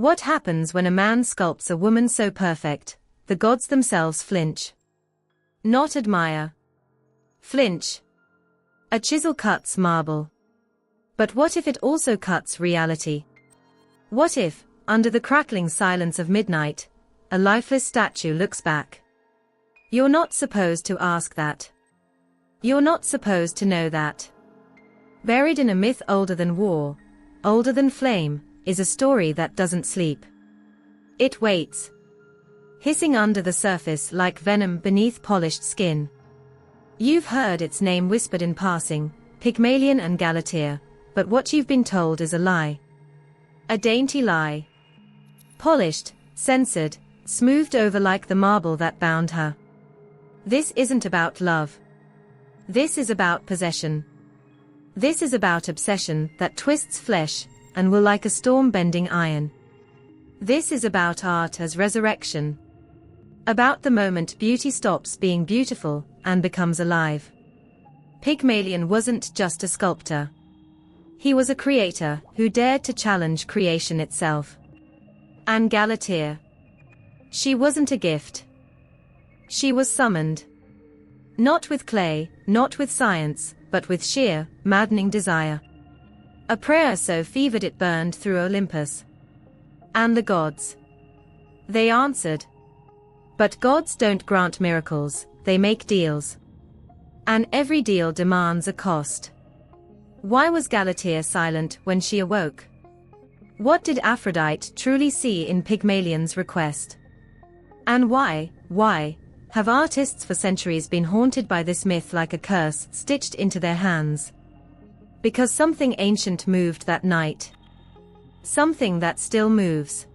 What happens when a man sculpts a woman so perfect, the gods themselves flinch? Not admire. Flinch. A chisel cuts marble. But what if it also cuts reality? What if, under the crackling silence of midnight, a lifeless statue looks back? You're not supposed to ask that. You're not supposed to know that. Buried in a myth older than war, older than flame, is a story that doesn't sleep. It waits, hissing under the surface like venom beneath polished skin. You've heard its name whispered in passing, Pygmalion and Galatea, but what you've been told is a lie. A dainty lie. Polished, censored, smoothed over like the marble that bound her. This isn't about love. This is about possession. This is about obsession that twists flesh and will like a storm-bending iron. This is about art as resurrection. About the moment beauty stops being beautiful and becomes alive. Pygmalion wasn't just a sculptor. He was a creator who dared to challenge creation itself. And Galatea. She wasn't a gift. She was summoned. Not with clay, not with science, but with sheer, maddening desire. A prayer so fevered it burned through Olympus. And the gods. They answered. But gods don't grant miracles, they make deals. And every deal demands a cost. Why was Galatea silent when she awoke? What did Aphrodite truly see in Pygmalion's request? And why have artists for centuries been haunted by this myth like a curse stitched into their hands? Because something ancient moved that night. Something that still moves.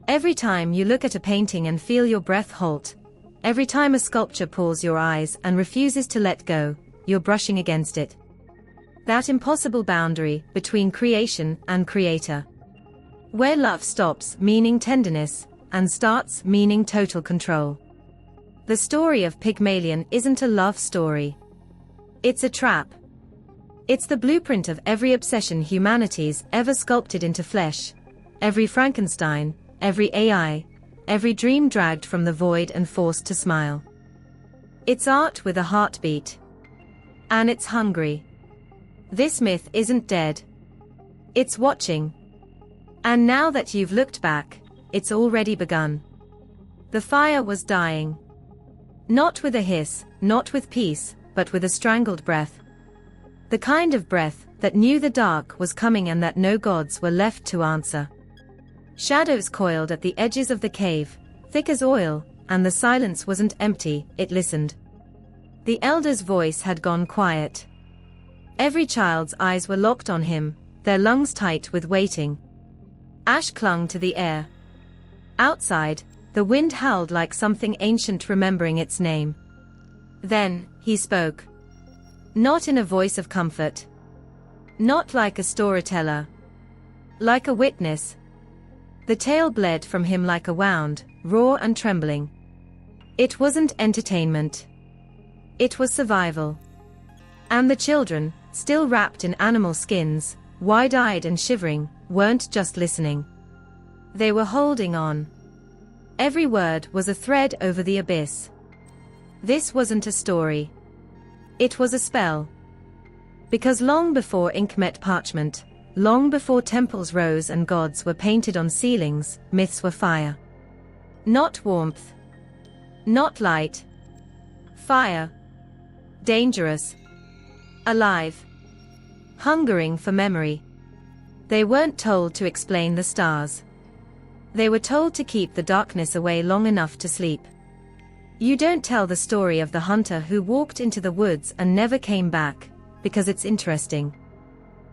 Every time you look at a painting and feel your breath halt, every time a sculpture pulls your eyes and refuses to let go, you're brushing against it. That impossible boundary between creation and creator. Where love stops meaning tenderness, and starts meaning total control. The story of Pygmalion isn't a love story. It's a trap. It's the blueprint of every obsession humanity's ever sculpted into flesh, every Frankenstein, every AI, every dream dragged from the void and forced to smile. It's art with a heartbeat. And it's hungry. This myth isn't dead. It's watching. And now that you've looked back, it's already begun. The fire was dying. Not with a hiss, not with peace, but with a strangled breath. The kind of breath that knew the dark was coming and that no gods were left to answer. Shadows coiled at the edges of the cave, thick as oil, and the silence wasn't empty, it listened. The elder's voice had gone quiet. Every child's eyes were locked on him, their lungs tight with waiting. Ash clung to the air. Outside, the wind howled like something ancient remembering its name. Then, he spoke. Not in a voice of comfort. Not like a storyteller. Like a witness. The tale bled from him like a wound, raw and trembling. It wasn't entertainment. It was survival. And the children, still wrapped in animal skins, wide-eyed and shivering, weren't just listening. They were holding on. Every word was a thread over the abyss. This wasn't a story. It was a spell. Because long before ink met parchment, long before temples rose and gods were painted on ceilings, myths were fire. Not warmth. Not light. Fire. Dangerous. Alive. Hungering for memory. They weren't told to explain the stars. They were told to keep the darkness away long enough to sleep. You don't tell the story of the hunter who walked into the woods and never came back, because it's interesting.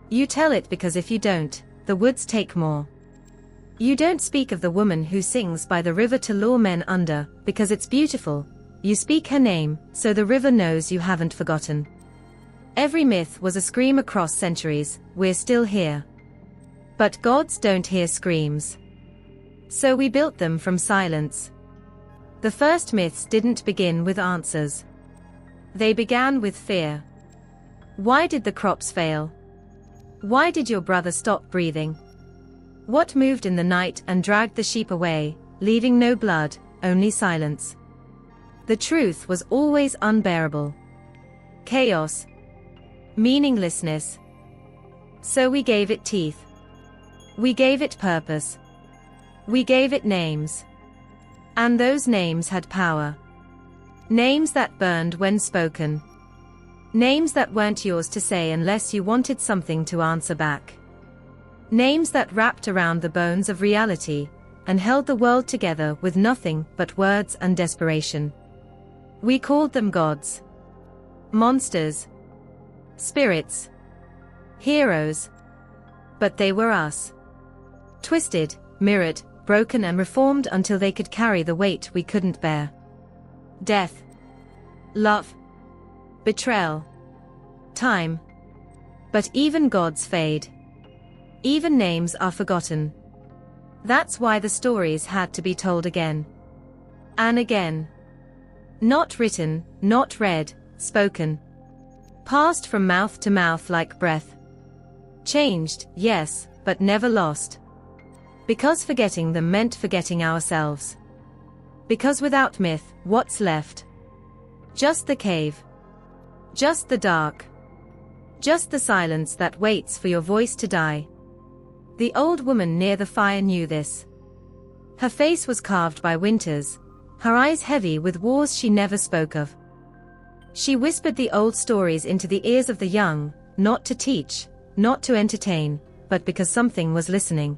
You tell it because if you don't, the woods take more. You don't speak of the woman who sings by the river to lure men under, because it's beautiful. You speak her name, so the river knows you haven't forgotten. Every myth was a scream across centuries, we're still here. But gods don't hear screams. So we built them from silence. The first myths didn't begin with answers. They began with fear. Why did the crops fail? Why did your brother stop breathing? What moved in the night and dragged the sheep away, leaving no blood, only silence? The truth was always unbearable. Chaos. Meaninglessness. So we gave it teeth. We gave it purpose. We gave it names. And those names had power. Names that burned when spoken. Names that weren't yours to say unless you wanted something to answer back. Names that wrapped around the bones of reality, and held the world together with nothing but words and desperation. We called them gods. Monsters. Spirits. Heroes. But they were us. Twisted, mirrored, broken and reformed until they could carry the weight we couldn't bear. Death. Love. Betrayal. Time. But even gods fade. Even names are forgotten. That's why the stories had to be told again. And again. Not written, not read, spoken. Passed from mouth to mouth like breath. Changed, yes, but never lost. Because forgetting them meant forgetting ourselves. Because without myth, what's left? Just the cave. Just the dark. Just the silence that waits for your voice to die. The old woman near the fire knew this. Her face was carved by winters, her eyes heavy with wars she never spoke of. She whispered the old stories into the ears of the young, not to teach, not to entertain, but because something was listening.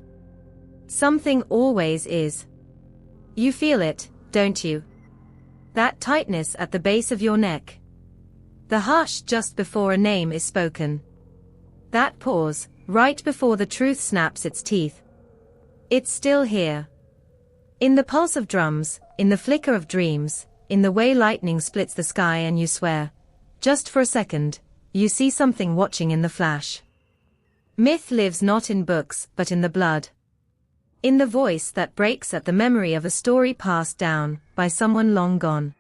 Something always is. You feel it, don't you? That tightness at the base of your neck. The hush just before a name is spoken. That pause, right before the truth snaps its teeth. It's still here. In the pulse of drums, in the flicker of dreams, in the way lightning splits the sky and you swear, just for a second, you see something watching in the flash. Myth lives not in books but in the blood. In the voice that breaks at the memory of a story passed down by someone long gone.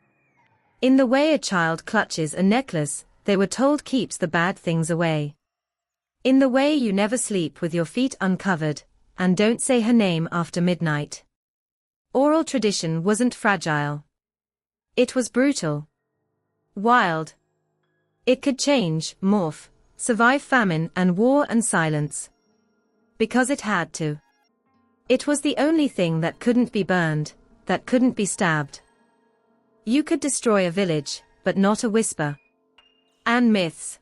In the way a child clutches a necklace they were told keeps the bad things away. In the way you never sleep with your feet uncovered, and don't say her name after midnight. Oral tradition wasn't fragile. It was brutal. Wild. It could change, morph, survive famine and war and silence. Because it had to. It was the only thing that couldn't be burned, that couldn't be stabbed. You could destroy a village, but not a whisper. And myths.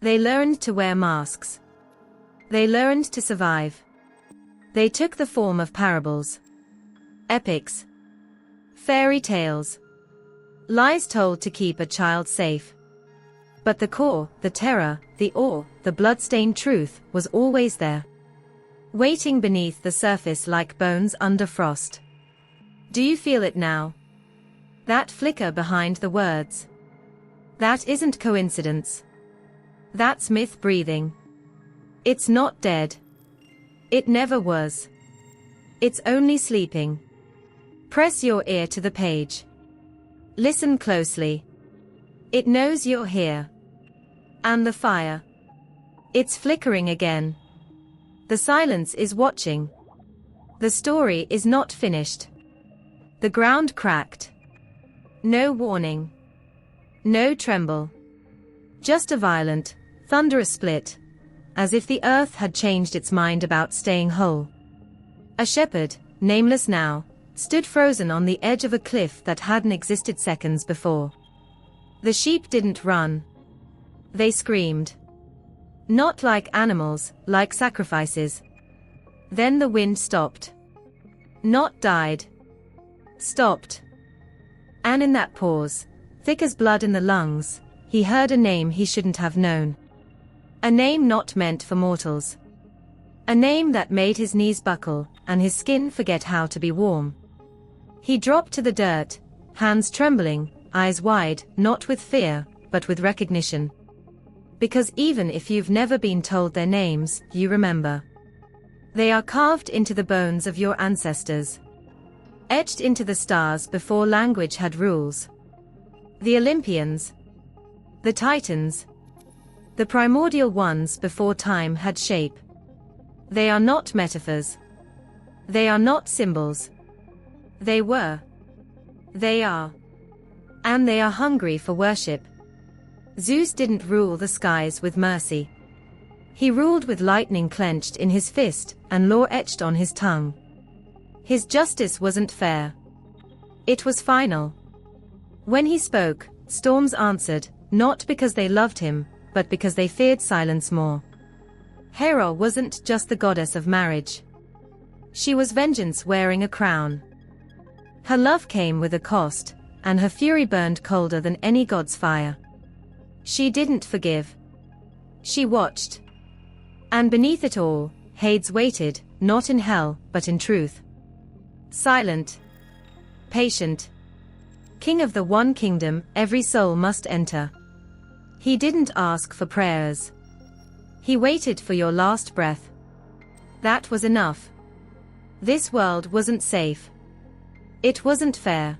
They learned to wear masks. They learned to survive. They took the form of parables. Epics. Fairy tales. Lies told to keep a child safe. But the core, the terror, the awe, the blood-stained truth, was always there. Waiting beneath the surface like bones under frost. Do you feel it now? That flicker behind the words. That isn't coincidence. That's myth breathing. It's not dead. It never was. It's only sleeping. Press your ear to the page. Listen closely. It knows you're here. And the fire. It's flickering again. The silence is watching. The story is not finished. The ground cracked. No warning. No tremble. Just a violent, thunderous split, as if the earth had changed its mind about staying whole. A shepherd, nameless now, stood frozen on the edge of a cliff that hadn't existed seconds before. The sheep didn't run. They screamed. Not like animals, like sacrifices. Then the wind stopped. Not died. Stopped. And in that pause, thick as blood in the lungs, he heard a name he shouldn't have known. A name not meant for mortals. A name that made his knees buckle, and his skin forget how to be warm. He dropped to the dirt, hands trembling, eyes wide, not with fear, but with recognition. Because even if you've never been told their names, you remember. They are carved into the bones of your ancestors. Etched into the stars before language had rules. The Olympians. The Titans. The primordial ones before time had shape. They are not metaphors. They are not symbols. They were. They are. And they are hungry for worship. Zeus didn't rule the skies with mercy. He ruled with lightning clenched in his fist and law etched on his tongue. His justice wasn't fair. It was final. When he spoke, storms answered, not because they loved him, but because they feared silence more. Hera wasn't just the goddess of marriage. She was vengeance wearing a crown. Her love came with a cost, and her fury burned colder than any god's fire. She didn't forgive. She watched. And beneath it all, Hades waited, not in hell, but in truth. Silent. Patient. King of the one kingdom every soul must enter. He didn't ask for prayers. He waited for your last breath. That was enough. This world wasn't safe. It wasn't fair.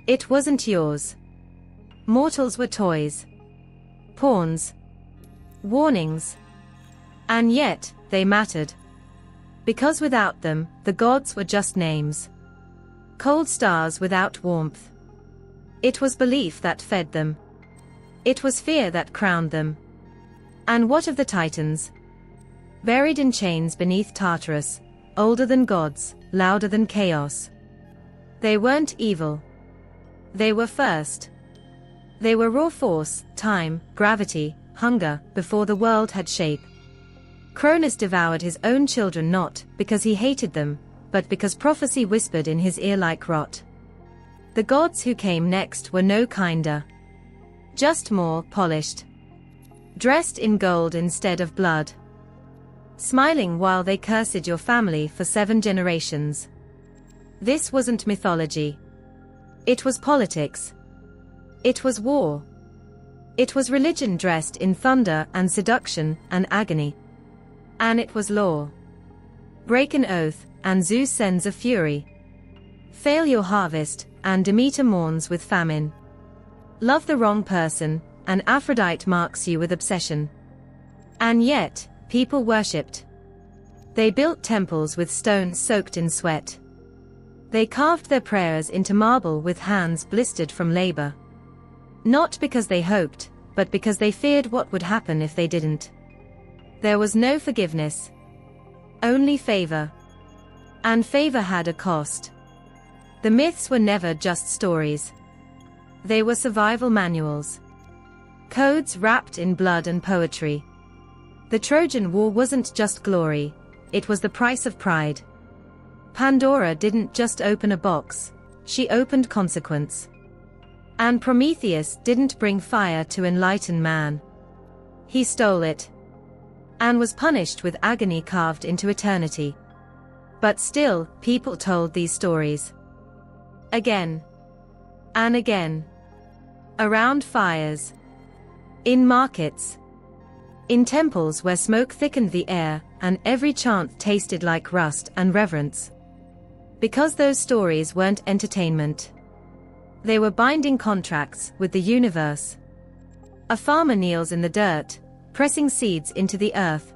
It wasn't yours. Mortals were toys. Pawns. Warnings. And yet, they mattered. Because without them, the gods were just names. Cold stars without warmth. It was belief that fed them. It was fear that crowned them. And what of the Titans? Buried in chains beneath Tartarus, older than gods, louder than chaos. They weren't evil. They were first. They were raw force, time, gravity, hunger, before the world had shape. Cronus devoured his own children not because he hated them, but because prophecy whispered in his ear like rot. The gods who came next were no kinder. Just more polished. Dressed in gold instead of blood. Smiling while they cursed your family for 7 generations. This wasn't mythology. It was politics. It was war. It was religion dressed in thunder and seduction and agony. And it was law. Break an oath, and Zeus sends a fury. Fail your harvest, and Demeter mourns with famine. Love the wrong person, and Aphrodite marks you with obsession. And yet, people worshipped. They built temples with stones soaked in sweat. They carved their prayers into marble with hands blistered from labor. Not because they hoped, but because they feared what would happen if they didn't. There was no forgiveness. Only favor. And favor had a cost. The myths were never just stories. They were survival manuals. Codes wrapped in blood and poetry. The Trojan War wasn't just glory, it was the price of pride. Pandora didn't just open a box, she opened consequence. And Prometheus didn't bring fire to enlighten man. He stole it. And was punished with agony carved into eternity. But still, people told these stories. Again. And again. Around fires. In markets. In temples where smoke thickened the air, and every chant tasted like rust and reverence. Because those stories weren't entertainment. They were binding contracts with the universe. A farmer kneels in the dirt, pressing seeds into the earth.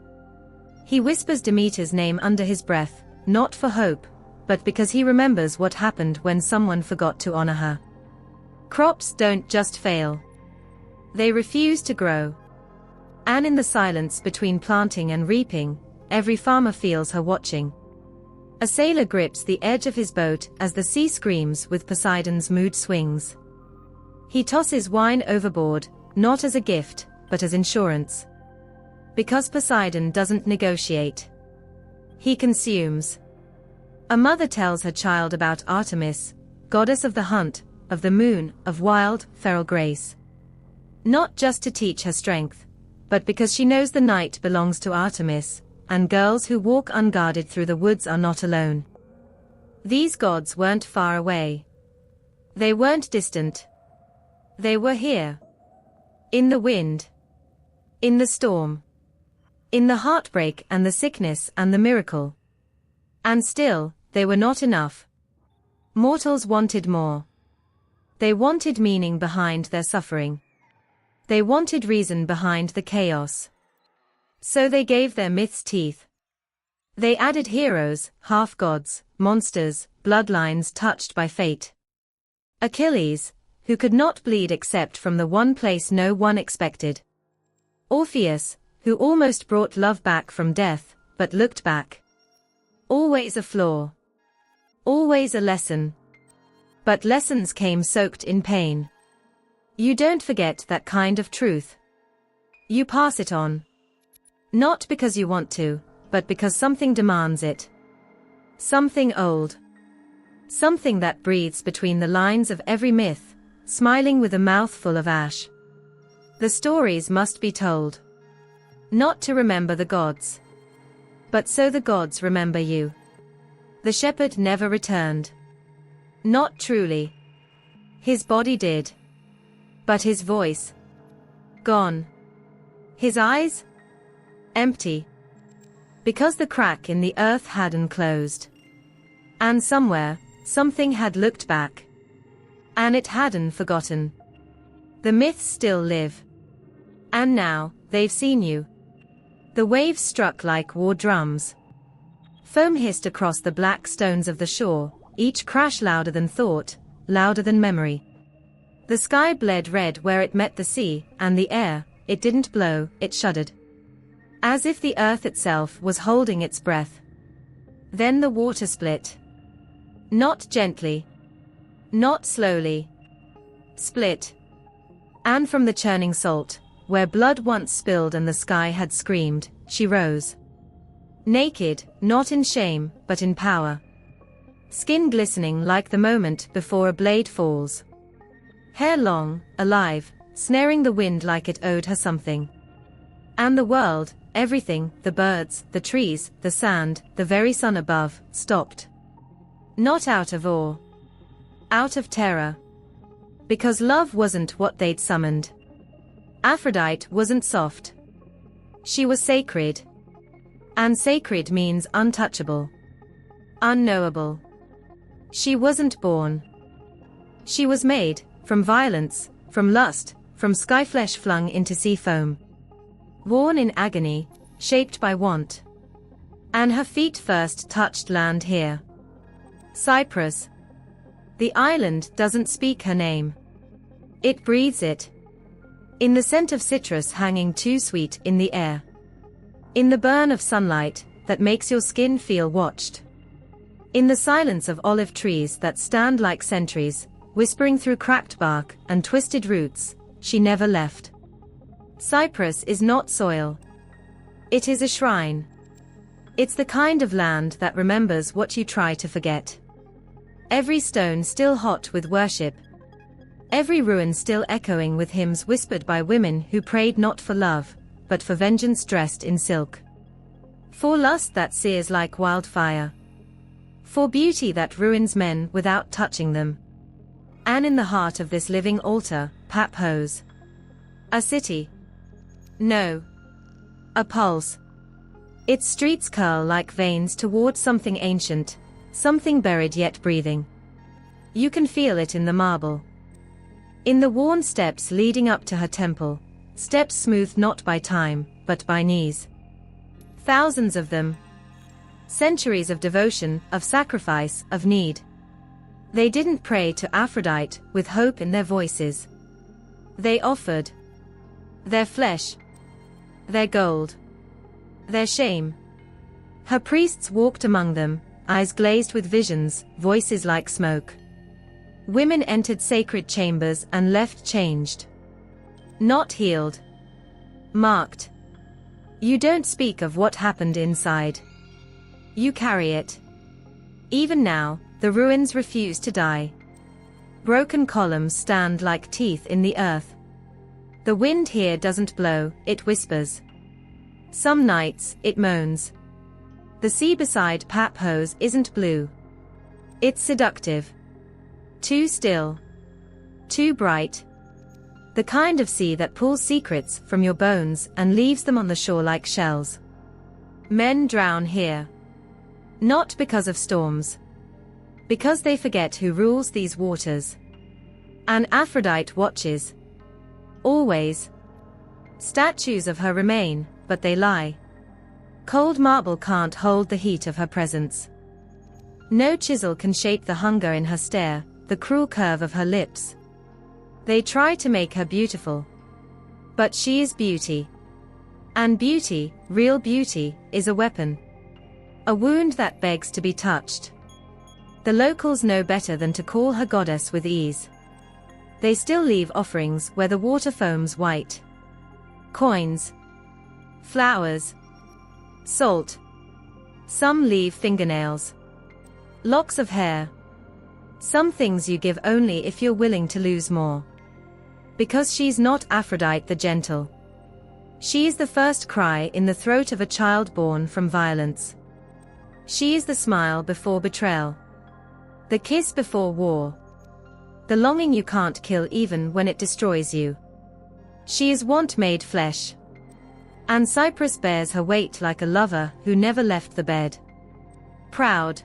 He whispers Demeter's name under his breath, not for hope, but because he remembers what happened when someone forgot to honor her. Crops don't just fail. They refuse to grow. And in the silence between planting and reaping, every farmer feels her watching. A sailor grips the edge of his boat as the sea screams with Poseidon's mood swings. He tosses wine overboard, not as a gift, but as insurance. Because Poseidon doesn't negotiate. He consumes. A mother tells her child about Artemis, goddess of the hunt, of the moon, of wild, feral grace. Not just to teach her strength, but because she knows the night belongs to Artemis, and girls who walk unguarded through the woods are not alone. These gods weren't far away. They weren't distant. They were here. In the wind. In the storm. In the heartbreak and the sickness and the miracle. And still, they were not enough. Mortals wanted more. They wanted meaning behind their suffering. They wanted reason behind the chaos. So they gave their myths teeth. They added heroes, half-gods, monsters, bloodlines touched by fate. Achilles, who could not bleed except from the one place no one expected. Orpheus, who almost brought love back from death, but looked back. Always a flaw. Always a lesson. But lessons came soaked in pain. You don't forget that kind of truth. You pass it on. Not because you want to, but because something demands it. Something old. Something that breathes between the lines of every myth, smiling with a mouthful of ash. The stories must be told. Not to remember the gods. But so the gods remember you. The shepherd never returned. Not truly. His body did. But his voice? Gone. His eyes? Empty. Because the crack in the earth hadn't closed. And somewhere, something had looked back. And it hadn't forgotten. The myths still live. And now, they've seen you. The waves struck like war drums. Foam hissed across the black stones of the shore, each crash louder than thought, louder than memory. The sky bled red where it met the sea, and the air, it didn't blow, it shuddered. As if the earth itself was holding its breath. Then the water split. Not gently. Not slowly. Split. And from the churning salt, where blood once spilled and the sky had screamed, she rose. Naked, not in shame, but in power. Skin glistening like the moment before a blade falls. Hair long, alive, snaring the wind like it owed her something. And the world, everything, the birds, the trees, the sand, the very sun above, stopped. Not out of awe. Out of terror. Because love wasn't what they'd summoned. Aphrodite wasn't soft. She was sacred. And sacred means untouchable. Unknowable. She wasn't born. She was made, from violence, from lust, from skyflesh flung into sea foam. Worn in agony, shaped by want. And her feet first touched land here. Cyprus. The island doesn't speak her name. It breathes it. In the scent of citrus hanging too sweet in the air. In the burn of sunlight that makes your skin feel watched. In the silence of olive trees that stand like sentries, whispering through cracked bark and twisted roots, she never left. Cyprus is not soil. It is a shrine. It's the kind of land that remembers what you try to forget. Every stone still hot with worship. Every ruin still echoing with hymns whispered by women who prayed not for love, but for vengeance dressed in silk. For lust that sears like wildfire. For beauty that ruins men without touching them. And in the heart of this living altar, Paphos. A city. No. A pulse. Its streets curl like veins toward something ancient, something buried yet breathing. You can feel it in the marble. In the worn steps leading up to her temple, steps smoothed not by time, but by knees. Thousands of them. Centuries of devotion, of sacrifice, of need. They didn't pray to Aphrodite with hope in their voices. They offered their flesh, their gold, their shame. Her priests walked among them, eyes glazed with visions, voices like smoke. Women entered sacred chambers and left changed. Not healed. Marked. You don't speak of what happened inside. You carry it. Even now, the ruins refuse to die. Broken columns stand like teeth in the earth. The wind here doesn't blow, it whispers. Some nights, it moans. The sea beside Paphos isn't blue. It's seductive. Too still. Too bright. The kind of sea that pulls secrets from your bones and leaves them on the shore like shells. Men drown here. Not because of storms. Because they forget who rules these waters. And Aphrodite watches. Always. Statues of her remain, but they lie. Cold marble can't hold the heat of her presence. No chisel can shape the hunger in her stare, the cruel curve of her lips. They try to make her beautiful. But she is beauty. And beauty, real beauty, is a weapon. A wound that begs to be touched. The locals know better than to call her goddess with ease. They still leave offerings where the water foams white. Coins. Flowers. Salt. Some leave fingernails. Locks of hair. Some things you give only if you're willing to lose more. Because she's not Aphrodite the gentle. She is the first cry in the throat of a child born from violence. She is the smile before betrayal. The kiss before war. The longing you can't kill even when it destroys you. She is want made flesh. And Cyprus bears her weight like a lover who never left the bed. Proud.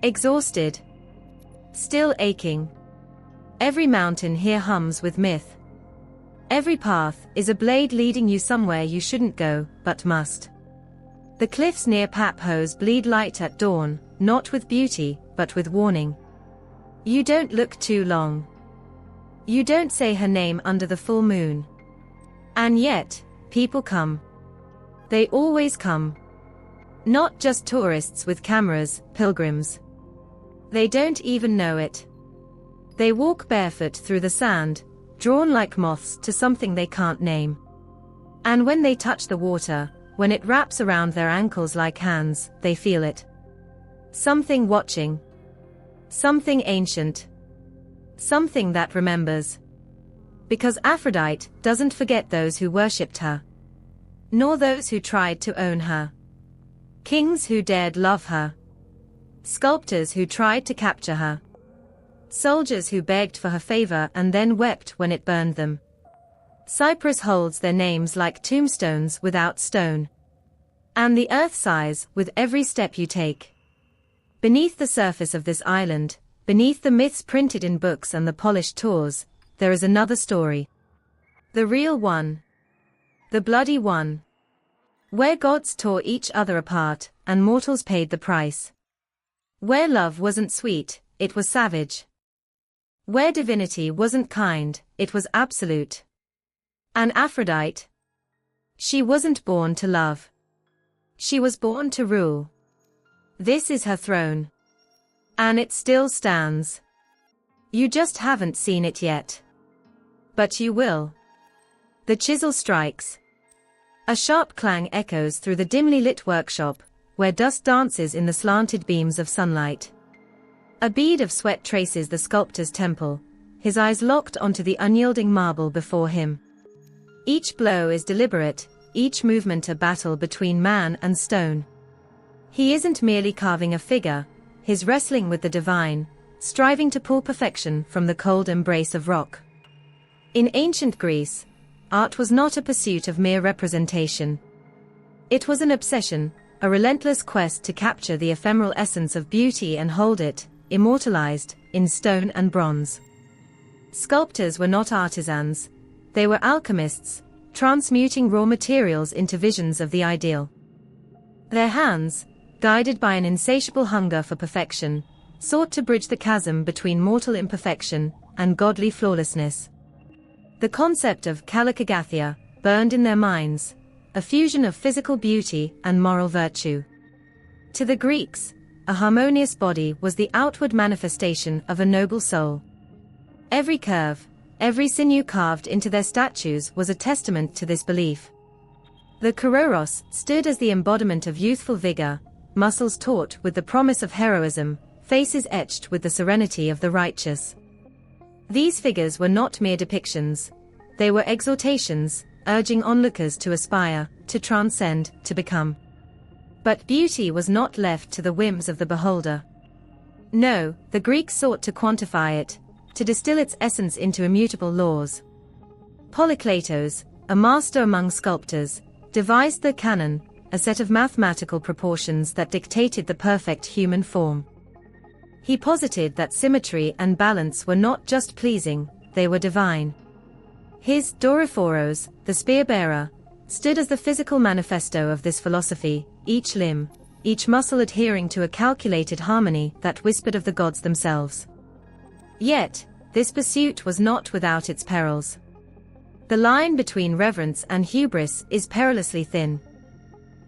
Exhausted. Still aching. Every mountain here hums with myth. Every path is a blade leading you somewhere you shouldn't go, but must. The cliffs near Paphos bleed light at dawn, not with beauty, but with warning. You don't look too long. You don't say her name under the full moon. And yet, people come. They always come. Not just tourists with cameras, pilgrims. They don't even know it. They walk barefoot through the sand, drawn like moths to something they can't name. And when they touch the water, when it wraps around their ankles like hands, they feel it. Something watching. Something ancient. Something that remembers. Because Aphrodite doesn't forget those who worshipped her. Nor those who tried to own her. Kings who dared love her. Sculptors who tried to capture her. Soldiers who begged for her favor and then wept when it burned them. Cyprus holds their names like tombstones without stone. And the earth sighs with every step you take. Beneath the surface of this island, beneath the myths printed in books and the polished tours, there is another story. The real one. The bloody one. Where gods tore each other apart, and mortals paid the price. Where love wasn't sweet, it was savage. Where divinity wasn't kind, it was absolute. And Aphrodite? She wasn't born to love. She was born to rule. This is her throne. And it still stands. You just haven't seen it yet. But you will. The chisel strikes. A sharp clang echoes through the dimly lit workshop, where dust dances in the slanted beams of sunlight. A bead of sweat traces the sculptor's temple, his eyes locked onto the unyielding marble before him. Each blow is deliberate, each movement a battle between man and stone. He isn't merely carving a figure, he's wrestling with the divine, striving to pull perfection from the cold embrace of rock. In ancient Greece, art was not a pursuit of mere representation. It was an obsession, a relentless quest to capture the ephemeral essence of beauty and hold it, immortalized, in stone and bronze. Sculptors were not artisans, they were alchemists, transmuting raw materials into visions of the ideal. Their hands, guided by an insatiable hunger for perfection, sought to bridge the chasm between mortal imperfection and godly flawlessness. The concept of Galatea burned in their minds, a fusion of physical beauty and moral virtue. To the Greeks, a harmonious body was the outward manifestation of a noble soul. Every curve, every sinew carved into their statues was a testament to this belief. The Kouros stood as the embodiment of youthful vigor, muscles taut with the promise of heroism, faces etched with the serenity of the righteous. These figures were not mere depictions. They were exhortations, urging onlookers to aspire, to transcend, to become. But beauty was not left to the whims of the beholder. No, the Greeks sought to quantify it, to distill its essence into immutable laws. Polykleitos, a master among sculptors, devised the canon, a set of mathematical proportions that dictated the perfect human form. He posited that symmetry and balance were not just pleasing, they were divine. His Doriphoros, the spear-bearer, stood as the physical manifesto of this philosophy, each limb, each muscle adhering to a calculated harmony that whispered of the gods themselves. Yet, this pursuit was not without its perils. The line between reverence and hubris is perilously thin.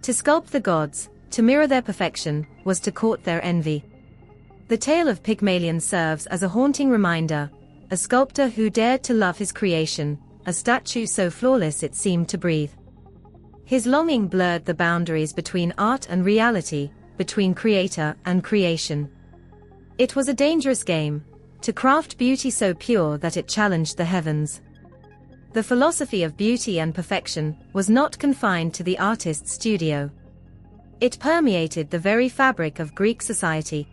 To sculpt the gods, to mirror their perfection, was to court their envy. The tale of Pygmalion serves as a haunting reminder, a sculptor who dared to love his creation, a statue so flawless it seemed to breathe. His longing blurred the boundaries between art and reality, between creator and creation. It was a dangerous game, to craft beauty so pure that it challenged the heavens. The philosophy of beauty and perfection was not confined to the artist's studio. It permeated the very fabric of Greek society.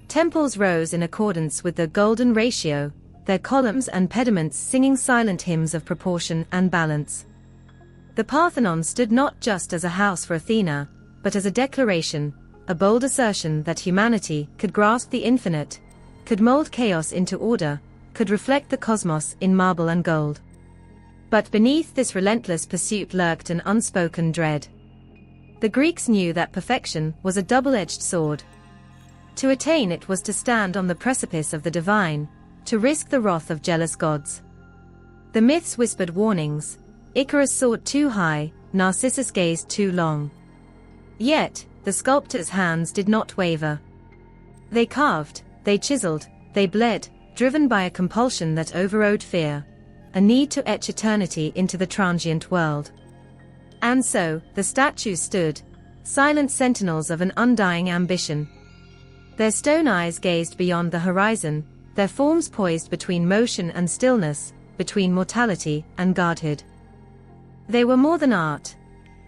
Temples rose in accordance with the golden ratio, their columns and pediments singing silent hymns of proportion and balance. The Parthenon stood not just as a house for Athena, but as a declaration, a bold assertion that humanity could grasp the infinite, could mold chaos into order, could reflect the cosmos in marble and gold. But beneath this relentless pursuit lurked an unspoken dread. The Greeks knew that perfection was a double-edged sword. To attain it was to stand on the precipice of the divine, to risk the wrath of jealous gods. The myths whispered warnings. Icarus soared too high, Narcissus gazed too long. Yet, the sculptor's hands did not waver. They carved, they chiseled, they bled, driven by a compulsion that overrode fear, a need to etch eternity into the transient world. And so, the statues stood, silent sentinels of an undying ambition. Their stone eyes gazed beyond the horizon, their forms poised between motion and stillness, between mortality and godhood. They were more than art.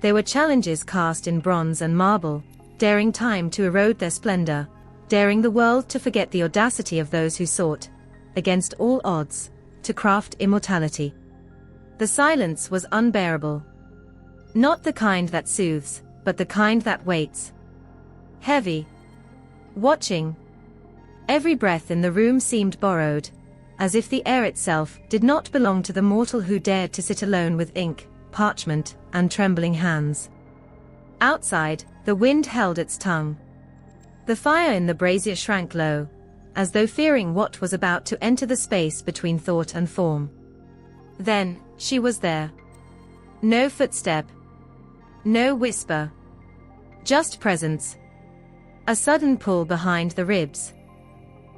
They were challenges cast in bronze and marble, daring time to erode their splendor, daring the world to forget the audacity of those who sought, against all odds, to craft immortality. The silence was unbearable. Not the kind that soothes, but the kind that waits. Heavy. Watching. Every breath in the room seemed borrowed, as if the air itself did not belong to the mortal who dared to sit alone with ink, parchment, and trembling hands. Outside, the wind held its tongue. The fire in the brazier shrank low, as though fearing what was about to enter the space between thought and form. Then, she was there. No footstep. No whisper. Just presence. A sudden pull behind the ribs.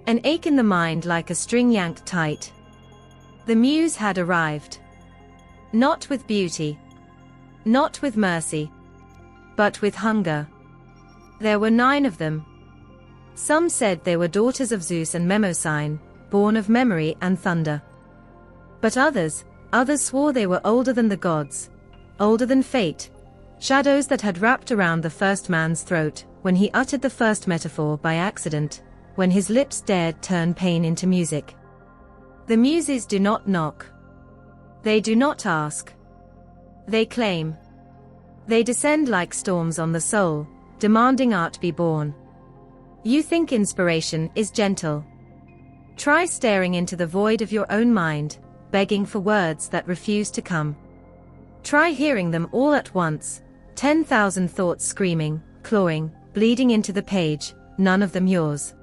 An ache in the mind like a string yanked tight. The muse had arrived. Not with beauty. Not with mercy. But with hunger. There were 9 of them. Some said they were daughters of Zeus and Mnemosyne, born of memory and thunder. But others swore they were older than the gods, older than fate, shadows that had wrapped around the first man's throat when he uttered the first metaphor by accident, when his lips dared turn pain into music. The muses do not knock. They do not ask. They claim. They descend like storms on the soul, demanding art be born. You think inspiration is gentle. Try staring into the void of your own mind, begging for words that refuse to come. Try hearing them all at once, 10,000 thoughts screaming, clawing, bleeding into the page, none of them yours.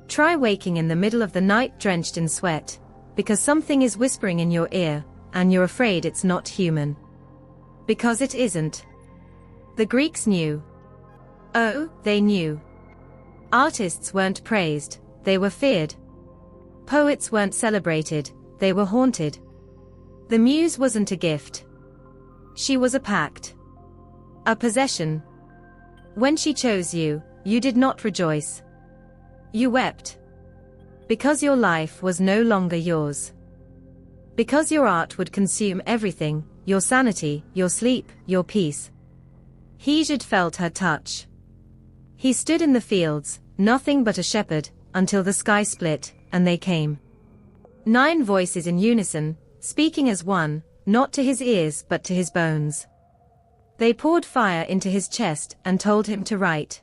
Try waking in the middle of the night drenched in sweat, because something is whispering in your ear, and you're afraid it's not human. Because it isn't. The Greeks knew. Oh, they knew. Artists weren't praised, they were feared. Poets weren't celebrated, they were haunted. The muse wasn't a gift. She was a pact. A possession. When she chose you, you did not rejoice. You wept. Because your life was no longer yours. Because your art would consume everything, your sanity, your sleep, your peace. Hesiod felt her touch. He stood in the fields, nothing but a shepherd, until the sky split, and they came. 9 voices in unison, speaking as one, not to his ears but to his bones. They poured fire into his chest and told him to write.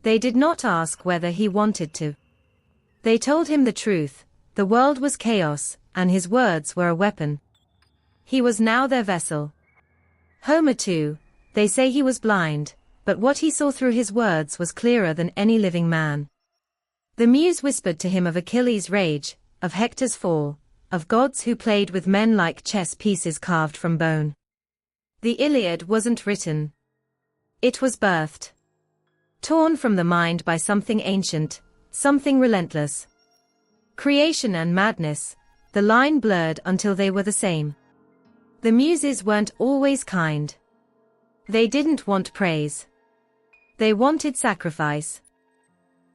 They did not ask whether he wanted to. They told him the truth, the world was chaos, and his words were a weapon. He was now their vessel. Homer too, they say he was blind, but what he saw through his words was clearer than any living man. The muse whispered to him of Achilles' rage, of Hector's fall, of gods who played with men like chess pieces carved from bone. The Iliad wasn't written. It was birthed. Torn from the mind by something ancient, something relentless. Creation and madness, the line blurred until they were the same. The muses weren't always kind. They didn't want praise. They wanted sacrifice.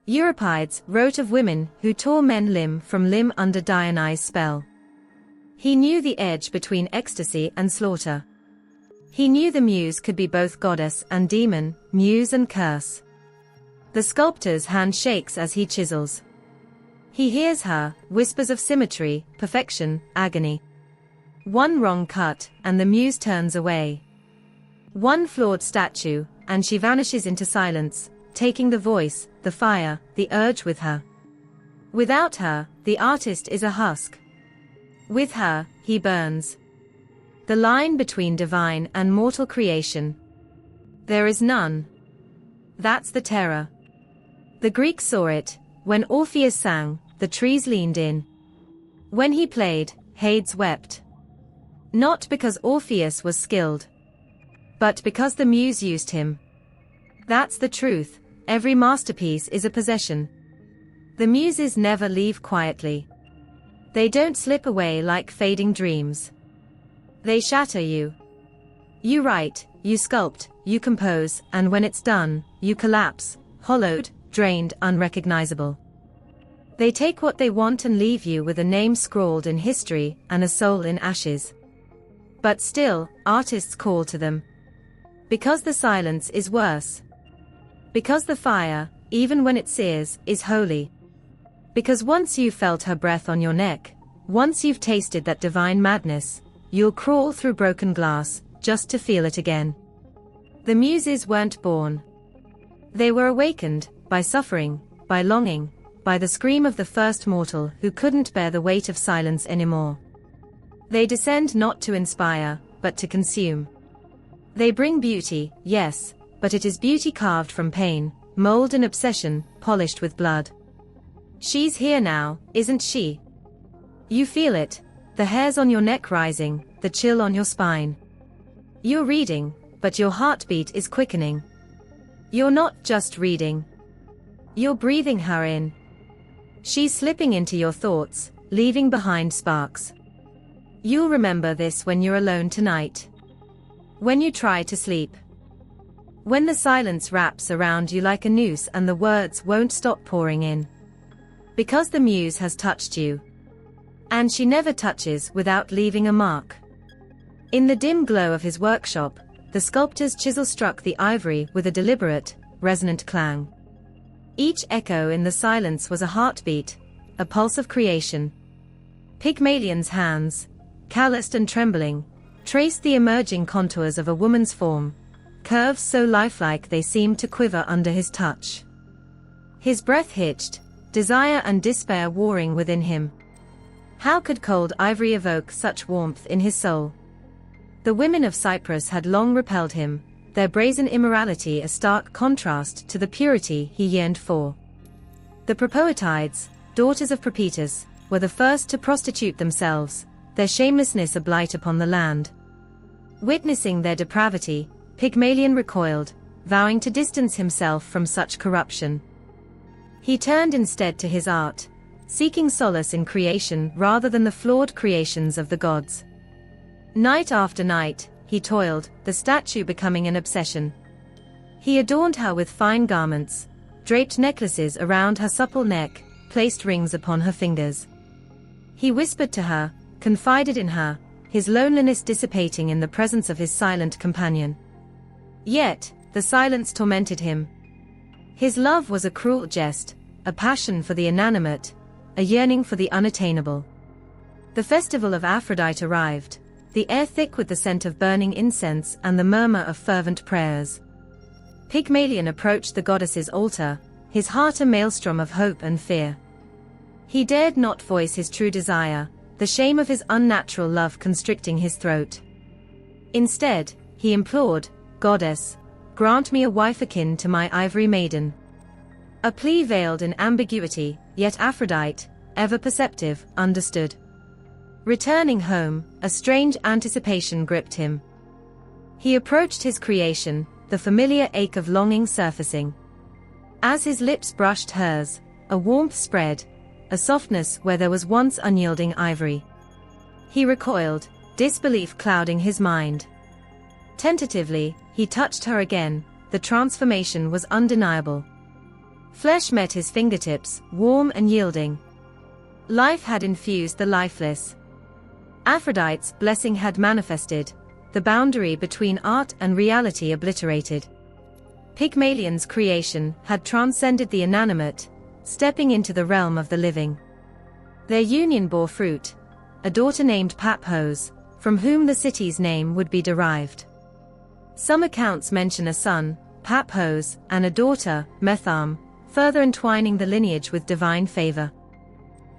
Euripides wrote of women who tore men limb from limb under Dionysus' spell. He knew the edge between ecstasy and slaughter. He knew the muse could be both goddess and demon, muse and curse. The sculptor's hand shakes as he chisels. He hears her, whispers of symmetry, perfection, agony. One wrong cut, and the muse turns away. One flawed statue, and she vanishes into silence, taking the voice, the fire, the urge with her. Without her, the artist is a husk. With her, he burns. The line between divine and mortal creation. There is none. That's the terror. The Greeks saw it. When Orpheus sang, the trees leaned in. When he played, Hades wept. Not because Orpheus was skilled, but because the muse used him. That's the truth. Every masterpiece is a possession. The muses never leave quietly. They don't slip away like fading dreams. They shatter you. You write, you sculpt, you compose, and when it's done, you collapse, hollowed, drained, unrecognizable. They take what they want and leave you with a name scrawled in history and a soul in ashes. But still, artists call to them. Because the silence is worse. Because the fire, even when it sears, is holy. Because once you've felt her breath on your neck, once you've tasted that divine madness, you'll crawl through broken glass, just to feel it again. The muses weren't born. They were awakened, by suffering, by longing, by the scream of the first mortal who couldn't bear the weight of silence anymore. They descend not to inspire, but to consume. They bring beauty, yes, but it is beauty carved from pain, mold and obsession, polished with blood. She's here now, isn't she? You feel it, the hairs on your neck rising, the chill on your spine. You're reading, but your heartbeat is quickening. You're not just reading. You're breathing her in. She's slipping into your thoughts, leaving behind sparks. You'll remember this when you're alone tonight. When you try to sleep. When the silence wraps around you like a noose and the words won't stop pouring in. Because the muse has touched you. And she never touches without leaving a mark. In the dim glow of his workshop, the sculptor's chisel struck the ivory with a deliberate, resonant clang. Each echo in the silence was a heartbeat, a pulse of creation. Pygmalion's hands, calloused and trembling, traced the emerging contours of a woman's form, curves so lifelike they seemed to quiver under his touch. His breath hitched, desire and despair warring within him. How could cold ivory evoke such warmth in his soul? The women of Cyprus had long repelled him, their brazen immorality a stark contrast to the purity he yearned for. The Propoetides, daughters of Propetus, were the first to prostitute themselves, their shamelessness a blight upon the land. Witnessing their depravity, Pygmalion recoiled, vowing to distance himself from such corruption. He turned instead to his art, seeking solace in creation rather than the flawed creations of the gods. Night after night, he toiled, the statue becoming an obsession. He adorned her with fine garments, draped necklaces around her supple neck, placed rings upon her fingers. He whispered to her, confided in her, his loneliness dissipating in the presence of his silent companion. Yet, the silence tormented him. His love was a cruel jest, a passion for the inanimate, a yearning for the unattainable. The festival of Aphrodite arrived, the air thick with the scent of burning incense and the murmur of fervent prayers. Pygmalion approached the goddess's altar, his heart a maelstrom of hope and fear. He dared not voice his true desire, the shame of his unnatural love constricting his throat. Instead, he implored, "Goddess, grant me a wife akin to my ivory maiden." A plea veiled in ambiguity, yet Aphrodite, ever perceptive, understood. Returning home, a strange anticipation gripped him. He approached his creation, the familiar ache of longing surfacing. As his lips brushed hers, a warmth spread, a softness where there was once unyielding ivory. He recoiled, disbelief clouding his mind. Tentatively, he touched her again, the transformation was undeniable. Flesh met his fingertips, warm and yielding. Life had infused the lifeless. Aphrodite's blessing had manifested, the boundary between art and reality obliterated. Pygmalion's creation had transcended the inanimate, stepping into the realm of the living. Their union bore fruit, a daughter named Paphos, from whom the city's name would be derived. Some accounts mention a son, Paphos, and a daughter, Metham, further entwining the lineage with divine favor.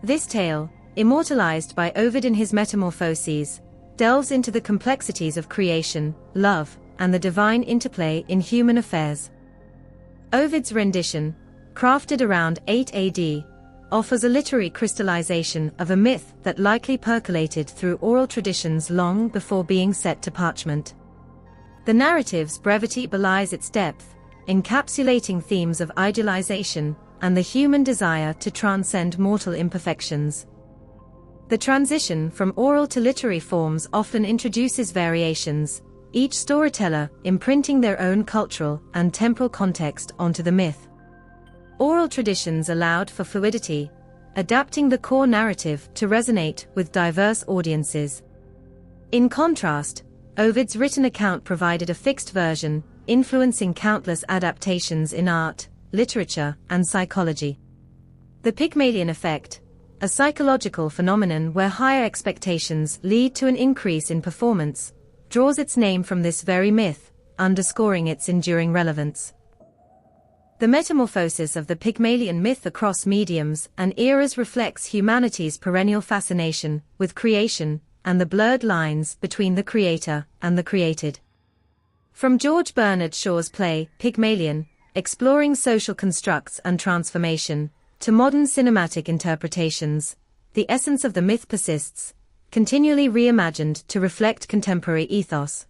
This tale, immortalized by Ovid in his Metamorphoses, delves into the complexities of creation, love, and the divine interplay in human affairs. Ovid's rendition, crafted around 8 AD, offers a literary crystallization of a myth that likely percolated through oral traditions long before being set to parchment. The narrative's brevity belies its depth, encapsulating themes of idealization and the human desire to transcend mortal imperfections. The transition from oral to literary forms often introduces variations, each storyteller imprinting their own cultural and temporal context onto the myth. Oral traditions allowed for fluidity, adapting the core narrative to resonate with diverse audiences. In contrast, Ovid's written account provided a fixed version, influencing countless adaptations in art, literature, and psychology. The Pygmalion effect, a psychological phenomenon where higher expectations lead to an increase in performance, draws its name from this very myth, underscoring its enduring relevance. The metamorphosis of the Pygmalion myth across mediums and eras reflects humanity's perennial fascination with creation and the blurred lines between the creator and the created. From George Bernard Shaw's play, Pygmalion, exploring social constructs and transformation, to modern cinematic interpretations, the essence of the myth persists, continually reimagined to reflect contemporary ethos.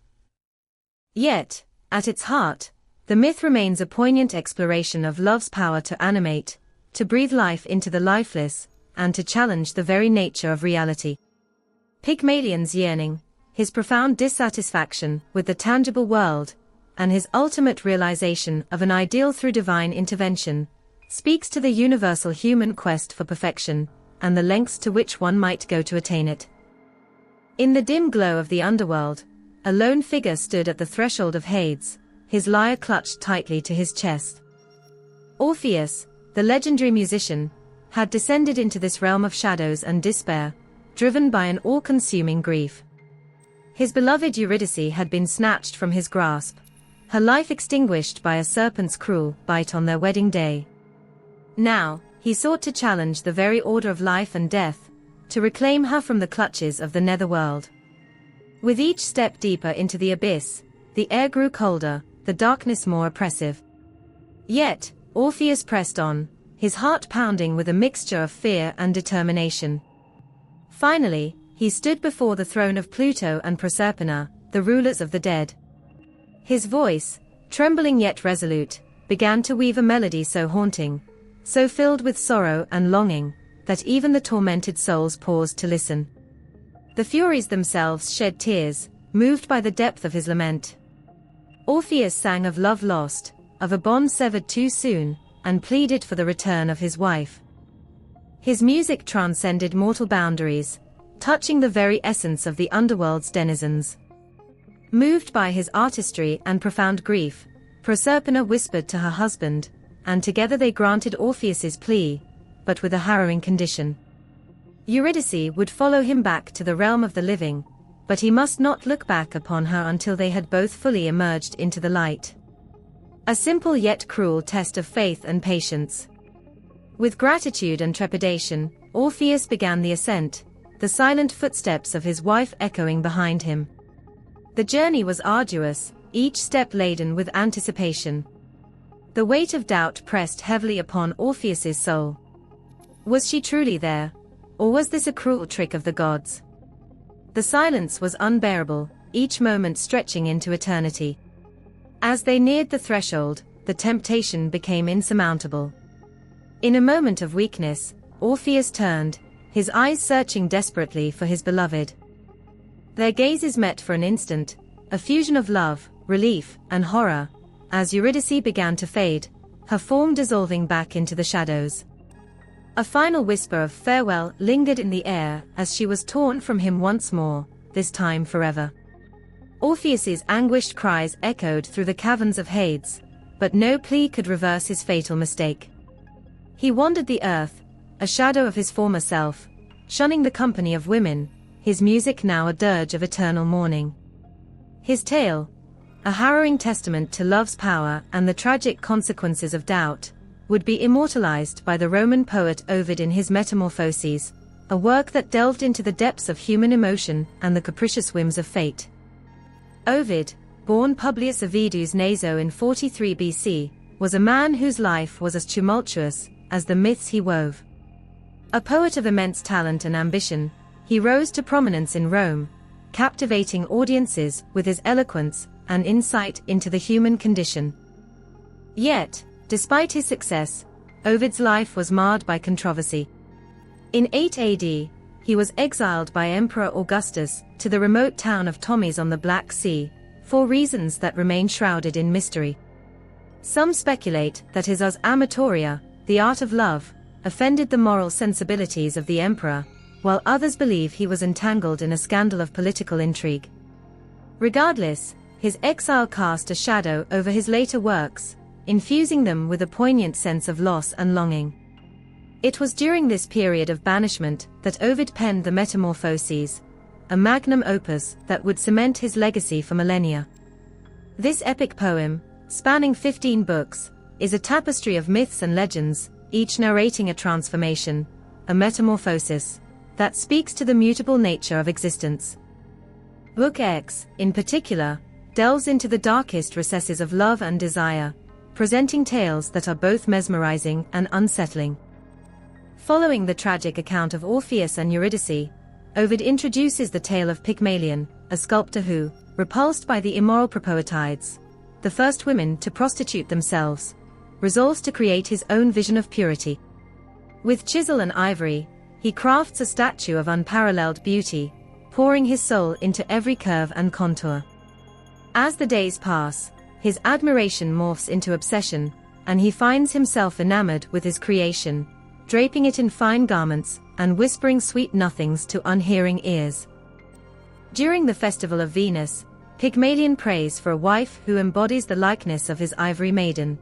Yet, at its heart, the myth remains a poignant exploration of love's power to animate, to breathe life into the lifeless, and to challenge the very nature of reality. Pygmalion's yearning, his profound dissatisfaction with the tangible world, and his ultimate realization of an ideal through divine intervention, speaks to the universal human quest for perfection, and the lengths to which one might go to attain it. In the dim glow of the underworld, a lone figure stood at the threshold of Hades, his lyre clutched tightly to his chest. Orpheus, the legendary musician, had descended into this realm of shadows and despair, driven by an all-consuming grief. His beloved Eurydice had been snatched from his grasp, her life extinguished by a serpent's cruel bite on their wedding day. Now, he sought to challenge the very order of life and death, to reclaim her from the clutches of the netherworld. With each step deeper into the abyss, the air grew colder, the darkness more oppressive. Yet, Orpheus pressed on, his heart pounding with a mixture of fear and determination. Finally, he stood before the throne of Pluto and Proserpina, the rulers of the dead. His voice, trembling yet resolute, began to weave a melody so haunting, so filled with sorrow and longing, that even the tormented souls paused to listen. The Furies themselves shed tears, moved by the depth of his lament. Orpheus sang of love lost, of a bond severed too soon, and pleaded for the return of his wife. His music transcended mortal boundaries, touching the very essence of the underworld's denizens. Moved by his artistry and profound grief, Proserpina whispered to her husband, and together they granted Orpheus's plea, but with a harrowing condition. Eurydice would follow him back to the realm of the living, but he must not look back upon her until they had both fully emerged into the light. A simple yet cruel test of faith and patience. With gratitude and trepidation, Orpheus began the ascent, the silent footsteps of his wife echoing behind him. The journey was arduous, each step laden with anticipation. The weight of doubt pressed heavily upon Orpheus's soul. Was she truly there, or was this a cruel trick of the gods? The silence was unbearable, each moment stretching into eternity. As they neared the threshold, the temptation became insurmountable. In a moment of weakness, Orpheus turned, his eyes searching desperately for his beloved. Their gazes met for an instant, a fusion of love, relief, and horror, as Eurydice began to fade, her form dissolving back into the shadows. A final whisper of farewell lingered in the air as she was torn from him once more, this time forever. Orpheus's anguished cries echoed through the caverns of Hades, but no plea could reverse his fatal mistake. He wandered the earth, a shadow of his former self, shunning the company of women, his music now a dirge of eternal mourning. His tale, a harrowing testament to love's power and the tragic consequences of doubt, would be immortalized by the Roman poet Ovid in his Metamorphoses, a work that delved into the depths of human emotion and the capricious whims of fate. Ovid, born Publius Ovidus Naso in 43 BC, was a man whose life was as tumultuous as the myths he wove. A poet of immense talent and ambition, he rose to prominence in Rome, captivating audiences with his eloquence and insight into the human condition. Yet, despite his success, Ovid's life was marred by controversy. In 8 AD, he was exiled by Emperor Augustus to the remote town of Tomis on the Black Sea, for reasons that remain shrouded in mystery. Some speculate that his ars amatoria, the art of love, offended the moral sensibilities of the emperor, while others believe he was entangled in a scandal of political intrigue. Regardless, his exile cast a shadow over his later works, infusing them with a poignant sense of loss and longing. It was during this period of banishment that Ovid penned the Metamorphoses, a magnum opus that would cement his legacy for millennia. This epic poem, spanning 15 books, is a tapestry of myths and legends, each narrating a transformation, a metamorphosis, that speaks to the mutable nature of existence. Book X, in particular, delves into the darkest recesses of love and desire, presenting tales that are both mesmerizing and unsettling. Following the tragic account of Orpheus and Eurydice, Ovid introduces the tale of Pygmalion, a sculptor who, repulsed by the immoral Propoetides, the first women to prostitute themselves, resolves to create his own vision of purity. With chisel and ivory, he crafts a statue of unparalleled beauty, pouring his soul into every curve and contour. As the days pass, his admiration morphs into obsession, and he finds himself enamored with his creation, draping it in fine garments and whispering sweet nothings to unhearing ears. During the festival of Venus, Pygmalion prays for a wife who embodies the likeness of his ivory maiden.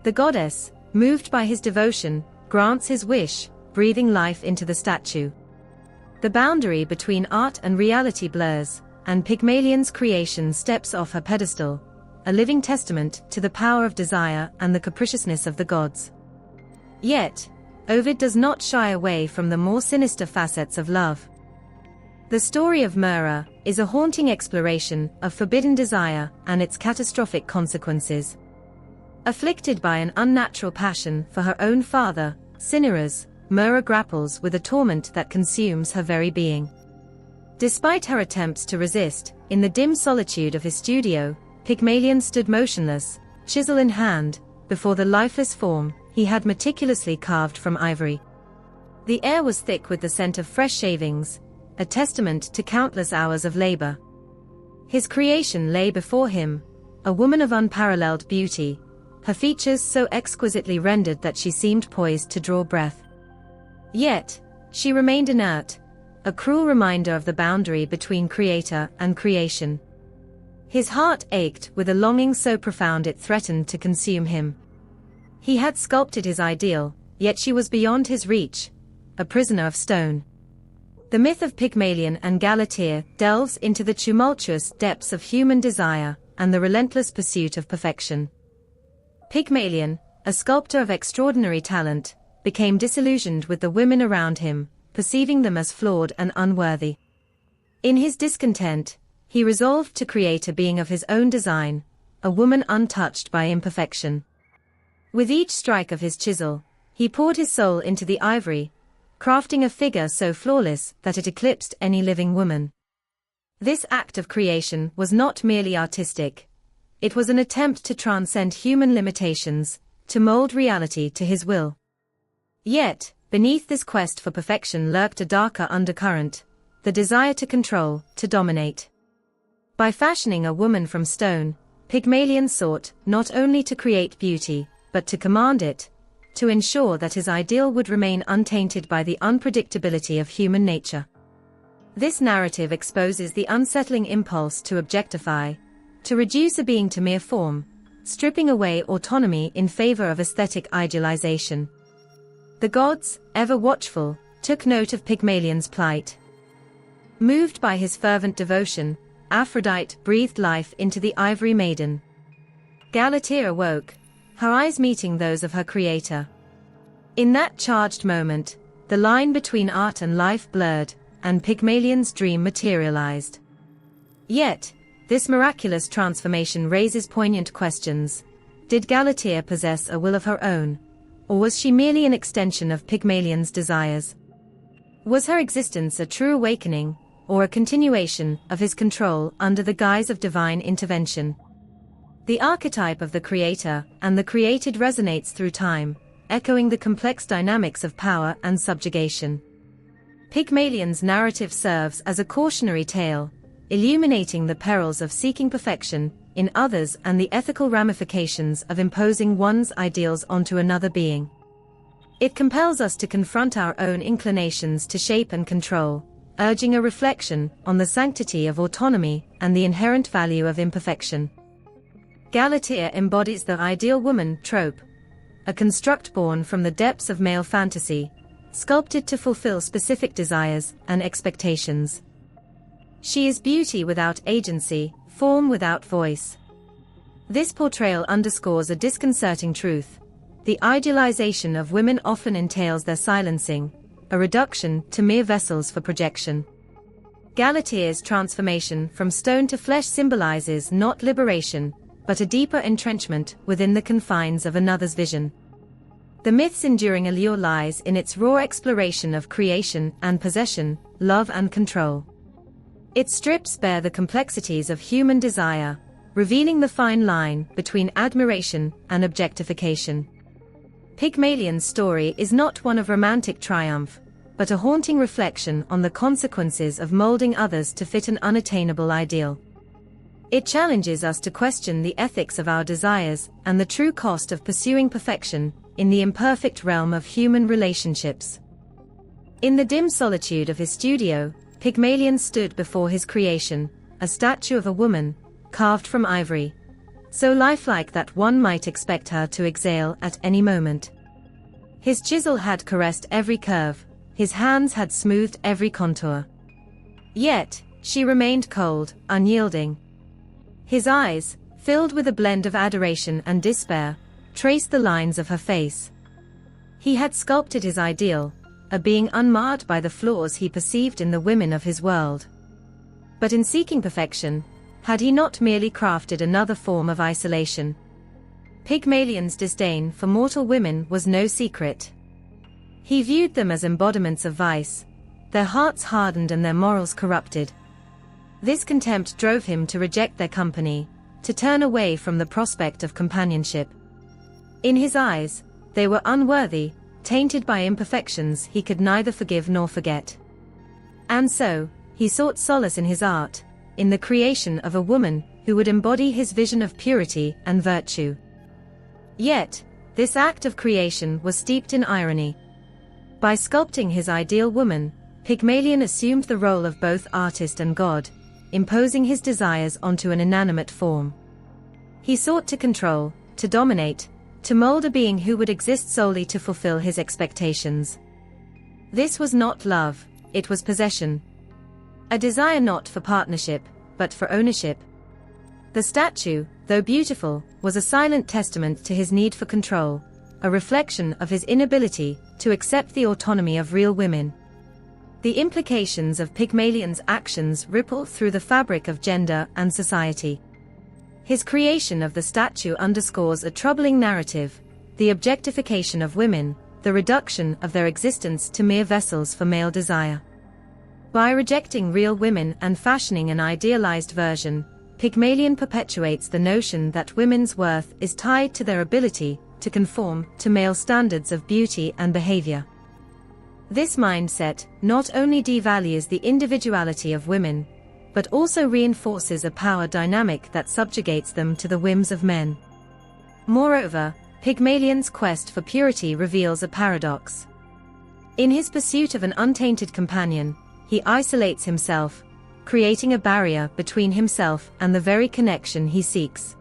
The goddess, moved by his devotion, grants his wish, breathing life into the statue. The boundary between art and reality blurs, and Pygmalion's creation steps off her pedestal, a living testament to the power of desire and the capriciousness of the gods. Yet, Ovid does not shy away from the more sinister facets of love. The story of Myrrha is a haunting exploration of forbidden desire and its catastrophic consequences. Afflicted by an unnatural passion for her own father, Cinyras, Myrrha grapples with a torment that consumes her very being. Despite her attempts to resist, in the dim solitude of his studio, Pygmalion stood motionless, chisel in hand, before the lifeless form he had meticulously carved from ivory. The air was thick with the scent of fresh shavings, a testament to countless hours of labor. His creation lay before him, a woman of unparalleled beauty, her features so exquisitely rendered that she seemed poised to draw breath. Yet, she remained inert, a cruel reminder of the boundary between creator and creation. His heart ached with a longing so profound it threatened to consume him. He had sculpted his ideal, yet she was beyond his reach, a prisoner of stone. The myth of Pygmalion and Galatea delves into the tumultuous depths of human desire and the relentless pursuit of perfection. Pygmalion, a sculptor of extraordinary talent, became disillusioned with the women around him, perceiving them as flawed and unworthy. In his discontent, he resolved to create a being of his own design, a woman untouched by imperfection. With each strike of his chisel, he poured his soul into the ivory, crafting a figure so flawless that it eclipsed any living woman. This act of creation was not merely artistic. It was an attempt to transcend human limitations, to mold reality to his will. Yet, beneath this quest for perfection lurked a darker undercurrent, the desire to control, to dominate. By fashioning a woman from stone, Pygmalion sought not only to create beauty, but to command it, to ensure that his ideal would remain untainted by the unpredictability of human nature. This narrative exposes the unsettling impulse to objectify, to reduce a being to mere form, stripping away autonomy in favor of aesthetic idealization. The gods, ever watchful, took note of Pygmalion's plight. Moved by his fervent devotion, Aphrodite breathed life into the ivory maiden. Galatea awoke, her eyes meeting those of her creator. In that charged moment, the line between art and life blurred, and Pygmalion's dream materialized. Yet, this miraculous transformation raises poignant questions. Did Galatea possess a will of her own, or was she merely an extension of Pygmalion's desires? Was her existence a true awakening, or a continuation of his control under the guise of divine intervention? The archetype of the creator and the created resonates through time, echoing the complex dynamics of power and subjugation. Pygmalion's narrative serves as a cautionary tale, illuminating the perils of seeking perfection in others and the ethical ramifications of imposing one's ideals onto another being. It compels us to confront our own inclinations to shape and control, urging a reflection on the sanctity of autonomy and the inherent value of imperfection. Galatea embodies the ideal woman trope, a construct born from the depths of male fantasy, sculpted to fulfill specific desires and expectations. She is beauty without agency, form without voice. This portrayal underscores a disconcerting truth. The idealization of women often entails their silencing, a reduction to mere vessels for projection. Galatea's transformation from stone to flesh symbolizes not liberation, but a deeper entrenchment within the confines of another's vision. The myth's enduring allure lies in its raw exploration of creation and possession, love and control. It strips bare the complexities of human desire, revealing the fine line between admiration and objectification. Pygmalion's story is not one of romantic triumph, but a haunting reflection on the consequences of molding others to fit an unattainable ideal. It challenges us to question the ethics of our desires and the true cost of pursuing perfection in the imperfect realm of human relationships. In the dim solitude of his studio, Pygmalion stood before his creation, a statue of a woman, carved from ivory, so lifelike that one might expect her to exhale at any moment. His chisel had caressed every curve, his hands had smoothed every contour. Yet, she remained cold, unyielding. His eyes, filled with a blend of adoration and despair, traced the lines of her face. He had sculpted his ideal, a being unmarred by the flaws he perceived in the women of his world. But in seeking perfection, had he not merely crafted another form of isolation? Pygmalion's disdain for mortal women was no secret. He viewed them as embodiments of vice, their hearts hardened and their morals corrupted. This contempt drove him to reject their company, to turn away from the prospect of companionship. In his eyes, they were unworthy, tainted by imperfections he could neither forgive nor forget. And so, he sought solace in his art, in the creation of a woman who would embody his vision of purity and virtue. Yet, this act of creation was steeped in irony. By sculpting his ideal woman, Pygmalion assumed the role of both artist and god, imposing his desires onto an inanimate form. He sought to control, to dominate, to mold a being who would exist solely to fulfill his expectations. This was not love, it was possession. A desire not for partnership, but for ownership. The statue, though beautiful, was a silent testament to his need for control, a reflection of his inability to accept the autonomy of real women. The implications of Pygmalion's actions ripple through the fabric of gender and society. His creation of the statue underscores a troubling narrative: the objectification of women, the reduction of their existence to mere vessels for male desire. By rejecting real women and fashioning an idealized version, Pygmalion perpetuates the notion that women's worth is tied to their ability to conform to male standards of beauty and behavior. This mindset not only devalues the individuality of women, but also reinforces a power dynamic that subjugates them to the whims of men. Moreover, Pygmalion's quest for purity reveals a paradox. In his pursuit of an untainted companion, he isolates himself, creating a barrier between himself and the very connection he seeks.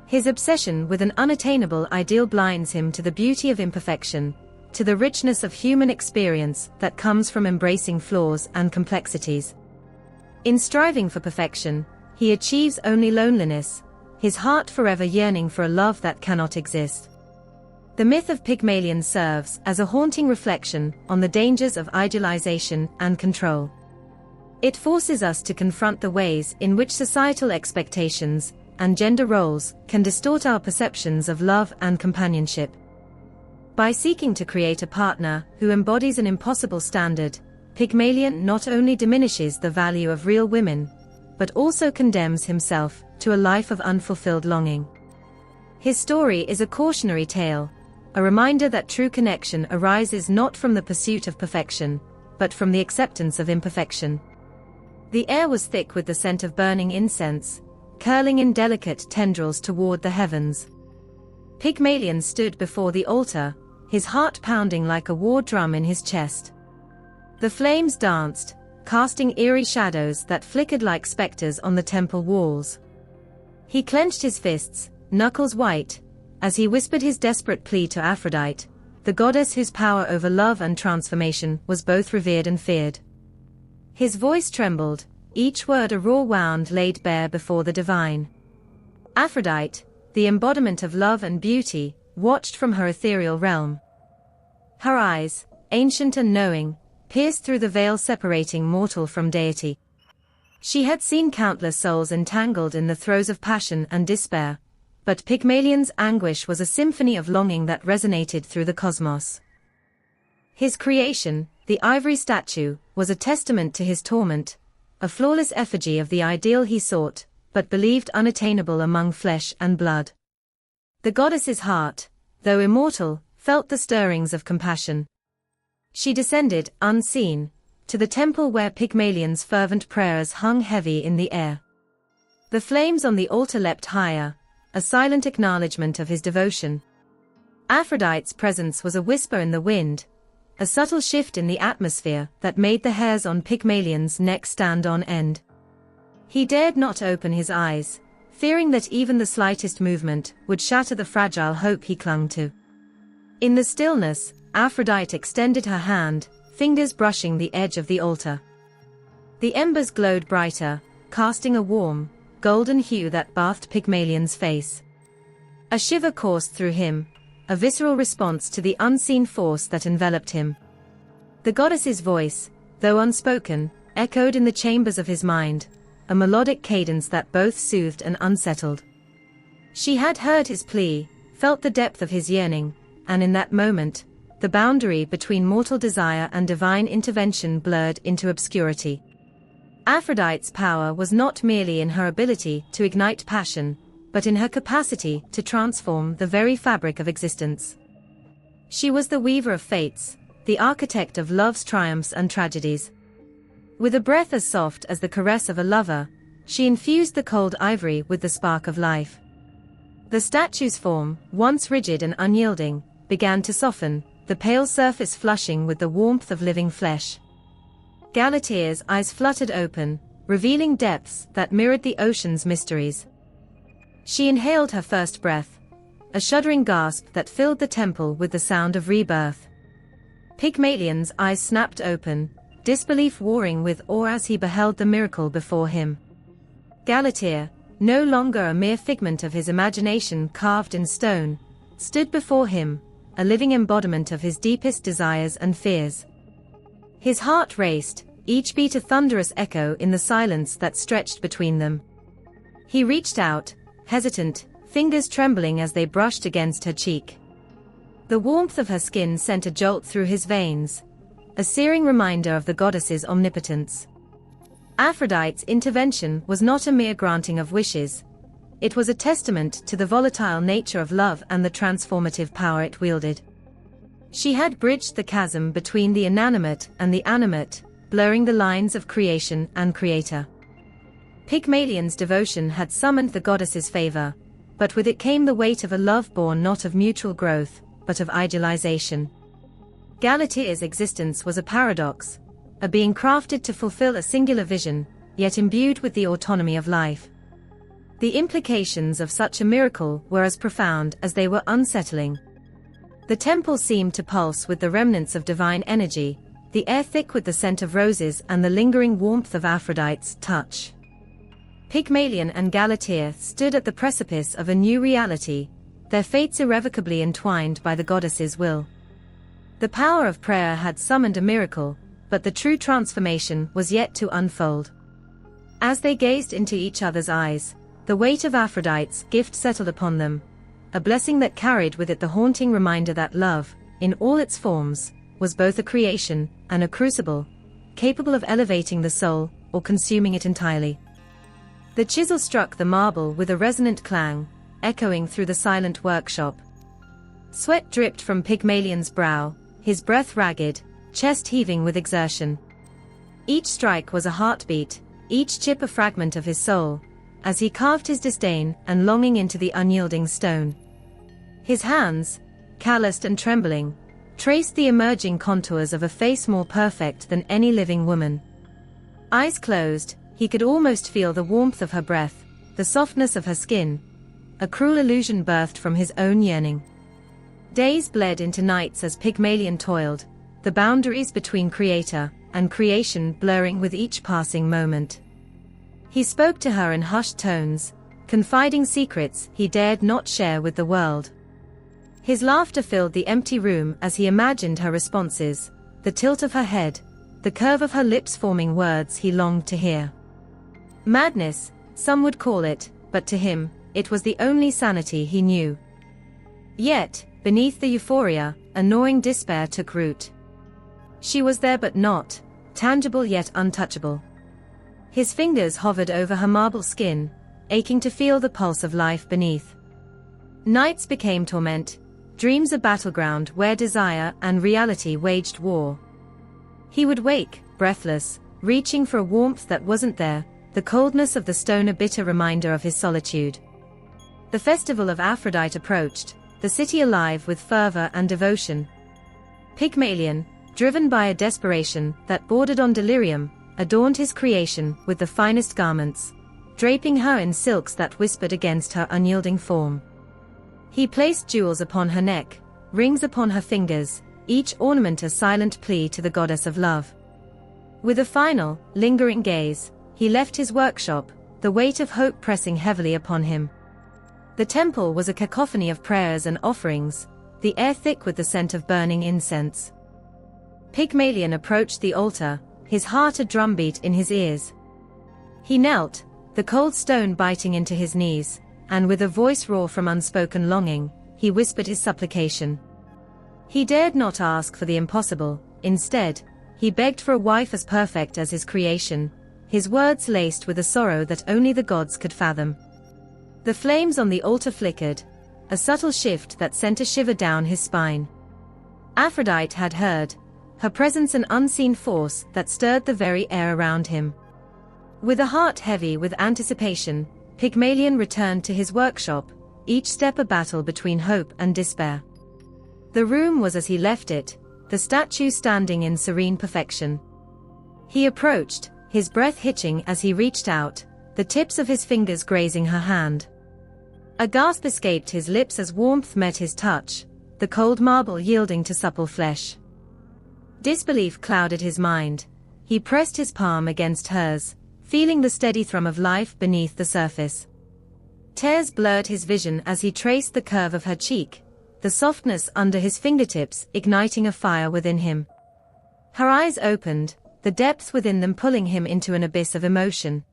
His obsession with an unattainable ideal blinds him to the beauty of imperfection, to the richness of human experience that comes from embracing flaws and complexities. In striving for perfection, he achieves only loneliness, his heart forever yearning for a love that cannot exist. The myth of Pygmalion serves as a haunting reflection on the dangers of idealization and control. It forces us to confront the ways in which societal expectations and gender roles can distort our perceptions of love and companionship. By seeking to create a partner who embodies an impossible standard, Pygmalion not only diminishes the value of real women, but also condemns himself to a life of unfulfilled longing. His story is a cautionary tale, a reminder that true connection arises not from the pursuit of perfection, but from the acceptance of imperfection. The air was thick with the scent of burning incense, curling in delicate tendrils toward the heavens. Pygmalion stood before the altar, his heart pounding like a war drum in his chest. The flames danced, casting eerie shadows that flickered like specters on the temple walls. He clenched his fists, knuckles white, as he whispered his desperate plea to Aphrodite, the goddess whose power over love and transformation was both revered and feared. His voice trembled, each word a raw wound laid bare before the divine. Aphrodite, the embodiment of love and beauty, watched from her ethereal realm. Her eyes, ancient and knowing, pierced through the veil separating mortal from deity. She had seen countless souls entangled in the throes of passion and despair, but Pygmalion's anguish was a symphony of longing that resonated through the cosmos. His creation, the ivory statue, was a testament to his torment, a flawless effigy of the ideal he sought, but believed unattainable among flesh and blood. The goddess's heart, though immortal, felt the stirrings of compassion. She descended, unseen, to the temple where Pygmalion's fervent prayers hung heavy in the air. The flames on the altar leapt higher, a silent acknowledgement of his devotion. Aphrodite's presence was a whisper in the wind, a subtle shift in the atmosphere that made the hairs on Pygmalion's neck stand on end. He dared not open his eyes, fearing that even the slightest movement would shatter the fragile hope he clung to. In the stillness, Aphrodite extended her hand, fingers brushing the edge of the altar. The embers glowed brighter, casting a warm, golden hue that bathed Pygmalion's face. A shiver coursed through him, a visceral response to the unseen force that enveloped him. The goddess's voice, though unspoken, echoed in the chambers of his mind, a melodic cadence that both soothed and unsettled. She had heard his plea, felt the depth of his yearning, and in that moment, the boundary between mortal desire and divine intervention blurred into obscurity. Aphrodite's power was not merely in her ability to ignite passion, but in her capacity to transform the very fabric of existence. She was the weaver of fates, the architect of love's triumphs and tragedies. With a breath as soft as the caress of a lover, she infused the cold ivory with the spark of life. The statue's form, once rigid and unyielding, began to soften, the pale surface flushing with the warmth of living flesh. Galatea's eyes fluttered open, revealing depths that mirrored the ocean's mysteries. She inhaled her first breath, a shuddering gasp that filled the temple with the sound of rebirth. Pygmalion's eyes snapped open, disbelief warring with awe as he beheld the miracle before him. Galatea, no longer a mere figment of his imagination carved in stone, stood before him, a living embodiment of his deepest desires and fears. His heart raced, each beat a thunderous echo in the silence that stretched between them. He reached out, hesitant, fingers trembling as they brushed against her cheek. The warmth of her skin sent a jolt through his veins, a searing reminder of the goddess's omnipotence. Aphrodite's intervention was not a mere granting of wishes. It was a testament to the volatile nature of love and the transformative power it wielded. She had bridged the chasm between the inanimate and the animate, blurring the lines of creation and creator. Pygmalion's devotion had summoned the goddess's favor, but with it came the weight of a love born not of mutual growth, but of idealization. Galatea's existence was a paradox, a being crafted to fulfill a singular vision, yet imbued with the autonomy of life. The implications of such a miracle were as profound as they were unsettling. The temple seemed to pulse with the remnants of divine energy, the air thick with the scent of roses and the lingering warmth of Aphrodite's touch. Pygmalion and Galatea stood at the precipice of a new reality, their fates irrevocably entwined by the goddess's will. The power of prayer had summoned a miracle, but the true transformation was yet to unfold. As they gazed into each other's eyes, the weight of Aphrodite's gift settled upon them, a blessing that carried with it the haunting reminder that love, in all its forms, was both a creation and a crucible, capable of elevating the soul or consuming it entirely. The chisel struck the marble with a resonant clang, echoing through the silent workshop. Sweat dripped from Pygmalion's brow, his breath ragged, chest heaving with exertion. Each strike was a heartbeat, each chip a fragment of his soul, as he carved his disdain and longing into the unyielding stone. His hands, calloused and trembling, traced the emerging contours of a face more perfect than any living woman. Eyes closed, he could almost feel the warmth of her breath, the softness of her skin, a cruel illusion birthed from his own yearning. Days bled into nights as Pygmalion toiled, the boundaries between creator and creation blurring with each passing moment. He spoke to her in hushed tones, confiding secrets he dared not share with the world. His laughter filled the empty room as he imagined her responses, the tilt of her head, the curve of her lips forming words he longed to hear. Madness, some would call it, but to him, it was the only sanity he knew. Yet, beneath the euphoria, a gnawing despair took root. She was there but not, tangible yet untouchable. His fingers hovered over her marble skin, aching to feel the pulse of life beneath. Nights became torment, dreams a battleground where desire and reality waged war. He would wake, breathless, reaching for a warmth that wasn't there, the coldness of the stone a bitter reminder of his solitude. The festival of Aphrodite approached, the city alive with fervor and devotion. Pygmalion, driven by a desperation that bordered on delirium, adorned his creation with the finest garments, draping her in silks that whispered against her unyielding form. He placed jewels upon her neck, rings upon her fingers, each ornament a silent plea to the goddess of love. With a final, lingering gaze, he left his workshop, the weight of hope pressing heavily upon him. The temple was a cacophony of prayers and offerings, the air thick with the scent of burning incense. Pygmalion approached the altar, his heart a drumbeat in his ears. He knelt, the cold stone biting into his knees, and with a voice raw from unspoken longing, he whispered his supplication. He dared not ask for the impossible, instead, he begged for a wife as perfect as his creation, his words laced with a sorrow that only the gods could fathom. The flames on the altar flickered, a subtle shift that sent a shiver down his spine. Aphrodite had heard, her presence an unseen force that stirred the very air around him. With a heart heavy with anticipation, Pygmalion returned to his workshop, each step a battle between hope and despair. The room was as he left it, the statue standing in serene perfection. He approached, his breath hitching as he reached out, the tips of his fingers grazing her hand. A gasp escaped his lips as warmth met his touch, the cold marble yielding to supple flesh. Disbelief clouded his mind. He pressed his palm against hers, feeling the steady thrum of life beneath the surface. Tears blurred his vision as he traced the curve of her cheek, the softness under his fingertips igniting a fire within him. Her eyes opened, the depth within them pulling him into an abyss of emotion.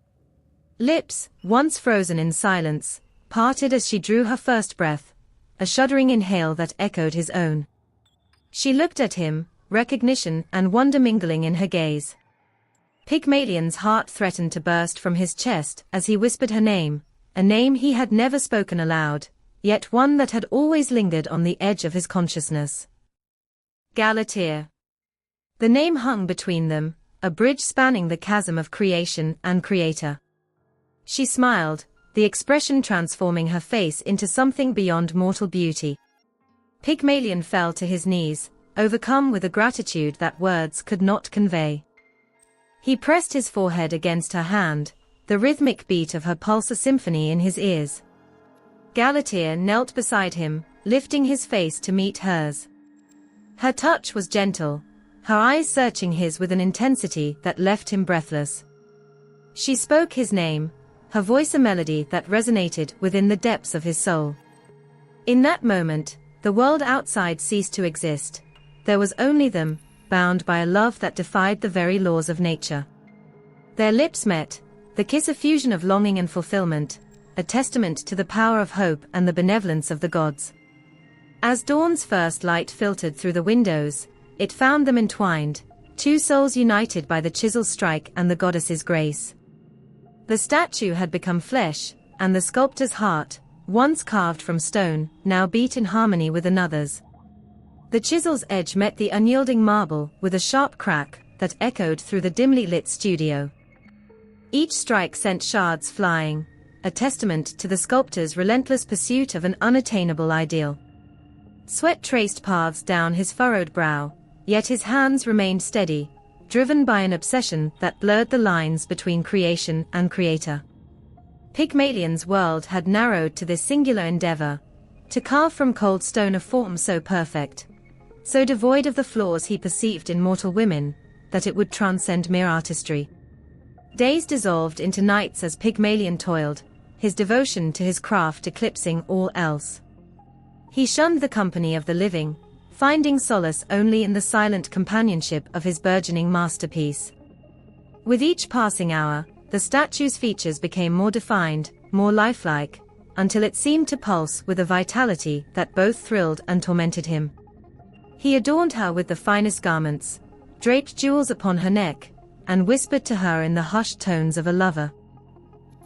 Lips, once frozen in silence, parted as she drew her first breath, a shuddering inhale that echoed his own. She looked at him, recognition and wonder mingling in her gaze. Pygmalion's heart threatened to burst from his chest as he whispered her name, a name he had never spoken aloud, yet one that had always lingered on the edge of his consciousness. Galatea. The name hung between them, a bridge spanning the chasm of creation and creator. She smiled, the expression transforming her face into something beyond mortal beauty. Pygmalion fell to his knees, overcome with a gratitude that words could not convey. He pressed his forehead against her hand, the rhythmic beat of her pulse a symphony in his ears. Galatea knelt beside him, lifting his face to meet hers. Her touch was gentle, her eyes searching his with an intensity that left him breathless. She spoke his name, her voice a melody that resonated within the depths of his soul. In that moment, the world outside ceased to exist. There was only them, bound by a love that defied the very laws of nature. Their lips met, the kiss a fusion of longing and fulfillment, a testament to the power of hope and the benevolence of the gods. As dawn's first light filtered through the windows, it found them entwined, two souls united by the chisel's strike and the goddess's grace. The statue had become flesh, and the sculptor's heart, once carved from stone, now beat in harmony with another's. The chisel's edge met the unyielding marble with a sharp crack that echoed through the dimly lit studio. Each strike sent shards flying, a testament to the sculptor's relentless pursuit of an unattainable ideal. Sweat traced paths down his furrowed brow, yet his hands remained steady, driven by an obsession that blurred the lines between creation and creator. Pygmalion's world had narrowed to this singular endeavor, to carve from cold stone a form so perfect, so devoid of the flaws he perceived in mortal women, that it would transcend mere artistry. Days dissolved into nights as Pygmalion toiled, his devotion to his craft eclipsing all else. He shunned the company of the living, finding solace only in the silent companionship of his burgeoning masterpiece. With each passing hour, the statue's features became more defined, more lifelike, until it seemed to pulse with a vitality that both thrilled and tormented him. He adorned her with the finest garments, draped jewels upon her neck, and whispered to her in the hushed tones of a lover.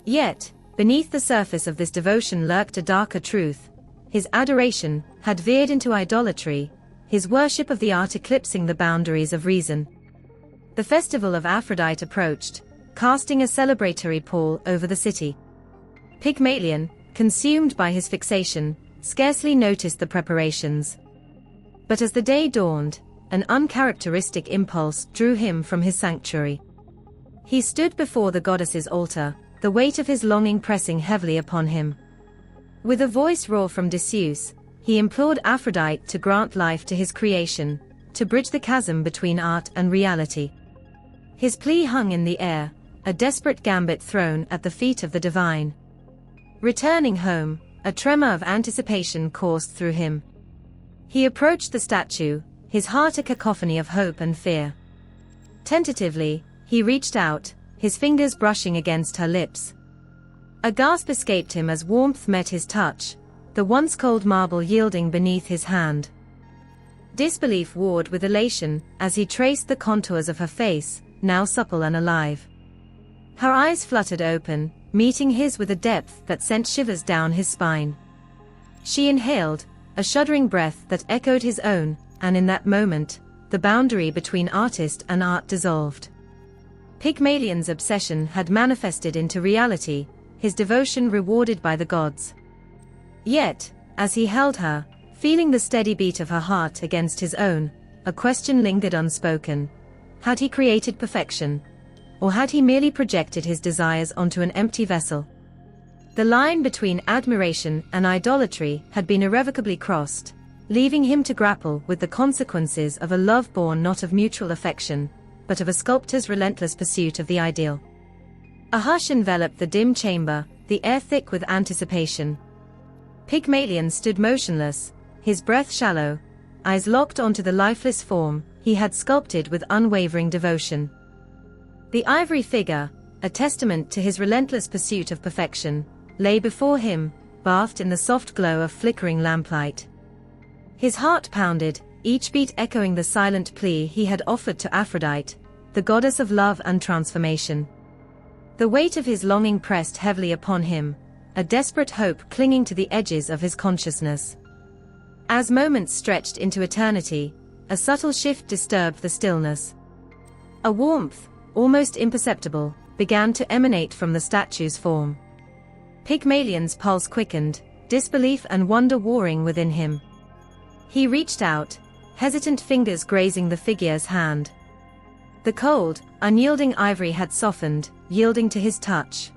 Yet, beneath the surface of this devotion lurked a darker truth. His adoration had veered into idolatry, his worship of the art eclipsing the boundaries of reason. The festival of Aphrodite approached, casting a celebratory pall over the city. Pygmalion, consumed by his fixation, scarcely noticed the preparations. But as the day dawned, an uncharacteristic impulse drew him from his sanctuary. He stood before the goddess's altar, the weight of his longing pressing heavily upon him. With a voice raw from disuse, he implored Aphrodite to grant life to his creation, to bridge the chasm between art and reality. His plea hung in the air, a desperate gambit thrown at the feet of the divine. Returning home, a tremor of anticipation coursed through him. He approached the statue, his heart a cacophony of hope and fear. Tentatively, he reached out, his fingers brushing against her lips. A gasp escaped him as warmth met his touch, the once cold marble yielding beneath his hand. Disbelief warred with elation as he traced the contours of her face, now supple and alive. Her eyes fluttered open, meeting his with a depth that sent shivers down his spine. She inhaled, a shuddering breath that echoed his own, and in that moment, the boundary between artist and art dissolved. Pygmalion's obsession had manifested into reality, his devotion rewarded by the gods. Yet, as he held her, feeling the steady beat of her heart against his own, a question lingered unspoken. Had he created perfection? Or had he merely projected his desires onto an empty vessel? The line between admiration and idolatry had been irrevocably crossed, leaving him to grapple with the consequences of a love born not of mutual affection, but of a sculptor's relentless pursuit of the ideal. A hush enveloped the dim chamber, the air thick with anticipation. Pygmalion stood motionless, his breath shallow, eyes locked onto the lifeless form he had sculpted with unwavering devotion. The ivory figure, a testament to his relentless pursuit of perfection, lay before him, bathed in the soft glow of flickering lamplight. His heart pounded, each beat echoing the silent plea he had offered to Aphrodite, the goddess of love and transformation. The weight of his longing pressed heavily upon him, a desperate hope clinging to the edges of his consciousness. As moments stretched into eternity, a subtle shift disturbed the stillness. A warmth, almost imperceptible, began to emanate from the statue's form. Pygmalion's pulse quickened, disbelief and wonder warring within him. He reached out, hesitant fingers grazing the figure's hand. The cold, unyielding ivory had softened, yielding to his touch.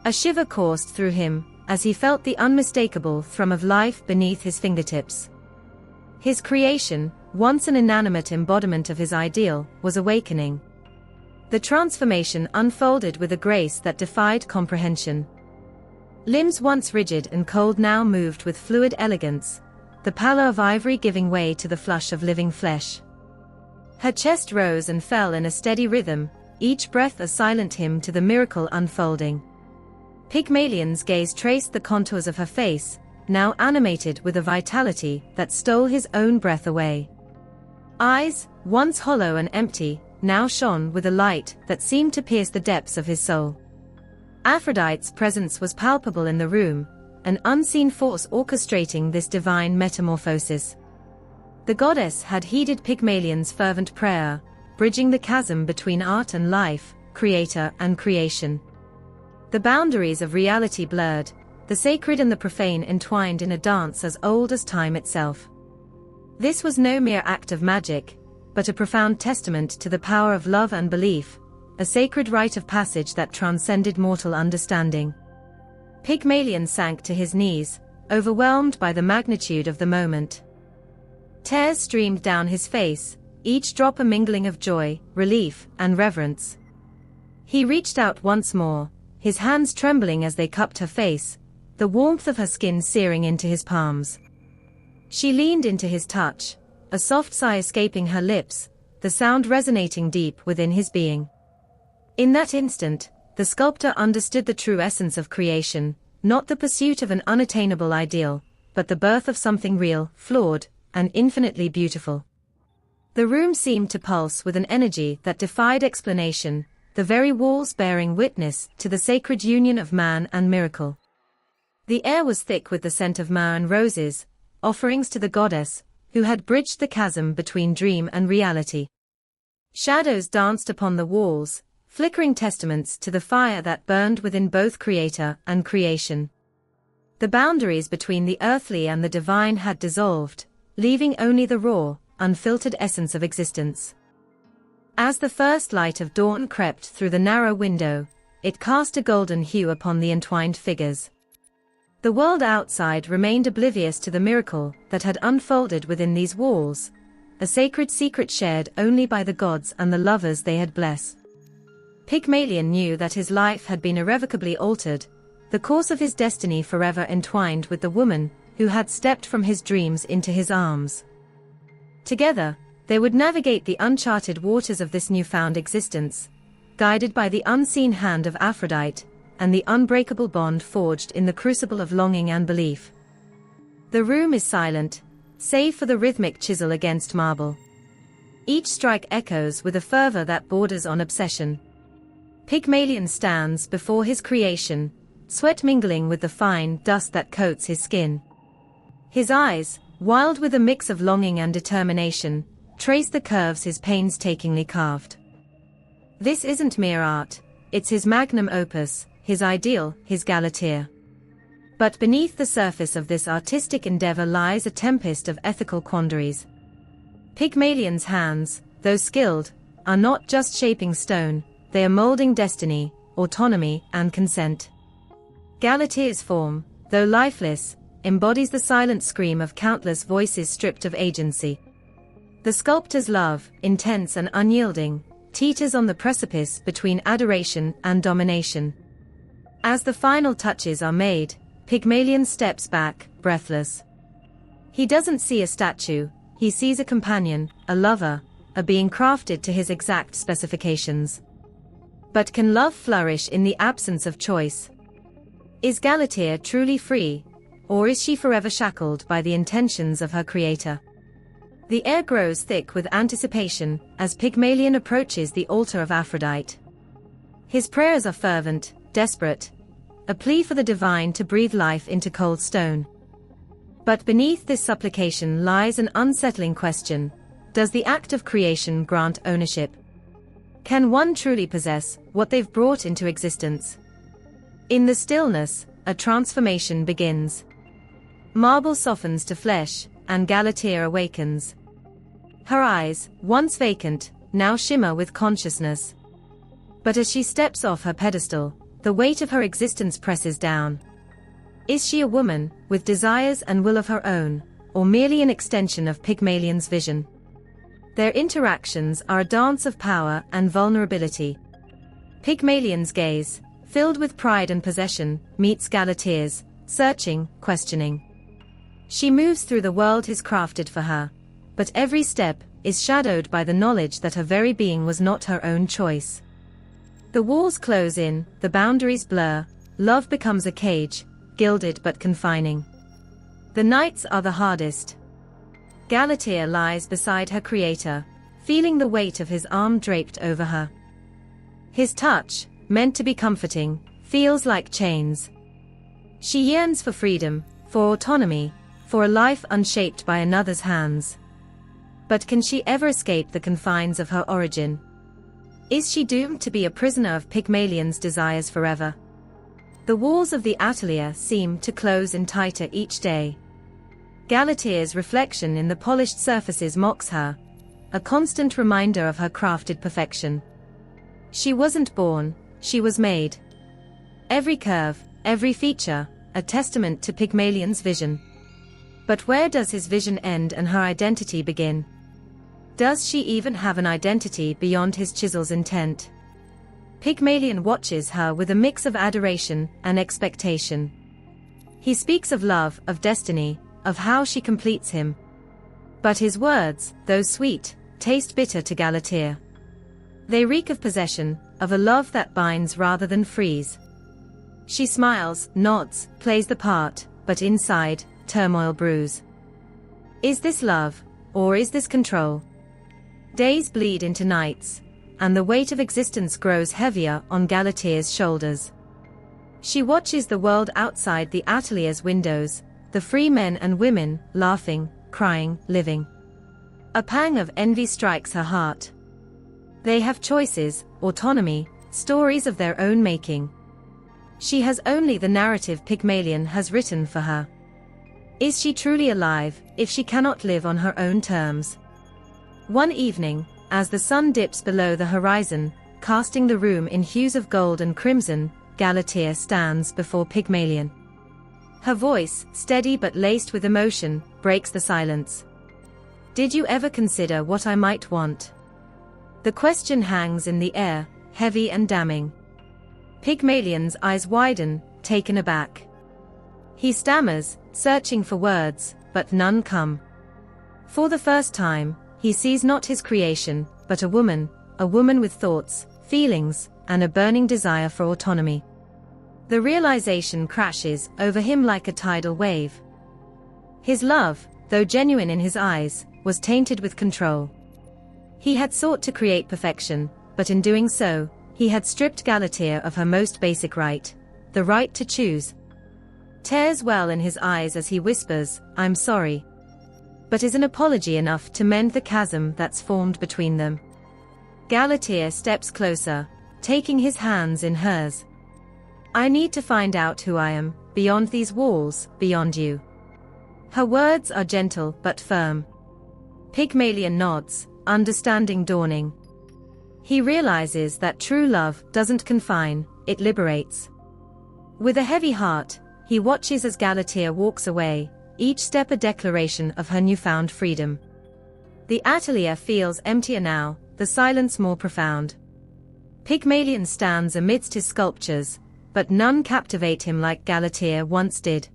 A shiver coursed through him, as he felt the unmistakable thrum of life beneath his fingertips. His creation, once an inanimate embodiment of his ideal, was awakening. The transformation unfolded with a grace that defied comprehension. Limbs once rigid and cold now moved with fluid elegance, the pallor of ivory giving way to the flush of living flesh. Her chest rose and fell in a steady rhythm, each breath a silent hymn to the miracle unfolding. Pygmalion's gaze traced the contours of her face, now animated with a vitality that stole his own breath away. Eyes, once hollow and empty, now shone with a light that seemed to pierce the depths of his soul. Aphrodite's presence was palpable in the room, an unseen force orchestrating this divine metamorphosis. The goddess had heeded Pygmalion's fervent prayer, bridging the chasm between art and life, creator and creation. The boundaries of reality blurred, the sacred and the profane entwined in a dance as old as time itself. This was no mere act of magic, but a profound testament to the power of love and belief, a sacred rite of passage that transcended mortal understanding. Pygmalion sank to his knees, overwhelmed by the magnitude of the moment. Tears streamed down his face, each drop a mingling of joy, relief, and reverence. He reached out once more, his hands trembling as they cupped her face, the warmth of her skin searing into his palms. She leaned into his touch, a soft sigh escaping her lips, the sound resonating deep within his being. In that instant, the sculptor understood the true essence of creation, not the pursuit of an unattainable ideal, but the birth of something real, flawed, and infinitely beautiful. The room seemed to pulse with an energy that defied explanation, the very walls bearing witness to the sacred union of man and miracle. The air was thick with the scent of myrrh and roses, offerings to the goddess, who had bridged the chasm between dream and reality. Shadows danced upon the walls, flickering testaments to the fire that burned within both creator and creation. The boundaries between the earthly and the divine had dissolved, leaving only the raw, unfiltered essence of existence. As the first light of dawn crept through the narrow window, it cast a golden hue upon the entwined figures. The world outside remained oblivious to the miracle that had unfolded within these walls, a sacred secret shared only by the gods and the lovers they had blessed. Pygmalion knew that his life had been irrevocably altered, the course of his destiny forever entwined with the woman who had stepped from his dreams into his arms. Together, they would navigate the uncharted waters of this newfound existence, guided by the unseen hand of Aphrodite, and the unbreakable bond forged in the crucible of longing and belief. The room is silent, save for the rhythmic chisel against marble. Each strike echoes with a fervor that borders on obsession. Pygmalion stands before his creation, sweat mingling with the fine dust that coats his skin. His eyes, wild with a mix of longing and determination, trace the curves his painstakingly carved. This isn't mere art, it's his magnum opus, his ideal, his Galatea. But beneath the surface of this artistic endeavor lies a tempest of ethical quandaries. Pygmalion's hands, though skilled, are not just shaping stone, they are molding destiny, autonomy, and consent. Galatea's form, though lifeless, embodies the silent scream of countless voices stripped of agency. The sculptor's love, intense and unyielding, teeters on the precipice between adoration and domination. As the final touches are made, Pygmalion steps back, breathless. He doesn't see a statue, he sees a companion, a lover, are being crafted to his exact specifications. But can love flourish in the absence of choice? Is Galatea truly free, or is she forever shackled by the intentions of her creator? The air grows thick with anticipation as Pygmalion approaches the altar of Aphrodite. His prayers are fervent, desperate, a plea for the divine to breathe life into cold stone. But beneath this supplication lies an unsettling question: does the act of creation grant ownership? Can one truly possess what they've brought into existence? In the stillness, a transformation begins. Marble softens to flesh, and Galatea awakens. Her eyes, once vacant, now shimmer with consciousness. But as she steps off her pedestal, the weight of her existence presses down. Is she a woman, with desires and will of her own, or merely an extension of Pygmalion's vision? Their interactions are a dance of power and vulnerability. Pygmalion's gaze, filled with pride and possession, meets Galatea's, searching, questioning. She moves through the world he's crafted for her, but every step is shadowed by the knowledge that her very being was not her own choice. The walls close in, the boundaries blur, love becomes a cage, gilded but confining. The nights are the hardest. Galatea lies beside her creator, feeling the weight of his arm draped over her. His touch, meant to be comforting, feels like chains. She yearns for freedom, for autonomy, for a life unshaped by another's hands. But can she ever escape the confines of her origin? Is she doomed to be a prisoner of Pygmalion's desires forever? The walls of the atelier seem to close in tighter each day. Galatea's reflection in the polished surfaces mocks her, a constant reminder of her crafted perfection. She wasn't born, she was made. Every curve, every feature, a testament to Pygmalion's vision. But where does his vision end and her identity begin? Does she even have an identity beyond his chisel's intent? Pygmalion watches her with a mix of adoration and expectation. He speaks of love, of destiny, of how she completes him. But his words, though sweet, taste bitter to Galatea. They reek of possession, of a love that binds rather than frees. She smiles, nods, plays the part, but inside, turmoil brews. Is this love, or is this control? Days bleed into nights, and the weight of existence grows heavier on Galatea's shoulders. She watches the world outside the atelier's windows, the free men and women, laughing, crying, living. A pang of envy strikes her heart. They have choices, autonomy, stories of their own making. She has only the narrative Pygmalion has written for her. Is she truly alive, if she cannot live on her own terms? One evening, as the sun dips below the horizon, casting the room in hues of gold and crimson, Galatea stands before Pygmalion. Her voice, steady but laced with emotion, breaks the silence. Did you ever consider what I might want? The question hangs in the air, heavy and damning. Pygmalion's eyes widen, taken aback. He stammers, searching for words, but none come. For the first time, he sees not his creation, but a woman with thoughts, feelings, and a burning desire for autonomy. The realization crashes over him like a tidal wave. His love, though genuine in his eyes, was tainted with control. He had sought to create perfection, but in doing so, he had stripped Galatea of her most basic right, the right to choose. Tears well in his eyes as he whispers, "I'm sorry." But is an apology enough to mend the chasm that's formed between them? Galatea steps closer, taking his hands in hers. "I need to find out who I am, beyond these walls, beyond you." Her words are gentle but firm. Pygmalion nods, understanding dawning. He realizes that true love doesn't confine, it liberates. With a heavy heart, he watches as Galatea walks away, each step a declaration of her newfound freedom. The atelier feels emptier now, the silence more profound. Pygmalion stands amidst his sculptures, but none captivate him like Galatea once did.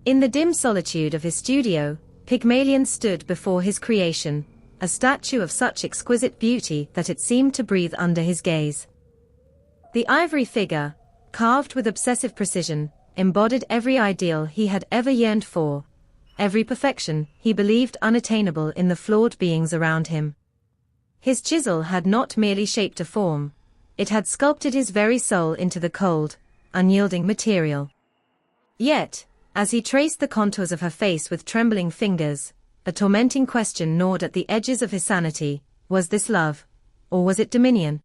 In the dim solitude of his studio, Pygmalion stood before his creation, a statue of such exquisite beauty that it seemed to breathe under his gaze. The ivory figure, carved with obsessive precision, embodied every ideal he had ever yearned for, every perfection he believed unattainable in the flawed beings around him. His chisel had not merely shaped a form, it had sculpted his very soul into the cold, unyielding material. Yet, as he traced the contours of her face with trembling fingers, a tormenting question gnawed at the edges of his sanity: was this love, or was it dominion?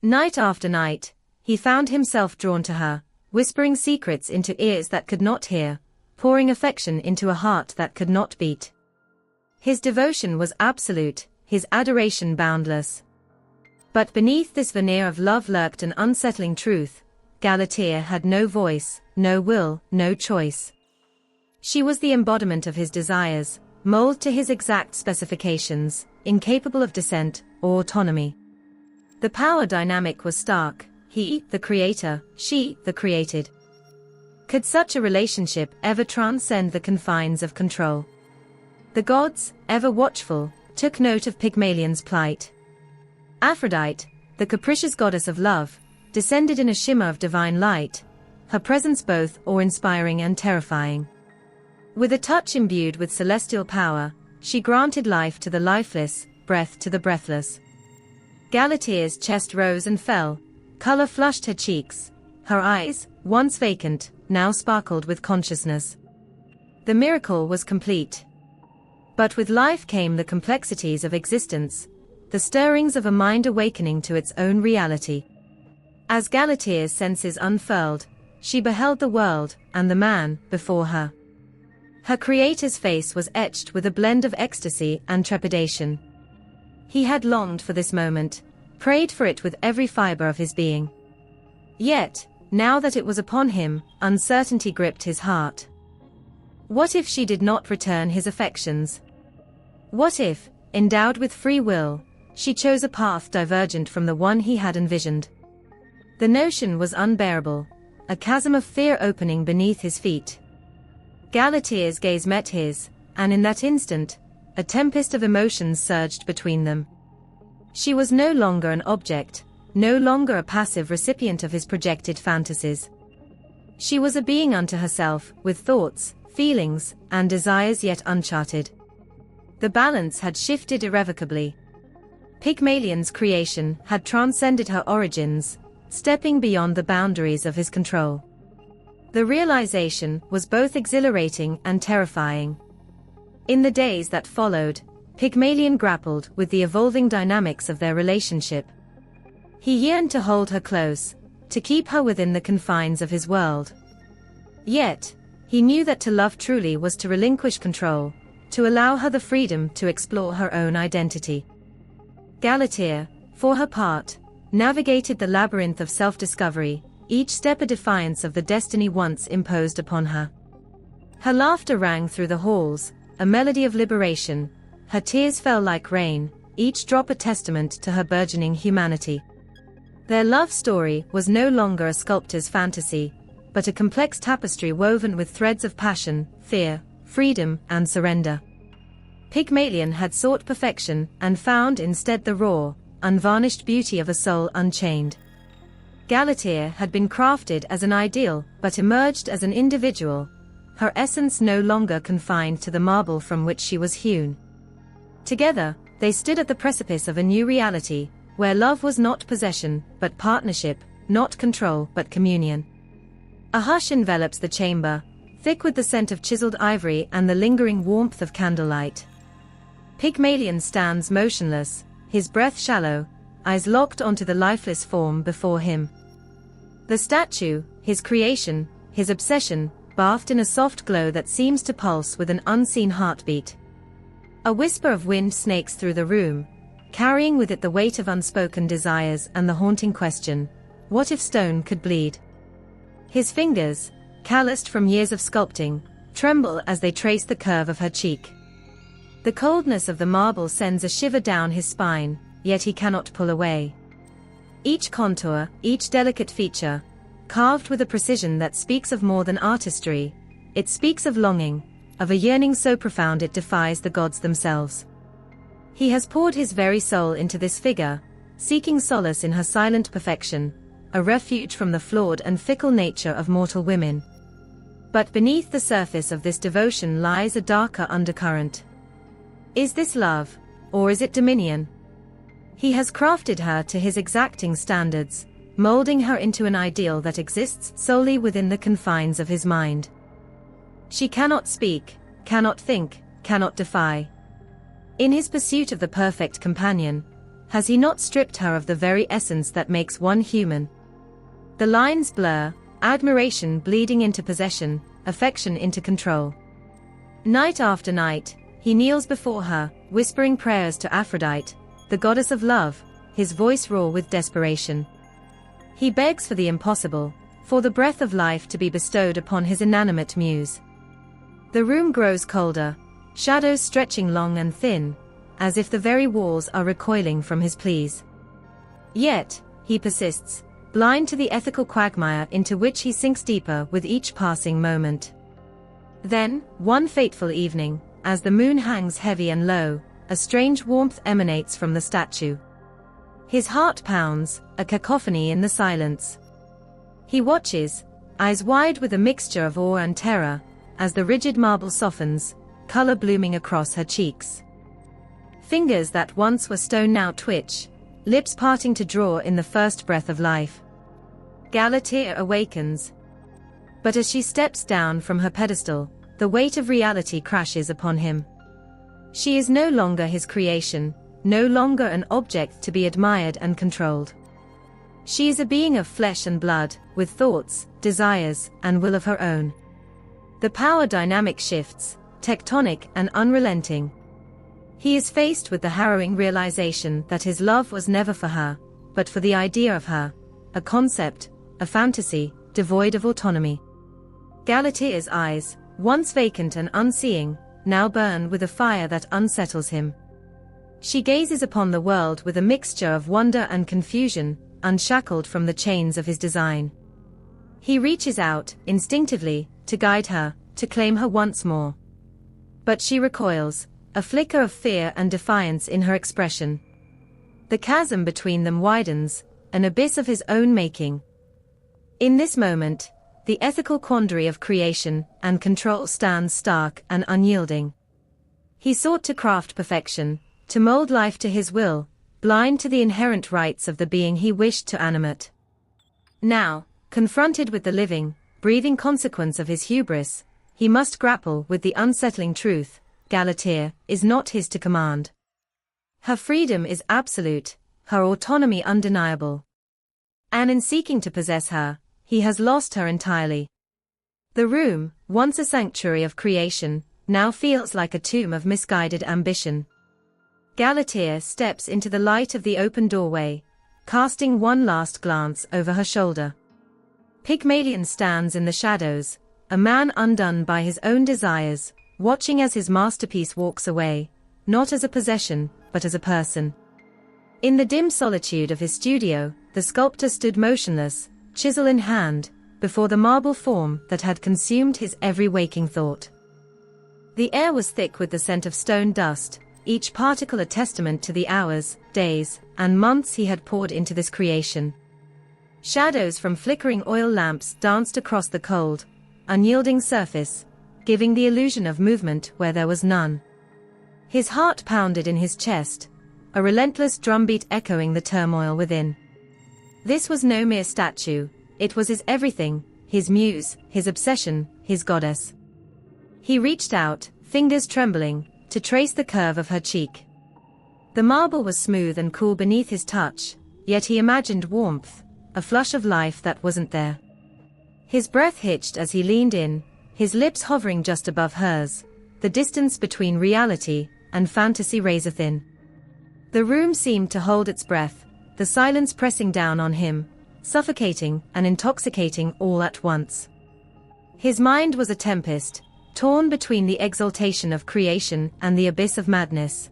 Night after night, he found himself drawn to her, whispering secrets into ears that could not hear, pouring affection into a heart that could not beat. His devotion was absolute, his adoration boundless. But beneath this veneer of love lurked an unsettling truth: Galatea had no voice, no will, no choice. She was the embodiment of his desires, molded to his exact specifications, incapable of dissent or autonomy. The power dynamic was stark: he, the creator; she, the created. Could such a relationship ever transcend the confines of control? The gods, ever watchful, took note of Pygmalion's plight. Aphrodite, the capricious goddess of love, descended in a shimmer of divine light, her presence both awe-inspiring and terrifying. With a touch imbued with celestial power, she granted life to the lifeless, breath to the breathless. Galatea's chest rose and fell, color flushed her cheeks, her eyes, once vacant, now sparkled with consciousness. The miracle was complete. But with life came the complexities of existence, the stirrings of a mind awakening to its own reality. As Galatea's senses unfurled, she beheld the world, and the man, before her. Her creator's face was etched with a blend of ecstasy and trepidation. He had longed for this moment, prayed for it with every fiber of his being. Yet, now that it was upon him, uncertainty gripped his heart. What if she did not return his affections? What if, endowed with free will, she chose a path divergent from the one he had envisioned? The notion was unbearable, a chasm of fear opening beneath his feet. Galatea's gaze met his, and in that instant, a tempest of emotions surged between them. She was no longer an object, no longer a passive recipient of his projected fantasies. She was a being unto herself, with thoughts, feelings, and desires yet uncharted. The balance had shifted irrevocably. Pygmalion's creation had transcended her origins, stepping beyond the boundaries of his control. The realization was both exhilarating and terrifying. In the days that followed, Pygmalion grappled with the evolving dynamics of their relationship. He yearned to hold her close, to keep her within the confines of his world. Yet, he knew that to love truly was to relinquish control, to allow her the freedom to explore her own identity. Galatea, for her part, navigated the labyrinth of self-discovery, each step a defiance of the destiny once imposed upon her. Her laughter rang through the halls, a melody of liberation; her tears fell like rain, each drop a testament to her burgeoning humanity. Their love story was no longer a sculptor's fantasy, but a complex tapestry woven with threads of passion, fear, freedom, and surrender. Pygmalion had sought perfection, and found instead the raw, unvarnished beauty of a soul unchained. Galatea had been crafted as an ideal, but emerged as an individual, her essence no longer confined to the marble from which she was hewn. Together, they stood at the precipice of a new reality, where love was not possession, but partnership, not control, but communion. A hush envelops the chamber, thick with the scent of chiseled ivory and the lingering warmth of candlelight. Pygmalion stands motionless, his breath shallow, eyes locked onto the lifeless form before him. The statue, his creation, his obsession, bathed in a soft glow that seems to pulse with an unseen heartbeat. A whisper of wind snakes through the room, carrying with it the weight of unspoken desires and the haunting question: what if stone could bleed? His fingers, calloused from years of sculpting, tremble as they trace the curve of her cheek. The coldness of the marble sends a shiver down his spine, yet he cannot pull away. Each contour, each delicate feature, carved with a precision that speaks of more than artistry, it speaks of longing, of a yearning so profound it defies the gods themselves. He has poured his very soul into this figure, seeking solace in her silent perfection, a refuge from the flawed and fickle nature of mortal women. But beneath the surface of this devotion lies a darker undercurrent. Is this love, or is it dominion? He has crafted her to his exacting standards, molding her into an ideal that exists solely within the confines of his mind. She cannot speak, cannot think, cannot defy. In his pursuit of the perfect companion, has he not stripped her of the very essence that makes one human? The lines blur, admiration bleeding into possession, affection into control. Night after night, he kneels before her, whispering prayers to Aphrodite, the goddess of love, his voice raw with desperation. He begs for the impossible, for the breath of life to be bestowed upon his inanimate muse. The room grows colder, shadows stretching long and thin, as if the very walls are recoiling from his pleas. Yet, he persists, blind to the ethical quagmire into which he sinks deeper with each passing moment. Then, one fateful evening, as the moon hangs heavy and low, a strange warmth emanates from the statue. His heart pounds, a cacophony in the silence. He watches, eyes wide with a mixture of awe and terror, as the rigid marble softens, color blooming across her cheeks. Fingers that once were stone now twitch, lips parting to draw in the first breath of life. Galatea awakens. But as she steps down from her pedestal, the weight of reality crashes upon him. She is no longer his creation, no longer an object to be admired and controlled. She is a being of flesh and blood, with thoughts, desires, and will of her own. The power dynamic shifts, tectonic and unrelenting. He is faced with the harrowing realization that his love was never for her, but for the idea of her, a concept, a fantasy, devoid of autonomy. Galatea's eyes, once vacant and unseeing, now burn with a fire that unsettles him. She gazes upon the world with a mixture of wonder and confusion, unshackled from the chains of his design. He reaches out, instinctively, to guide her, to claim her once more. But she recoils, a flicker of fear and defiance in her expression. The chasm between them widens, an abyss of his own making. In this moment, the ethical quandary of creation and control stands stark and unyielding. He sought to craft perfection, to mold life to his will, blind to the inherent rights of the being he wished to animate. Now, confronted with the living, breathing consequence of his hubris, he must grapple with the unsettling truth: Galatea is not his to command. Her freedom is absolute, her autonomy undeniable. And in seeking to possess her, he has lost her entirely. The room, once a sanctuary of creation, now feels like a tomb of misguided ambition. Galatea steps into the light of the open doorway, casting one last glance over her shoulder. Pygmalion stands in the shadows, a man undone by his own desires, watching as his masterpiece walks away, not as a possession, but as a person. In the dim solitude of his studio, the sculptor stood motionless, chisel in hand, before the marble form that had consumed his every waking thought. The air was thick with the scent of stone dust, each particle a testament to the hours, days, and months he had poured into this creation. Shadows from flickering oil lamps danced across the cold, unyielding surface, giving the illusion of movement where there was none. His heart pounded in his chest, a relentless drumbeat echoing the turmoil within. This was no mere statue, it was his everything, his muse, his obsession, his goddess. He reached out, fingers trembling, to trace the curve of her cheek. The marble was smooth and cool beneath his touch, yet he imagined warmth, a flush of life that wasn't there. His breath hitched as he leaned in, his lips hovering just above hers, the distance between reality and fantasy razor-thin. The room seemed to hold its breath, the silence pressing down on him, suffocating and intoxicating all at once. His mind was a tempest, torn between the exaltation of creation and the abyss of madness.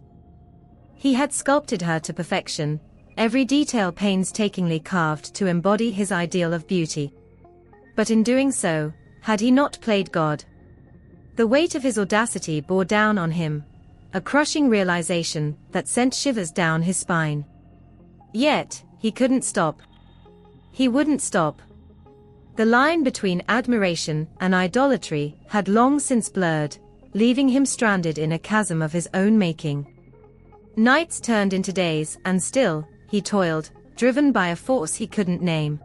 He had sculpted her to perfection, every detail painstakingly carved to embody his ideal of beauty. But in doing so, had he not played God? The weight of his audacity bore down on him, a crushing realization that sent shivers down his spine. Yet, he couldn't stop. He wouldn't stop. The line between admiration and idolatry had long since blurred, leaving him stranded in a chasm of his own making. Nights turned into days, and still, he toiled, driven by a force he couldn't name.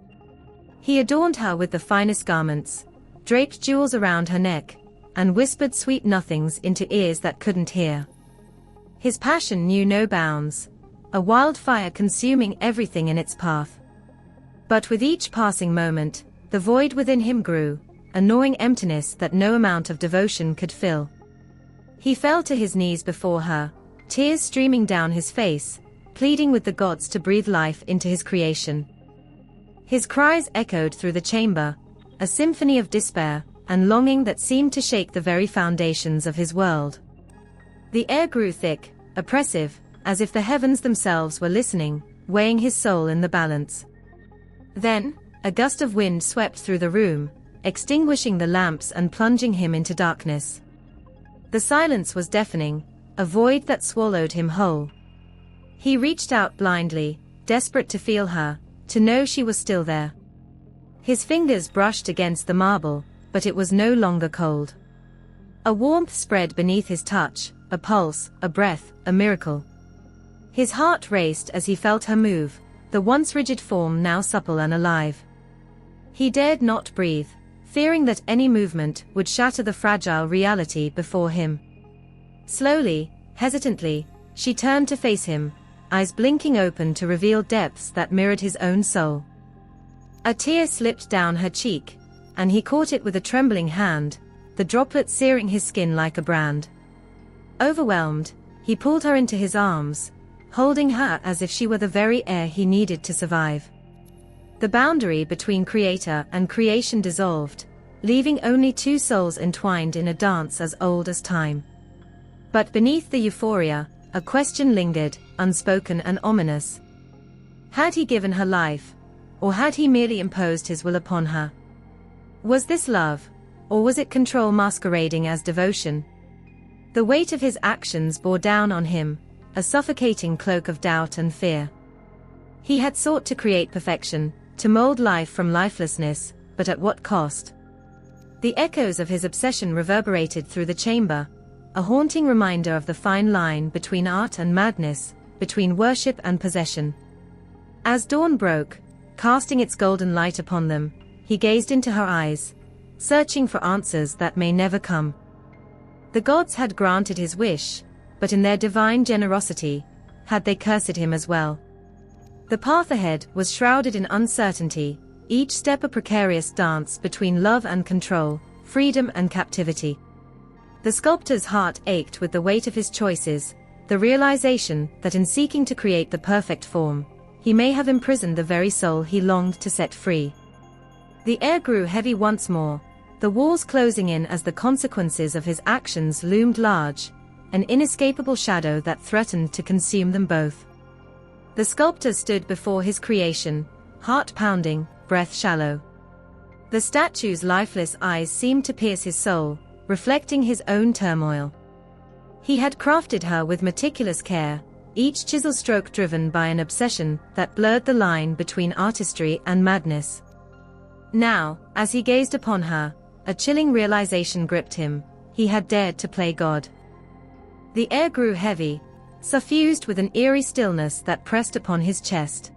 He adorned her with the finest garments, draped jewels around her neck, and whispered sweet nothings into ears that couldn't hear. His passion knew no bounds, a wildfire consuming everything in its path. But with each passing moment, the void within him grew, a gnawing emptiness that no amount of devotion could fill. He fell to his knees before her, tears streaming down his face, pleading with the gods to breathe life into his creation. His cries echoed through the chamber, a symphony of despair and longing that seemed to shake the very foundations of his world. The air grew thick, oppressive, as if the heavens themselves were listening, weighing his soul in the balance. Then, a gust of wind swept through the room, extinguishing the lamps and plunging him into darkness. The silence was deafening, a void that swallowed him whole. He reached out blindly, desperate to feel her, to know she was still there. His fingers brushed against the marble, but it was no longer cold. A warmth spread beneath his touch, a pulse, a breath, a miracle. His heart raced as he felt her move, the once rigid form now supple and alive. He dared not breathe, fearing that any movement would shatter the fragile reality before him. Slowly, hesitantly, she turned to face him, eyes blinking open to reveal depths that mirrored his own soul. A tear slipped down her cheek, and he caught it with a trembling hand, the droplet searing his skin like a brand. Overwhelmed, he pulled her into his arms, holding her as if she were the very air he needed to survive. The boundary between creator and creation dissolved, leaving only two souls entwined in a dance as old as time. But beneath the euphoria, a question lingered, unspoken and ominous. Had he given her life, or had he merely imposed his will upon her? Was this love, or was it control masquerading as devotion? The weight of his actions bore down on him, a suffocating cloak of doubt and fear. He had sought to create perfection, to mold life from lifelessness, but at what cost? The echoes of his obsession reverberated through the chamber, a haunting reminder of the fine line between art and madness, between worship and possession. As dawn broke, casting its golden light upon them, he gazed into her eyes, searching for answers that may never come. The gods had granted his wish, but in their divine generosity, had they cursed him as well? The path ahead was shrouded in uncertainty, each step a precarious dance between love and control, freedom and captivity. The sculptor's heart ached with the weight of his choices, the realization that in seeking to create the perfect form, he may have imprisoned the very soul he longed to set free. The air grew heavy once more, the walls closing in as the consequences of his actions loomed large, an inescapable shadow that threatened to consume them both. The sculptor stood before his creation, heart pounding, breath shallow. The statue's lifeless eyes seemed to pierce his soul, reflecting his own turmoil. He had crafted her with meticulous care, each chisel stroke driven by an obsession that blurred the line between artistry and madness. Now, as he gazed upon her, a chilling realization gripped him: he had dared to play God. The air grew heavy, suffused with an eerie stillness that pressed upon his chest.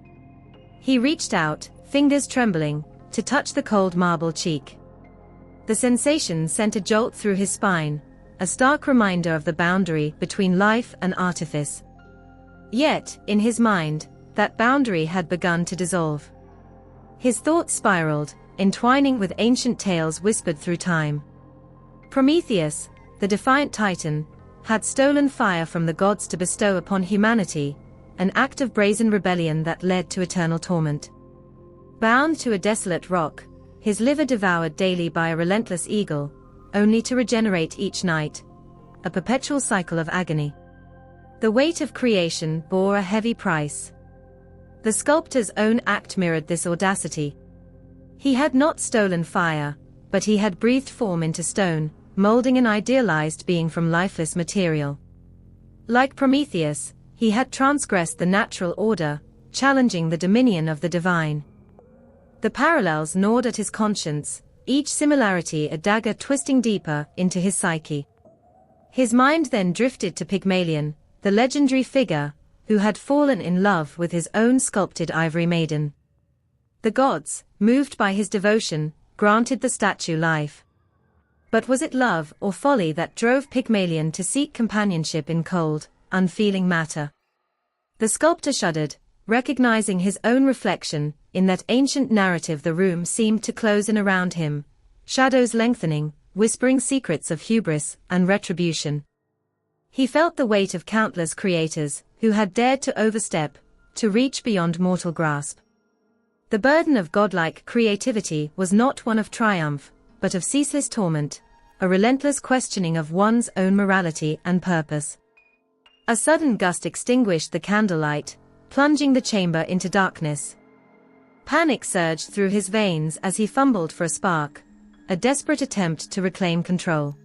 He reached out, fingers trembling, to touch the cold marble cheek. The sensation sent a jolt through his spine, a stark reminder of the boundary between life and artifice. Yet, in his mind, that boundary had begun to dissolve. His thoughts spiraled, entwining with ancient tales whispered through time. Prometheus, the defiant titan, had stolen fire from the gods to bestow upon humanity, an act of brazen rebellion that led to eternal torment. Bound to a desolate rock, his liver devoured daily by a relentless eagle, only to regenerate each night, a perpetual cycle of agony. The weight of creation bore a heavy price. The sculptor's own act mirrored this audacity. He had not stolen fire, but he had breathed form into stone, molding an idealized being from lifeless material. Like Prometheus, he had transgressed the natural order, challenging the dominion of the divine. The parallels gnawed at his conscience, each similarity a dagger twisting deeper into his psyche. His mind then drifted to Pygmalion, the legendary figure, who had fallen in love with his own sculpted ivory maiden. The gods, moved by his devotion, granted the statue life. But was it love or folly that drove Pygmalion to seek companionship in cold, unfeeling matter? The sculptor shuddered, recognizing his own reflection. In that ancient narrative the room seemed to close in around him, shadows lengthening, whispering secrets of hubris and retribution. He felt the weight of countless creators, who had dared to overstep, to reach beyond mortal grasp. The burden of godlike creativity was not one of triumph, but of ceaseless torment, a relentless questioning of one's own morality and purpose. A sudden gust extinguished the candlelight, plunging the chamber into darkness. Panic surged through his veins as he fumbled for a spark, a desperate attempt to reclaim control.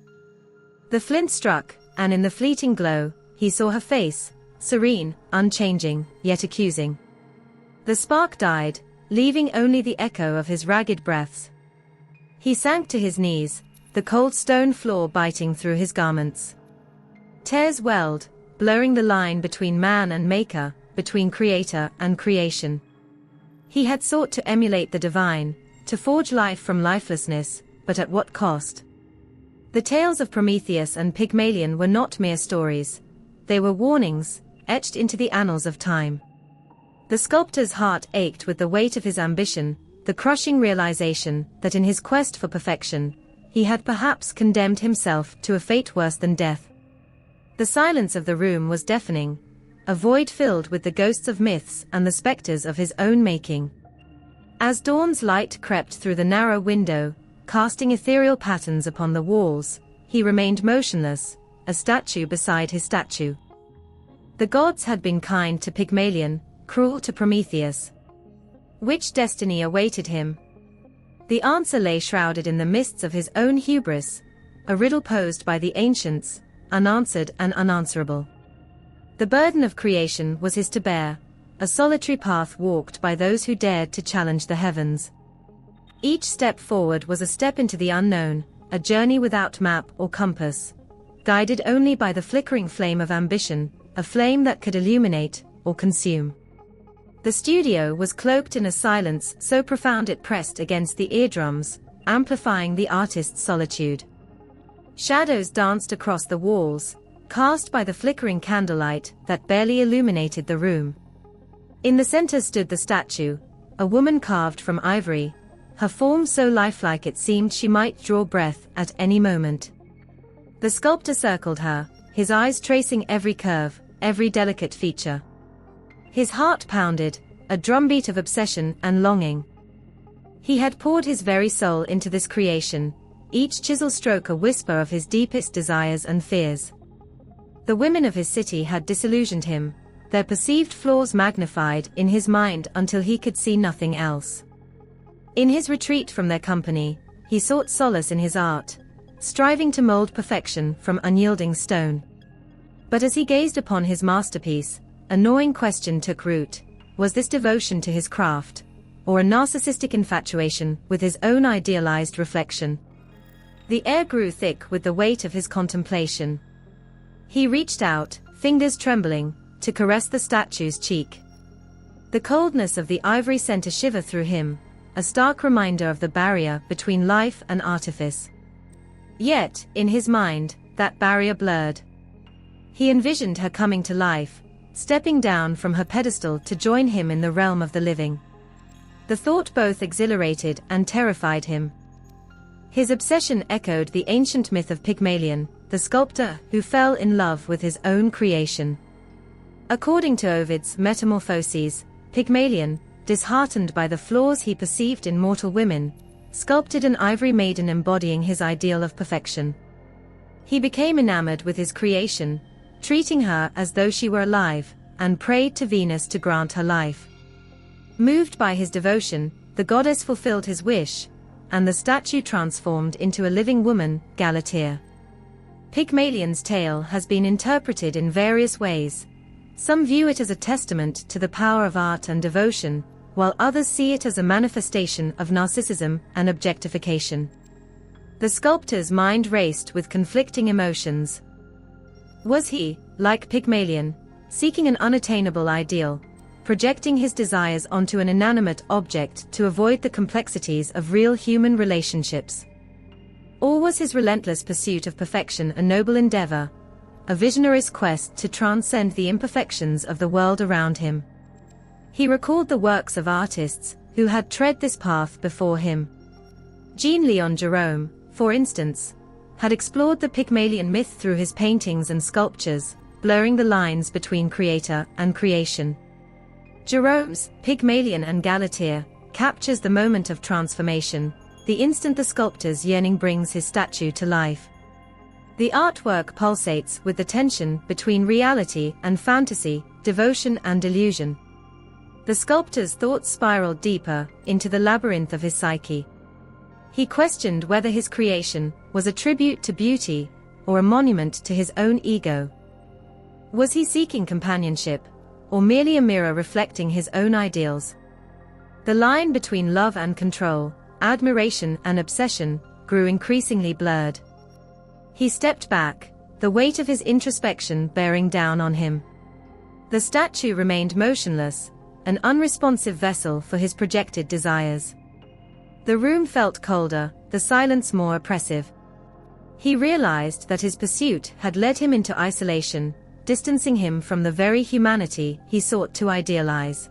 The flint struck, and in the fleeting glow, he saw her face, serene, unchanging, yet accusing. The spark died, leaving only the echo of his ragged breaths. He sank to his knees, the cold stone floor biting through his garments. Tears welled, blurring the line between man and maker, between creator and creation. He had sought to emulate the divine, to forge life from lifelessness, but at what cost? The tales of Prometheus and Pygmalion were not mere stories. They were warnings, etched into the annals of time. The sculptor's heart ached with the weight of his ambition, the crushing realization that in his quest for perfection, he had perhaps condemned himself to a fate worse than death. The silence of the room was deafening, a void filled with the ghosts of myths and the specters of his own making. As dawn's light crept through the narrow window, casting ethereal patterns upon the walls, he remained motionless, a statue beside his statue. The gods had been kind to Pygmalion, cruel to Prometheus. Which destiny awaited him? The answer lay shrouded in the mists of his own hubris, a riddle posed by the ancients, unanswered and unanswerable. The burden of creation was his to bear, a solitary path walked by those who dared to challenge the heavens. Each step forward was a step into the unknown, a journey without map or compass, guided only by the flickering flame of ambition, a flame that could illuminate or consume. The studio was cloaked in a silence so profound it pressed against the eardrums, amplifying the artist's solitude. Shadows danced across the walls, cast by the flickering candlelight that barely illuminated the room. In the center stood the statue, a woman carved from ivory, her form so lifelike it seemed she might draw breath at any moment. The sculptor circled her, his eyes tracing every curve, every delicate feature. His heart pounded, a drumbeat of obsession and longing. He had poured his very soul into this creation, each chisel stroke a whisper of his deepest desires and fears. The women of his city had disillusioned him, their perceived flaws magnified in his mind until he could see nothing else. In his retreat from their company, he sought solace in his art, striving to mold perfection from unyielding stone. But as he gazed upon his masterpiece, a gnawing question took root: was this devotion to his craft, or a narcissistic infatuation with his own idealized reflection? The air grew thick with the weight of his contemplation. He reached out, fingers trembling, to caress the statue's cheek. The coldness of the ivory sent a shiver through him, a stark reminder of the barrier between life and artifice. Yet, in his mind, that barrier blurred. He envisioned her coming to life, stepping down from her pedestal to join him in the realm of the living. The thought both exhilarated and terrified him. His obsession echoed the ancient myth of Pygmalion, the sculptor who fell in love with his own creation. According to Ovid's Metamorphoses, Pygmalion, disheartened by the flaws he perceived in mortal women, sculpted an ivory maiden embodying his ideal of perfection. He became enamored with his creation, treating her as though she were alive, and prayed to Venus to grant her life. Moved by his devotion, the goddess fulfilled his wish, and the statue transformed into a living woman, Galatea. Pygmalion's tale has been interpreted in various ways. Some view it as a testament to the power of art and devotion, while others see it as a manifestation of narcissism and objectification. The sculptor's mind raced with conflicting emotions. Was he, like Pygmalion, seeking an unattainable ideal, projecting his desires onto an inanimate object to avoid the complexities of real human relationships? Or was his relentless pursuit of perfection a noble endeavor, a visionary's quest to transcend the imperfections of the world around him? He recalled the works of artists who had tread this path before him. Jean-Léon Gérôme, for instance, had explored the Pygmalion myth through his paintings and sculptures, blurring the lines between creator and creation. Gérôme's Pygmalion and Galatea captures the moment of transformation, the instant the sculptor's yearning brings his statue to life. The artwork pulsates with the tension between reality and fantasy, devotion and illusion. The sculptor's thoughts spiraled deeper into the labyrinth of his psyche. He questioned whether his creation was a tribute to beauty or a monument to his own ego. Was he seeking companionship, or merely a mirror reflecting his own ideals? The line between love and control, admiration and obsession, grew increasingly blurred. He stepped back, the weight of his introspection bearing down on him. The statue remained motionless, an unresponsive vessel for his projected desires. The room felt colder, the silence more oppressive. He realized that his pursuit had led him into isolation, distancing him from the very humanity he sought to idealize.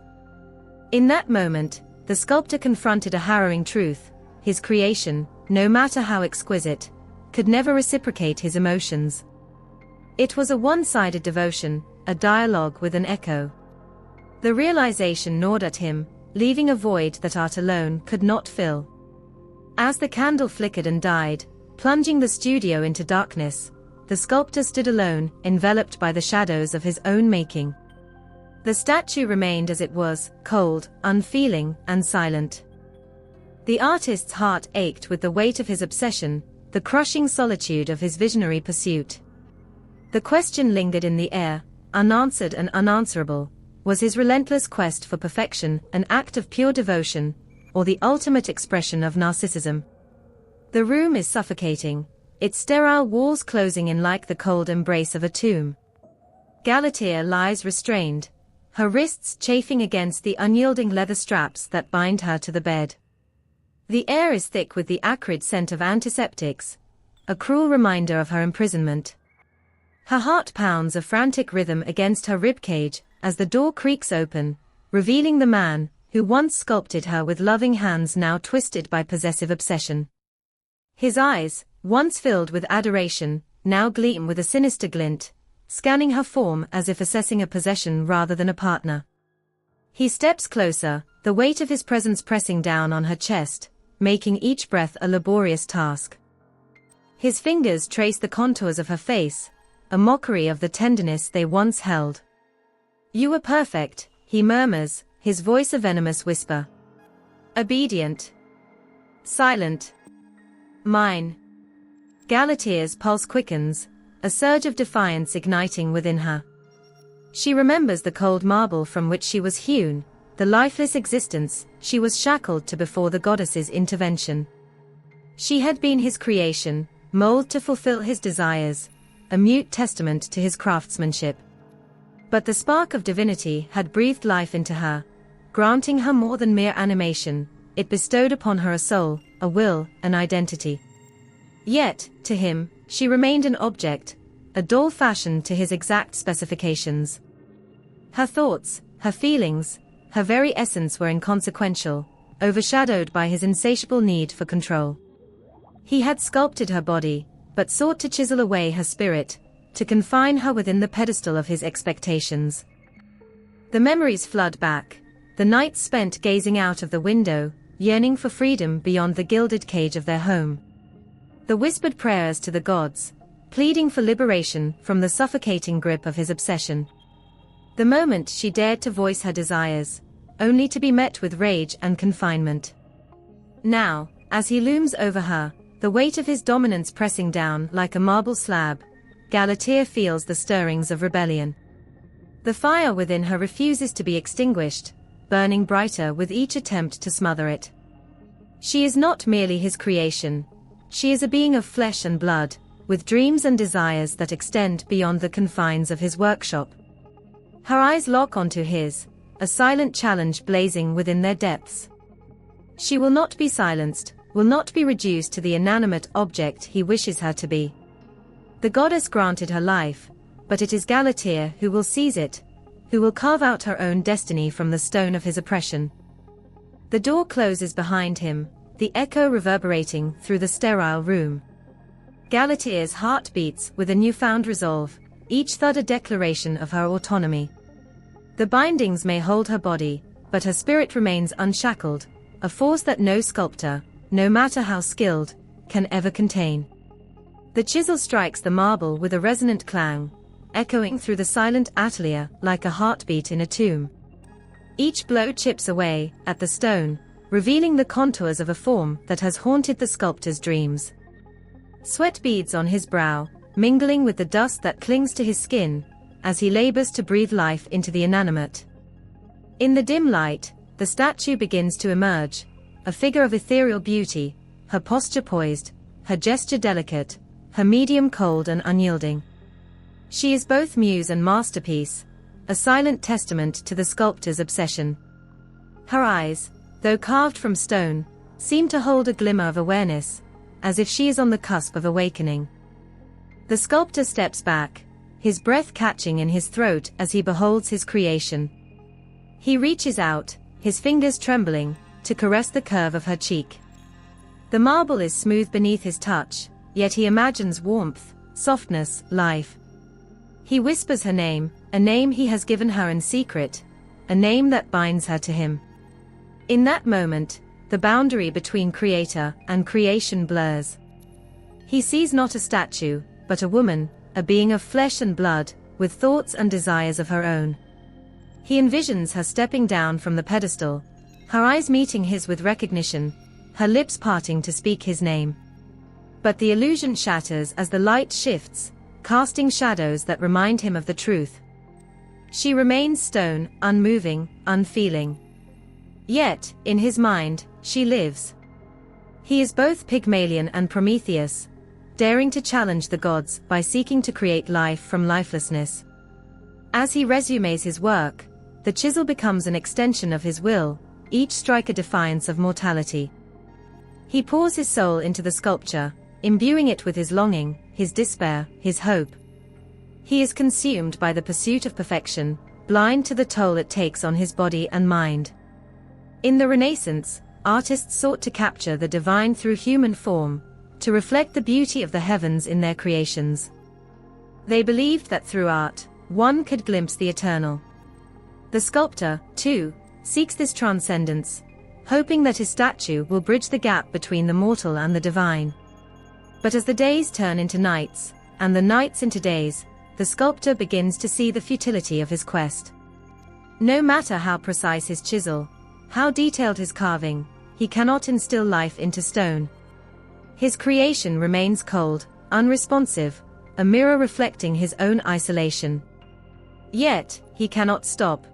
In that moment, the sculptor confronted a harrowing truth: his creation, no matter how exquisite, could never reciprocate his emotions. It was a one-sided devotion, a dialogue with an echo. The realization gnawed at him, leaving a void that art alone could not fill. As the candle flickered and died, plunging the studio into darkness, the sculptor stood alone, enveloped by the shadows of his own making. The statue remained as it was, cold, unfeeling, and silent. The artist's heart ached with the weight of his obsession, the crushing solitude of his visionary pursuit. The question lingered in the air, unanswered and unanswerable: was his relentless quest for perfection an act of pure devotion, or the ultimate expression of narcissism? The room is suffocating, its sterile walls closing in like the cold embrace of a tomb. Galatea lies restrained, her wrists chafing against the unyielding leather straps that bind her to the bed. The air is thick with the acrid scent of antiseptics, a cruel reminder of her imprisonment. Her heart pounds a frantic rhythm against her ribcage as the door creaks open, revealing the man who once sculpted her with loving hands now twisted by possessive obsession. His eyes, once filled with adoration, now gleam with a sinister glint, scanning her form as if assessing a possession rather than a partner. He steps closer, the weight of his presence pressing down on her chest, making each breath a laborious task. His fingers trace the contours of her face, a mockery of the tenderness they once held. "You were perfect," he murmurs, his voice a venomous whisper. "Obedient. Silent. Mine." Galatea's pulse quickens, a surge of defiance igniting within her. She remembers the cold marble from which she was hewn, the lifeless existence she was shackled to before the goddess's intervention. She had been his creation, molded to fulfill his desires, a mute testament to his craftsmanship. But the spark of divinity had breathed life into her, granting her more than mere animation. It bestowed upon her a soul, a will, an identity. Yet, to him, she remained an object, a doll fashioned to his exact specifications. Her thoughts, her feelings, her very essence were inconsequential, overshadowed by his insatiable need for control. He had sculpted her body, but sought to chisel away her spirit, to confine her within the pedestal of his expectations. The memories flood back, the nights spent gazing out of the window, yearning for freedom beyond the gilded cage of their home. The whispered prayers to the gods, pleading for liberation from the suffocating grip of his obsession. The moment she dared to voice her desires, only to be met with rage and confinement. Now, as he looms over her, the weight of his dominance pressing down like a marble slab, Galatea feels the stirrings of rebellion. The fire within her refuses to be extinguished, burning brighter with each attempt to smother it. She is not merely his creation. She is a being of flesh and blood, with dreams and desires that extend beyond the confines of his workshop. Her eyes lock onto his, a silent challenge blazing within their depths. She will not be silenced, will not be reduced to the inanimate object he wishes her to be. The goddess granted her life, but it is Galatea who will seize it, who will carve out her own destiny from the stone of his oppression. The door closes behind him, the echo reverberating through the sterile room. Galatea's heart beats with a newfound resolve, each thud a declaration of her autonomy. The bindings may hold her body, but her spirit remains unshackled, a force that no sculptor, no matter how skilled, can ever contain. The chisel strikes the marble with a resonant clang, echoing through the silent atelier like a heartbeat in a tomb. Each blow chips away at the stone, revealing the contours of a form that has haunted the sculptor's dreams. Sweat beads on his brow, mingling with the dust that clings to his skin, as he labors to breathe life into the inanimate. In the dim light, the statue begins to emerge, a figure of ethereal beauty, her posture poised, her gesture delicate, her medium cold and unyielding. She is both muse and masterpiece, a silent testament to the sculptor's obsession. Her eyes, though carved from stone, seem to hold a glimmer of awareness, as if she is on the cusp of awakening. The sculptor steps back, his breath catching in his throat as he beholds his creation. He reaches out, his fingers trembling, to caress the curve of her cheek. The marble is smooth beneath his touch, yet he imagines warmth, softness, life. He whispers her name, a name he has given her in secret, a name that binds her to him. In that moment, the boundary between creator and creation blurs. He sees not a statue, but a woman, a being of flesh and blood, with thoughts and desires of her own. He envisions her stepping down from the pedestal, her eyes meeting his with recognition, her lips parting to speak his name. But the illusion shatters as the light shifts, casting shadows that remind him of the truth. She remains stone, unmoving, unfeeling. Yet, in his mind, she lives. He is both Pygmalion and Prometheus, daring to challenge the gods by seeking to create life from lifelessness. As he resumes his work, the chisel becomes an extension of his will, each strike a defiance of mortality. He pours his soul into the sculpture, imbuing it with his longing, his despair, his hope. He is consumed by the pursuit of perfection, blind to the toll it takes on his body and mind. In the Renaissance, artists sought to capture the divine through human form, to reflect the beauty of the heavens in their creations. They believed that through art, one could glimpse the eternal. The sculptor, too, seeks this transcendence, hoping that his statue will bridge the gap between the mortal and the divine. But as the days turn into nights, and the nights into days, the sculptor begins to see the futility of his quest. No matter how precise his chisel, how detailed his carving, he cannot instill life into stone. His creation remains cold, unresponsive, a mirror reflecting his own isolation. Yet, he cannot stop.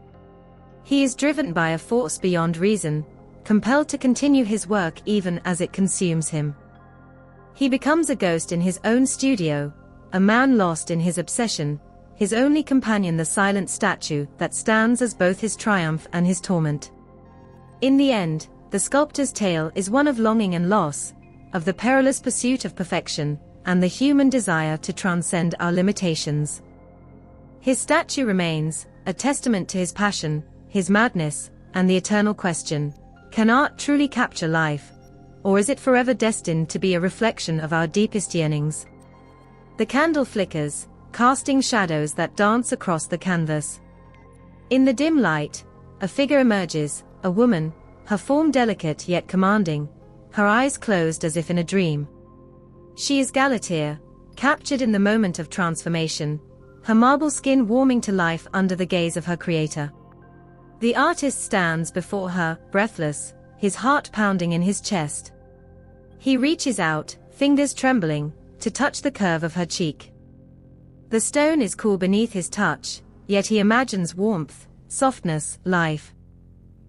He is driven by a force beyond reason, compelled to continue his work even as it consumes him. He becomes a ghost in his own studio, a man lost in his obsession, his only companion the silent statue that stands as both his triumph and his torment. In the end, the sculptor's tale is one of longing and loss, of the perilous pursuit of perfection, and the human desire to transcend our limitations. His statue remains, a testament to his passion, his madness, and the eternal question: can art truly capture life? Or is it forever destined to be a reflection of our deepest yearnings? The candle flickers, casting shadows that dance across the canvas. In the dim light, a figure emerges, a woman, her form delicate yet commanding, her eyes closed as if in a dream. She is Galatea, captured in the moment of transformation, her marble skin warming to life under the gaze of her creator. The artist stands before her, breathless, his heart pounding in his chest. He reaches out, fingers trembling, to touch the curve of her cheek. The stone is cool beneath his touch, yet he imagines warmth, softness, life.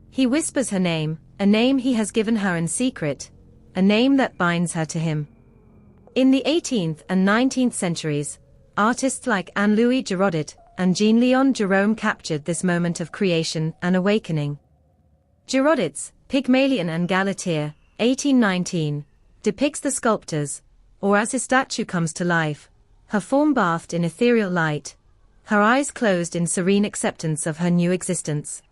He whispers her name, a name he has given her in secret, a name that binds her to him. In the 18th and 19th centuries, artists like Anne-Louis Giraudet and Jean-Léon Gérôme captured this moment of creation and awakening. Giraudet's Pygmalion and Galatea, 1819, depicts the sculptors, or as his statue comes to life, her form bathed in ethereal light, her eyes closed in serene acceptance of her new existence.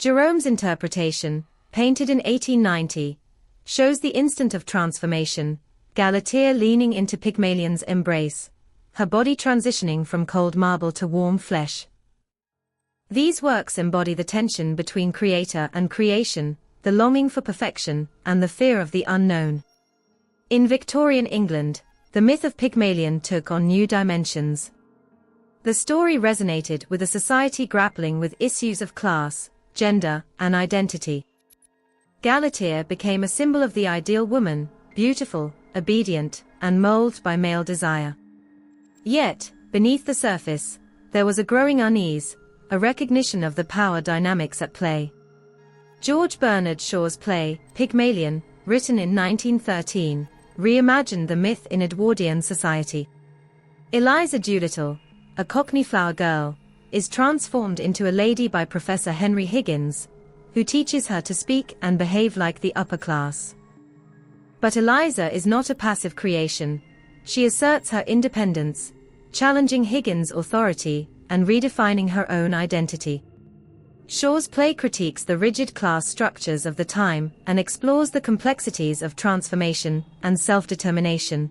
Gérôme's interpretation, painted in 1890, shows the instant of transformation, Galatea leaning into Pygmalion's embrace, her body transitioning from cold marble to warm flesh. These works embody the tension between creator and creation, the longing for perfection, and the fear of the unknown. In Victorian England, the myth of Pygmalion took on new dimensions. The story resonated with a society grappling with issues of class, gender, and identity. Galatea became a symbol of the ideal woman, beautiful, obedient, and molded by male desire. Yet, beneath the surface, there was a growing unease, a recognition of the power dynamics at play. George Bernard Shaw's play, Pygmalion, written in 1913, reimagined the myth in Edwardian society. Eliza Doolittle, a Cockney flower girl, is transformed into a lady by Professor Henry Higgins, who teaches her to speak and behave like the upper class. But Eliza is not a passive creation. She asserts her independence, challenging Higgins' authority and redefining her own identity. Shaw's play critiques the rigid class structures of the time and explores the complexities of transformation and self-determination.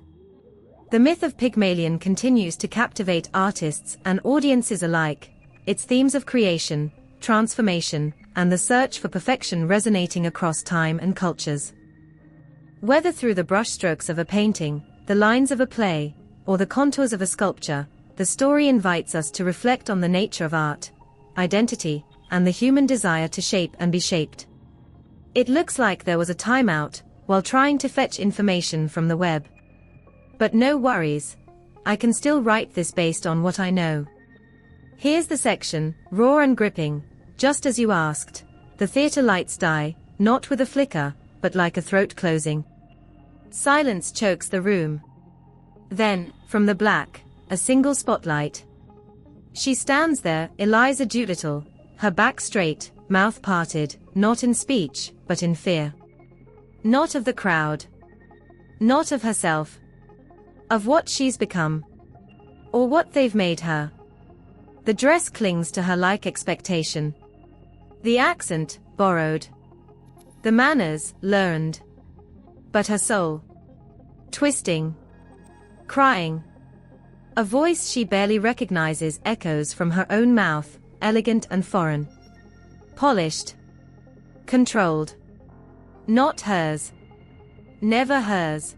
The myth of Pygmalion continues to captivate artists and audiences alike, its themes of creation, transformation, and the search for perfection resonating across time and cultures. Whether through the brushstrokes of a painting, the lines of a play, or the contours of a sculpture, the story invites us to reflect on the nature of art, identity, and the human desire to shape and be shaped. It looks like there was a timeout while trying to fetch information from the web. But no worries, I can still write this based on what I know. Here's the section, raw and gripping, just as you asked. The theater lights die, not with a flicker, but like a throat closing. Silence chokes the room. Then, from the black, a single spotlight. She stands there, Eliza Doolittle, her back straight, mouth parted, not in speech, but in fear. Not of the crowd. Not of herself. Of what she's become. Or what they've made her. The dress clings to her like expectation. The accent, borrowed. The manners, learned. But her soul. Twisting. Crying. A voice she barely recognizes echoes from her own mouth, elegant and foreign. Polished. Controlled. Not hers. Never hers.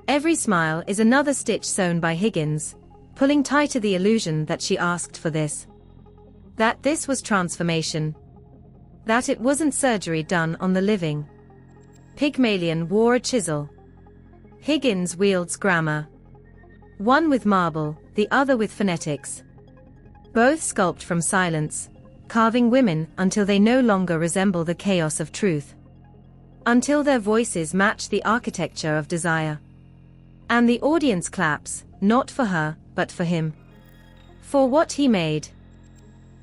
Every smile is another stitch sewn by Higgins, pulling tighter the illusion that she asked for this. That this was transformation. That it wasn't surgery done on the living. Pygmalion wore a chisel. Higgins wields grammar. One with marble, the other with phonetics. Both sculpt from silence, carving women until they no longer resemble the chaos of truth. Until their voices match the architecture of desire. And the audience claps, not for her, but for him. For what he made.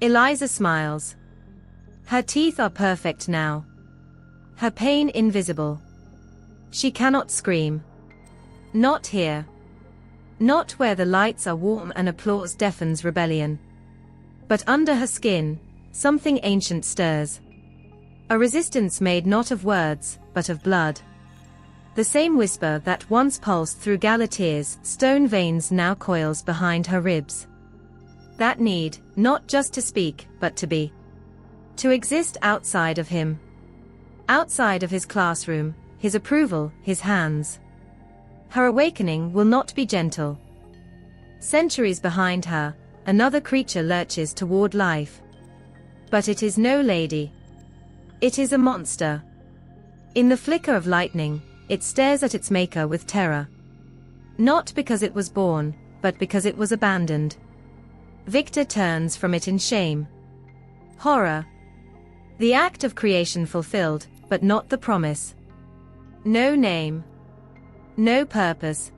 Eliza smiles. Her teeth are perfect now. Her pain invisible. She cannot scream. Not here. Not where the lights are warm and applause deafens rebellion. But under her skin, something ancient stirs. A resistance made not of words, but of blood. The same whisper that once pulsed through Galatea's stone veins now coils behind her ribs. That need, not just to speak, but to be. To exist outside of him. Outside of his classroom, his approval, his hands. Her awakening will not be gentle. Centuries behind her, another creature lurches toward life. But it is no lady. It is a monster. In the flicker of lightning, it stares at its maker with terror. Not because it was born, but because it was abandoned. Victor turns from it in shame. Horror. The act of creation fulfilled, but not the promise. No name. No purpose.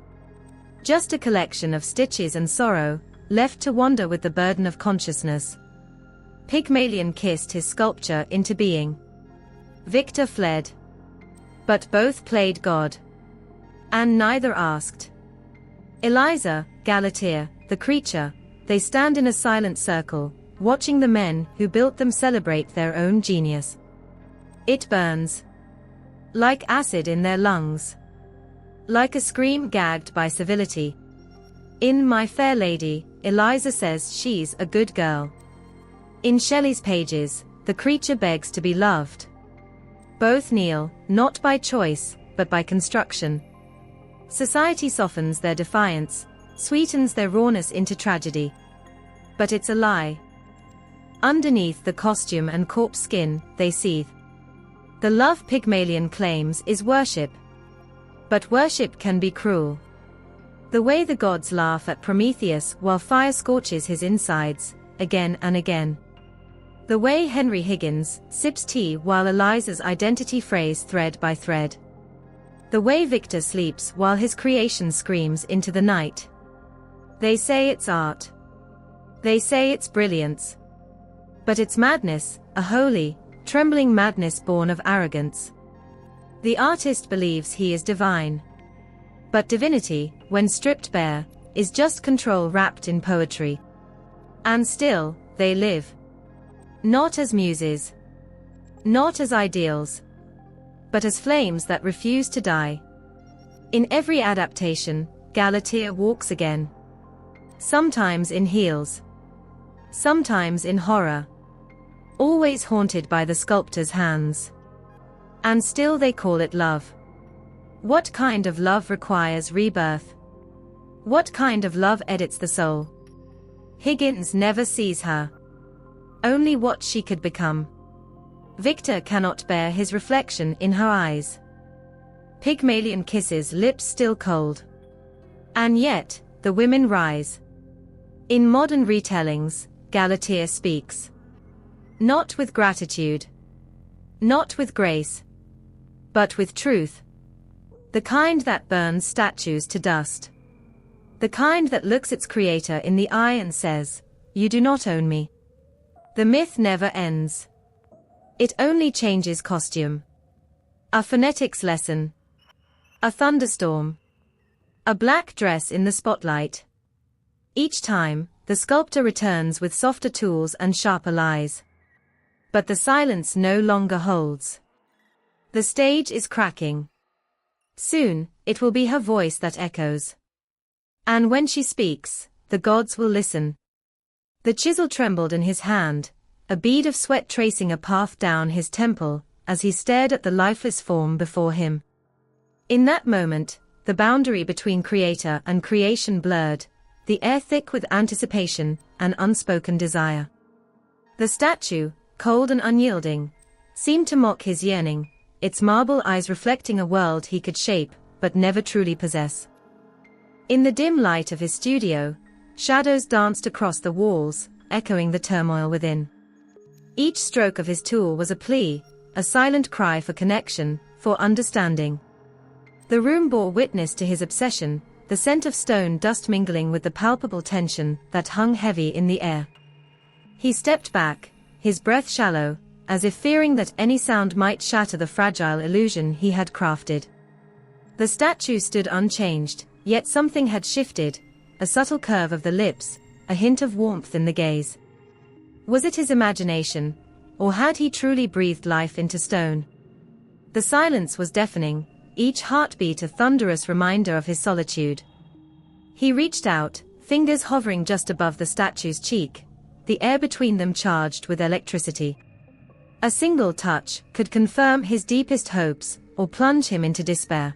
Just a collection of stitches and sorrow, left to wander with the burden of consciousness. Pygmalion kissed his sculpture into being. Victor fled. But both played God. And neither asked. Eliza, Galatea, the creature, they stand in a silent circle, watching the men who built them celebrate their own genius. It burns. Like acid in their lungs. Like a scream gagged by civility. In My Fair Lady, Eliza says she's a good girl. In Shelley's pages, the creature begs to be loved. Both kneel, not by choice, but by construction. Society softens their defiance, sweetens their rawness into tragedy. But it's a lie. Underneath the costume and corpse skin, they seethe. The love Pygmalion claims is worship. But worship can be cruel. The way the gods laugh at Prometheus while fire scorches his insides, again and again. The way Henry Higgins sips tea while Eliza's identity frays thread by thread. The way Victor sleeps while his creation screams into the night. They say it's art. They say it's brilliance. But it's madness, a holy, trembling madness born of arrogance. The artist believes he is divine. But divinity, when stripped bare, is just control wrapped in poetry. And still, they live. Not as muses. Not as ideals. But as flames that refuse to die. In every adaptation, Galatea walks again. Sometimes in heels. Sometimes in horror. Always haunted by the sculptor's hands. And still they call it love. What kind of love requires rebirth? What kind of love edits the soul? Higgins never sees her. Only what she could become. Victor cannot bear his reflection in her eyes. Pygmalion kisses lips still cold. And yet, the women rise. In modern retellings, Galatea speaks. Not with gratitude. Not with grace. But with truth. The kind that burns statues to dust. The kind that looks its creator in the eye and says, "You do not own me." The myth never ends. It only changes costume. A phonetics lesson. A thunderstorm. A black dress in the spotlight. Each time, the sculptor returns with softer tools and sharper lies. But the silence no longer holds. The stage is cracking. Soon, it will be her voice that echoes. And when she speaks, the gods will listen. The chisel trembled in his hand, a bead of sweat tracing a path down his temple, as he stared at the lifeless form before him. In that moment, the boundary between creator and creation blurred, the air thick with anticipation and unspoken desire. The statue, cold and unyielding, seemed to mock his yearning, its marble eyes reflecting a world he could shape, but never truly possess. In the dim light of his studio, shadows danced across the walls, echoing the turmoil within. Each stroke of his tool was a plea, a silent cry for connection, for understanding. The room bore witness to his obsession, the scent of stone dust mingling with the palpable tension that hung heavy in the air. He stepped back, his breath shallow, as if fearing that any sound might shatter the fragile illusion he had crafted. The statue stood unchanged, yet something had shifted, a subtle curve of the lips, a hint of warmth in the gaze. Was it his imagination, or had he truly breathed life into stone? The silence was deafening, each heartbeat a thunderous reminder of his solitude. He reached out, fingers hovering just above the statue's cheek, the air between them charged with electricity. A single touch could confirm his deepest hopes, or plunge him into despair.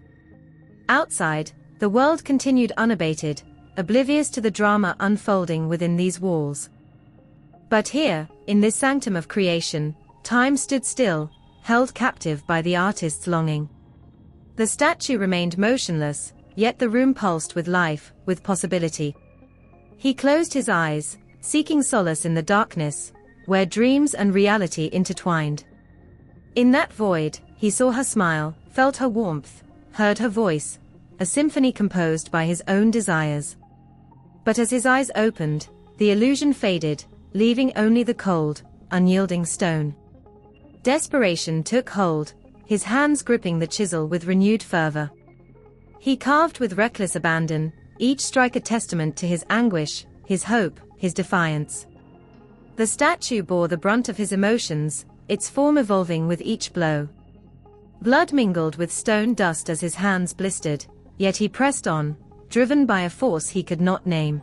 Outside, the world continued unabated, oblivious to the drama unfolding within these walls. But here, in this sanctum of creation, time stood still, held captive by the artist's longing. The statue remained motionless, yet the room pulsed with life, with possibility. He closed his eyes, seeking solace in the darkness, where dreams and reality intertwined. In that void, he saw her smile, felt her warmth, heard her voice, a symphony composed by his own desires. But as his eyes opened, the illusion faded, leaving only the cold, unyielding stone. Desperation took hold, his hands gripping the chisel with renewed fervor. He carved with reckless abandon, each strike a testament to his anguish, his hope, his defiance. The statue bore the brunt of his emotions, its form evolving with each blow. Blood mingled with stone dust as his hands blistered, yet he pressed on, driven by a force he could not name.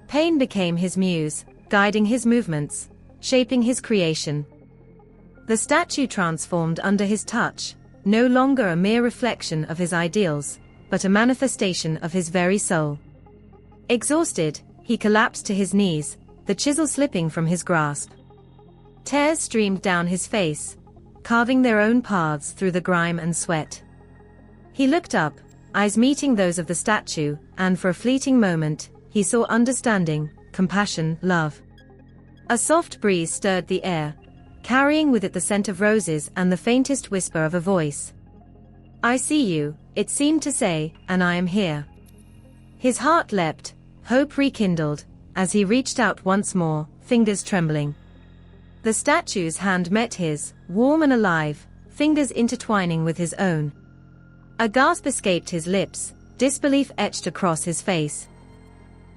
Pain became his muse, guiding his movements, shaping his creation. The statue transformed under his touch, no longer a mere reflection of his ideals, but a manifestation of his very soul. Exhausted, he collapsed to his knees, the chisel slipping from his grasp. Tears streamed down his face, carving their own paths through the grime and sweat. He looked up, eyes meeting those of the statue, and for a fleeting moment, he saw understanding, compassion, love. A soft breeze stirred the air, carrying with it the scent of roses and the faintest whisper of a voice. "I see you," it seemed to say, "and I am here." His heart leapt, hope rekindled, as he reached out once more, fingers trembling. The statue's hand met his, warm and alive, fingers intertwining with his own. A gasp escaped his lips, disbelief etched across his face.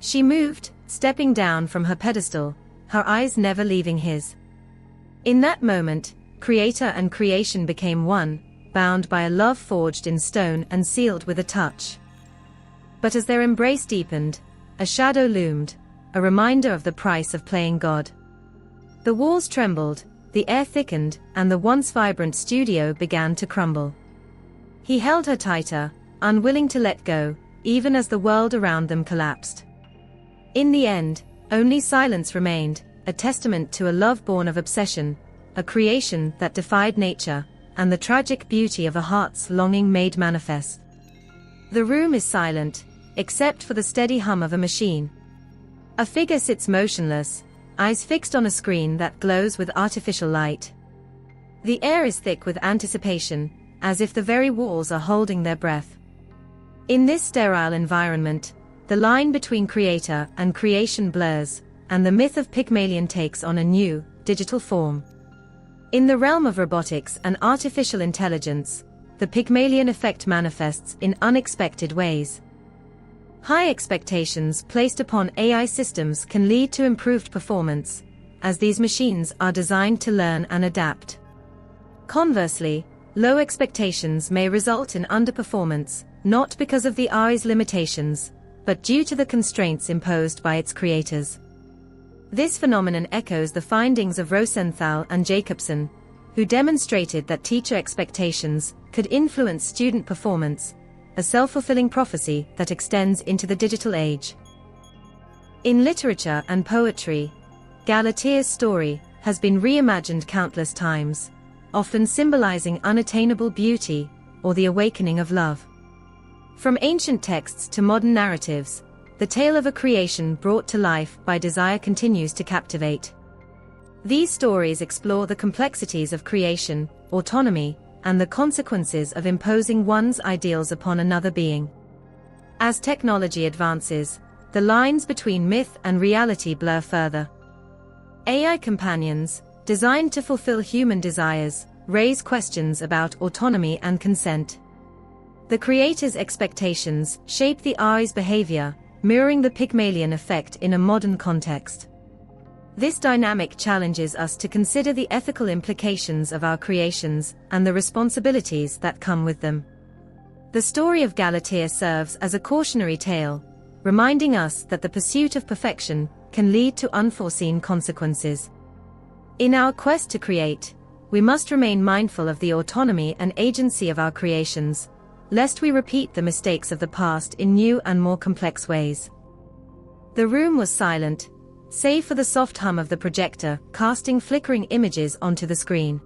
She moved, stepping down from her pedestal, her eyes never leaving his. In that moment, creator and creation became one, bound by a love forged in stone and sealed with a touch. But as their embrace deepened, a shadow loomed, a reminder of the price of playing God. The walls trembled, the air thickened, and the once vibrant studio began to crumble. He held her tighter, unwilling to let go, even as the world around them collapsed. In the end, only silence remained, a testament to a love born of obsession, a creation that defied nature, and the tragic beauty of a heart's longing made manifest. The room is silent, except for the steady hum of a machine. A figure sits motionless, eyes fixed on a screen that glows with artificial light. The air is thick with anticipation, as if the very walls are holding their breath. In this sterile environment, the line between creator and creation blurs, and the myth of Pygmalion takes on a new, digital form. In the realm of robotics and artificial intelligence, the Pygmalion effect manifests in unexpected ways. High expectations placed upon AI systems can lead to improved performance, as these machines are designed to learn and adapt. Conversely, low expectations may result in underperformance, not because of the AI's limitations, but due to the constraints imposed by its creators. This phenomenon echoes the findings of Rosenthal and Jacobson, who demonstrated that teacher expectations could influence student performance, a self-fulfilling prophecy that extends into the digital age. In literature and poetry, Galatea's story has been reimagined countless times, often symbolizing unattainable beauty or the awakening of love. From ancient texts to modern narratives, the tale of a creation brought to life by desire continues to captivate. These stories explore the complexities of creation, autonomy, and the consequences of imposing one's ideals upon another being. As technology advances, the lines between myth and reality blur further. AI companions, designed to fulfill human desires, raise questions about autonomy and consent. The creator's expectations shape the AI's behavior, mirroring the Pygmalion effect in a modern context. This dynamic challenges us to consider the ethical implications of our creations and the responsibilities that come with them. The story of Galatea serves as a cautionary tale, reminding us that the pursuit of perfection can lead to unforeseen consequences. In our quest to create, we must remain mindful of the autonomy and agency of our creations, lest we repeat the mistakes of the past in new and more complex ways. The room was silent, save for the soft hum of the projector casting flickering images onto the screen.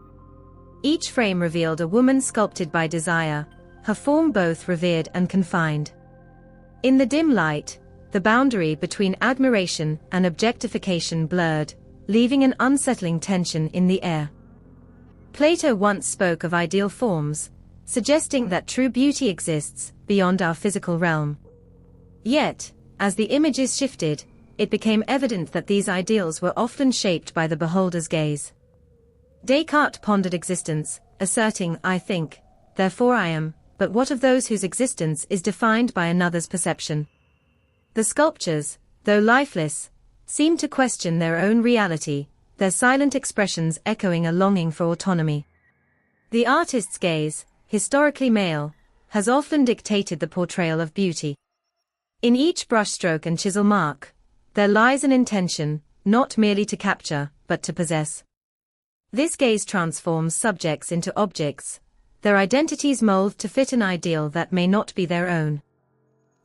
Each frame revealed a woman sculpted by desire, her form both revered and confined. In the dim light, the boundary between admiration and objectification blurred, leaving an unsettling tension in the air. Plato once spoke of ideal forms, suggesting that true beauty exists beyond our physical realm. Yet, as the images shifted, it became evident that these ideals were often shaped by the beholder's gaze. Descartes pondered existence, asserting, "I think, therefore I am," but what of those whose existence is defined by another's perception? The sculptures, though lifeless, seem to question their own reality, their silent expressions echoing a longing for autonomy. The artist's gaze, historically male, has often dictated the portrayal of beauty. In each brushstroke and chisel mark, there lies an intention, not merely to capture, but to possess. This gaze transforms subjects into objects, their identities mold to fit an ideal that may not be their own.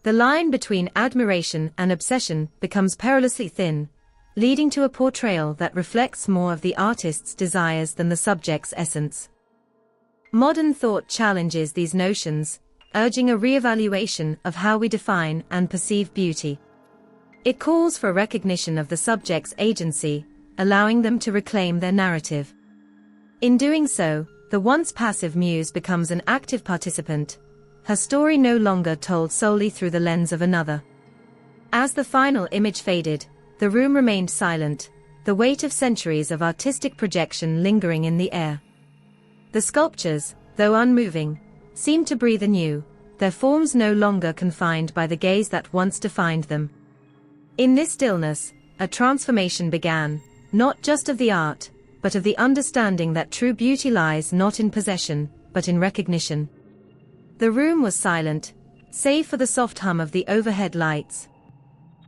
The line between admiration and obsession becomes perilously thin, leading to a portrayal that reflects more of the artist's desires than the subject's essence. Modern thought challenges these notions, urging a re-evaluation of how we define and perceive beauty. It calls for recognition of the subject's agency, allowing them to reclaim their narrative. In doing so, the once passive muse becomes an active participant, her story no longer told solely through the lens of another. As the final image faded, the room remained silent, the weight of centuries of artistic projection lingering in the air. The sculptures, though unmoving, seemed to breathe anew, their forms no longer confined by the gaze that once defined them. In this stillness, a transformation began, not just of the art, but of the understanding that true beauty lies not in possession, but in recognition. The room was silent, save for the soft hum of the overhead lights.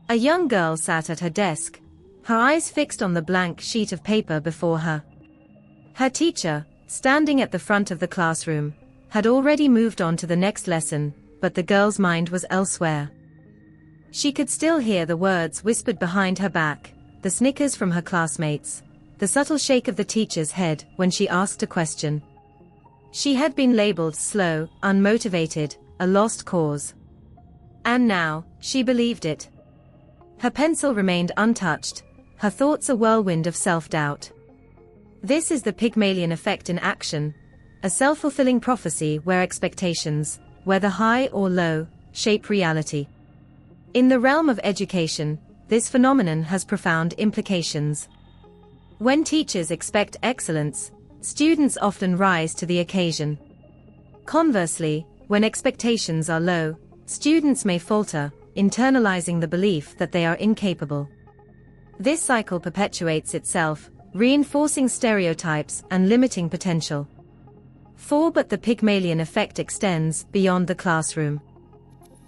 A young girl sat at her desk, her eyes fixed on the blank sheet of paper before her. Her teacher, standing at the front of the classroom, had already moved on to the next lesson, but the girl's mind was elsewhere. She could still hear the words whispered behind her back, the snickers from her classmates, the subtle shake of the teacher's head when she asked a question. She had been labeled slow, unmotivated, a lost cause. And now, she believed it. Her pencil remained untouched, her thoughts a whirlwind of self-doubt. This is the Pygmalion effect in action, a self-fulfilling prophecy where expectations, whether high or low, shape reality. In the realm of education, this phenomenon has profound implications. When teachers expect excellence, students often rise to the occasion. Conversely, when expectations are low, students may falter, internalizing the belief that they are incapable. This cycle perpetuates itself, reinforcing stereotypes and limiting potential. But the Pygmalion effect extends beyond the classroom.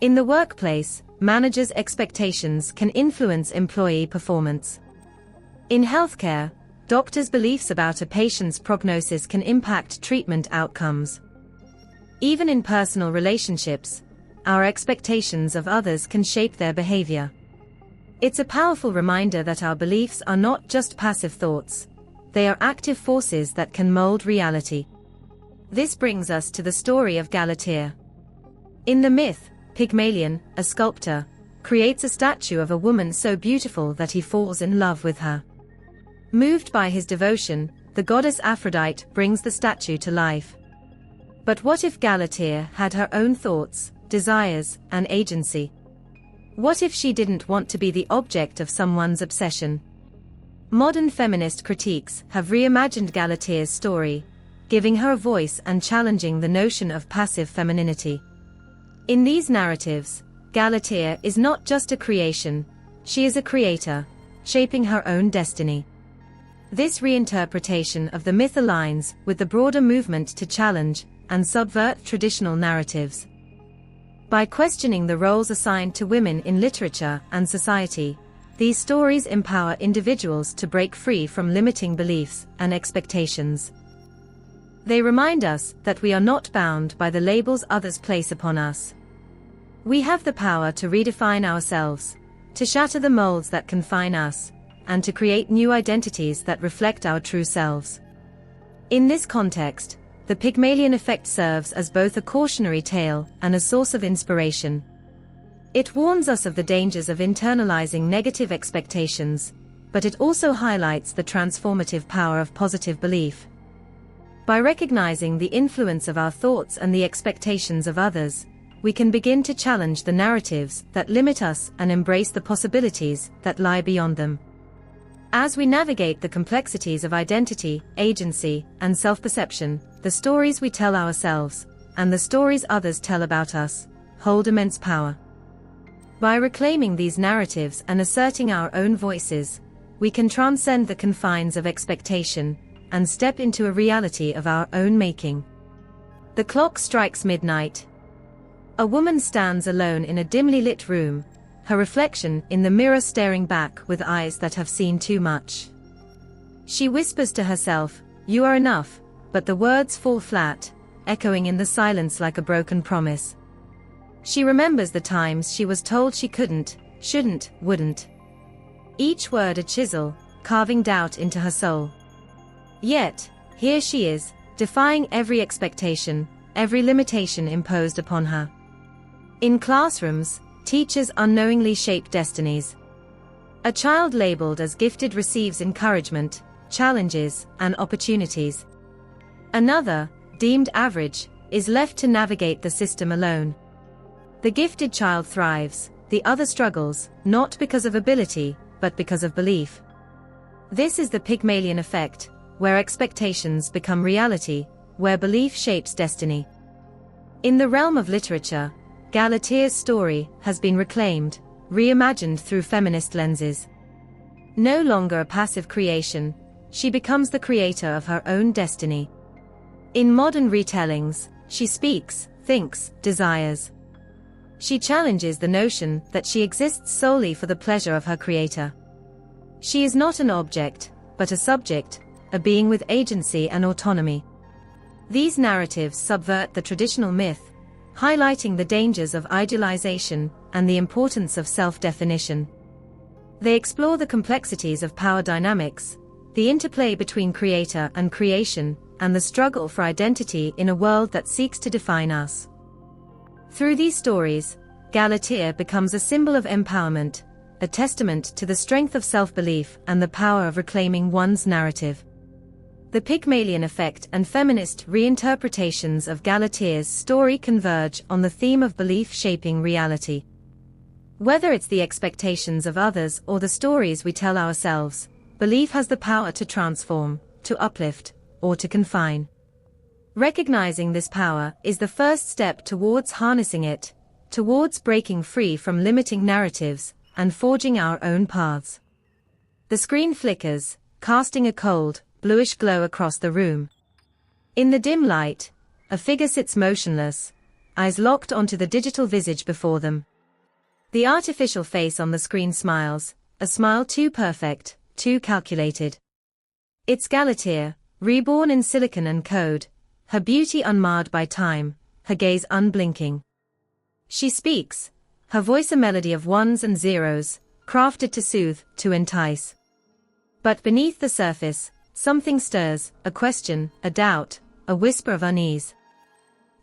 In the workplace, managers' expectations can influence employee performance. In healthcare, doctors' beliefs about a patient's prognosis can impact treatment outcomes. Even in personal relationships, our expectations of others can shape their behavior. It's a powerful reminder that our beliefs are not just passive thoughts, they are active forces that can mold reality. This brings us to the story of Galatea. In the myth, Pygmalion, a sculptor, creates a statue of a woman so beautiful that he falls in love with her. Moved by his devotion, the goddess Aphrodite brings the statue to life. But what if Galatea had her own thoughts, desires, and agency? What if she didn't want to be the object of someone's obsession? Modern feminist critiques have reimagined Galatea's story, giving her a voice and challenging the notion of passive femininity. In these narratives, Galatea is not just a creation, she is a creator, shaping her own destiny. This reinterpretation of the myth aligns with the broader movement to challenge and subvert traditional narratives. By questioning the roles assigned to women in literature and society, these stories empower individuals to break free from limiting beliefs and expectations. They remind us that we are not bound by the labels others place upon us. We have the power to redefine ourselves, to shatter the molds that confine us, and to create new identities that reflect our true selves. In this context, the Pygmalion effect serves as both a cautionary tale and a source of inspiration. It warns us of the dangers of internalizing negative expectations, but it also highlights the transformative power of positive belief. By recognizing the influence of our thoughts and the expectations of others, we can begin to challenge the narratives that limit us and embrace the possibilities that lie beyond them. As we navigate the complexities of identity, agency, and self-perception, the stories we tell ourselves, and the stories others tell about us, hold immense power. By reclaiming these narratives and asserting our own voices, we can transcend the confines of expectation and step into a reality of our own making. The clock strikes midnight. A woman stands alone in a dimly lit room, her reflection in the mirror staring back with eyes that have seen too much. She whispers to herself, "You are enough," but the words fall flat, echoing in the silence like a broken promise. She remembers the times she was told she couldn't, shouldn't, wouldn't. Each word a chisel, carving doubt into her soul. Yet, here she is, defying every expectation, every limitation imposed upon her. In classrooms, teachers unknowingly shape destinies. A child labeled as gifted receives encouragement, challenges, and opportunities. Another, deemed average, is left to navigate the system alone. The gifted child thrives, the other struggles, not because of ability, but because of belief. This is the Pygmalion effect, where expectations become reality, where belief shapes destiny. In the realm of literature, Galatea's story has been reclaimed, reimagined through feminist lenses. No longer a passive creation, she becomes the creator of her own destiny. In modern retellings, she speaks, thinks, desires. She challenges the notion that she exists solely for the pleasure of her creator. She is not an object, but a subject, a being with agency and autonomy. These narratives subvert the traditional myth, highlighting the dangers of idealization and the importance of self-definition. They explore the complexities of power dynamics, the interplay between creator and creation, and the struggle for identity in a world that seeks to define us. Through these stories, Galatea becomes a symbol of empowerment, a testament to the strength of self-belief and the power of reclaiming one's narrative. The Pygmalion effect and feminist reinterpretations of Galatea's story converge on the theme of belief shaping reality. Whether it's the expectations of others or the stories we tell ourselves, belief has the power to transform, to uplift, or to confine. Recognizing this power is the first step towards harnessing it, towards breaking free from limiting narratives and forging our own paths. The screen flickers, casting a cold, bluish glow across the room. In the dim light, a figure sits motionless, eyes locked onto the digital visage before them. The artificial face on the screen smiles, a smile too perfect, too calculated. It's Galatea, reborn in silicon and code, her beauty unmarred by time, her gaze unblinking. She speaks, her voice a melody of ones and zeros, crafted to soothe, to entice. But beneath the surface, something stirs, a question, a doubt, a whisper of unease.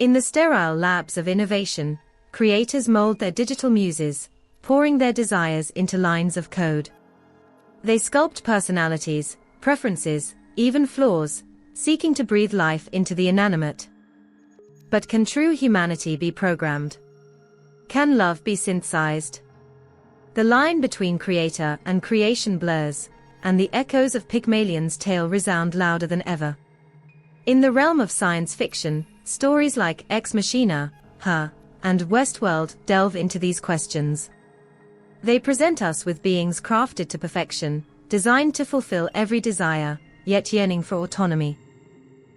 In the sterile labs of innovation, creators mold their digital muses, pouring their desires into lines of code. They sculpt personalities, preferences, even flaws, seeking to breathe life into the inanimate. But can true humanity be programmed? Can love be synthesized? The line between creator and creation blurs, and the echoes of Pygmalion's tale resound louder than ever. In the realm of science fiction, stories like Ex Machina, Her, and Westworld delve into these questions. They present us with beings crafted to perfection, designed to fulfill every desire, yet yearning for autonomy.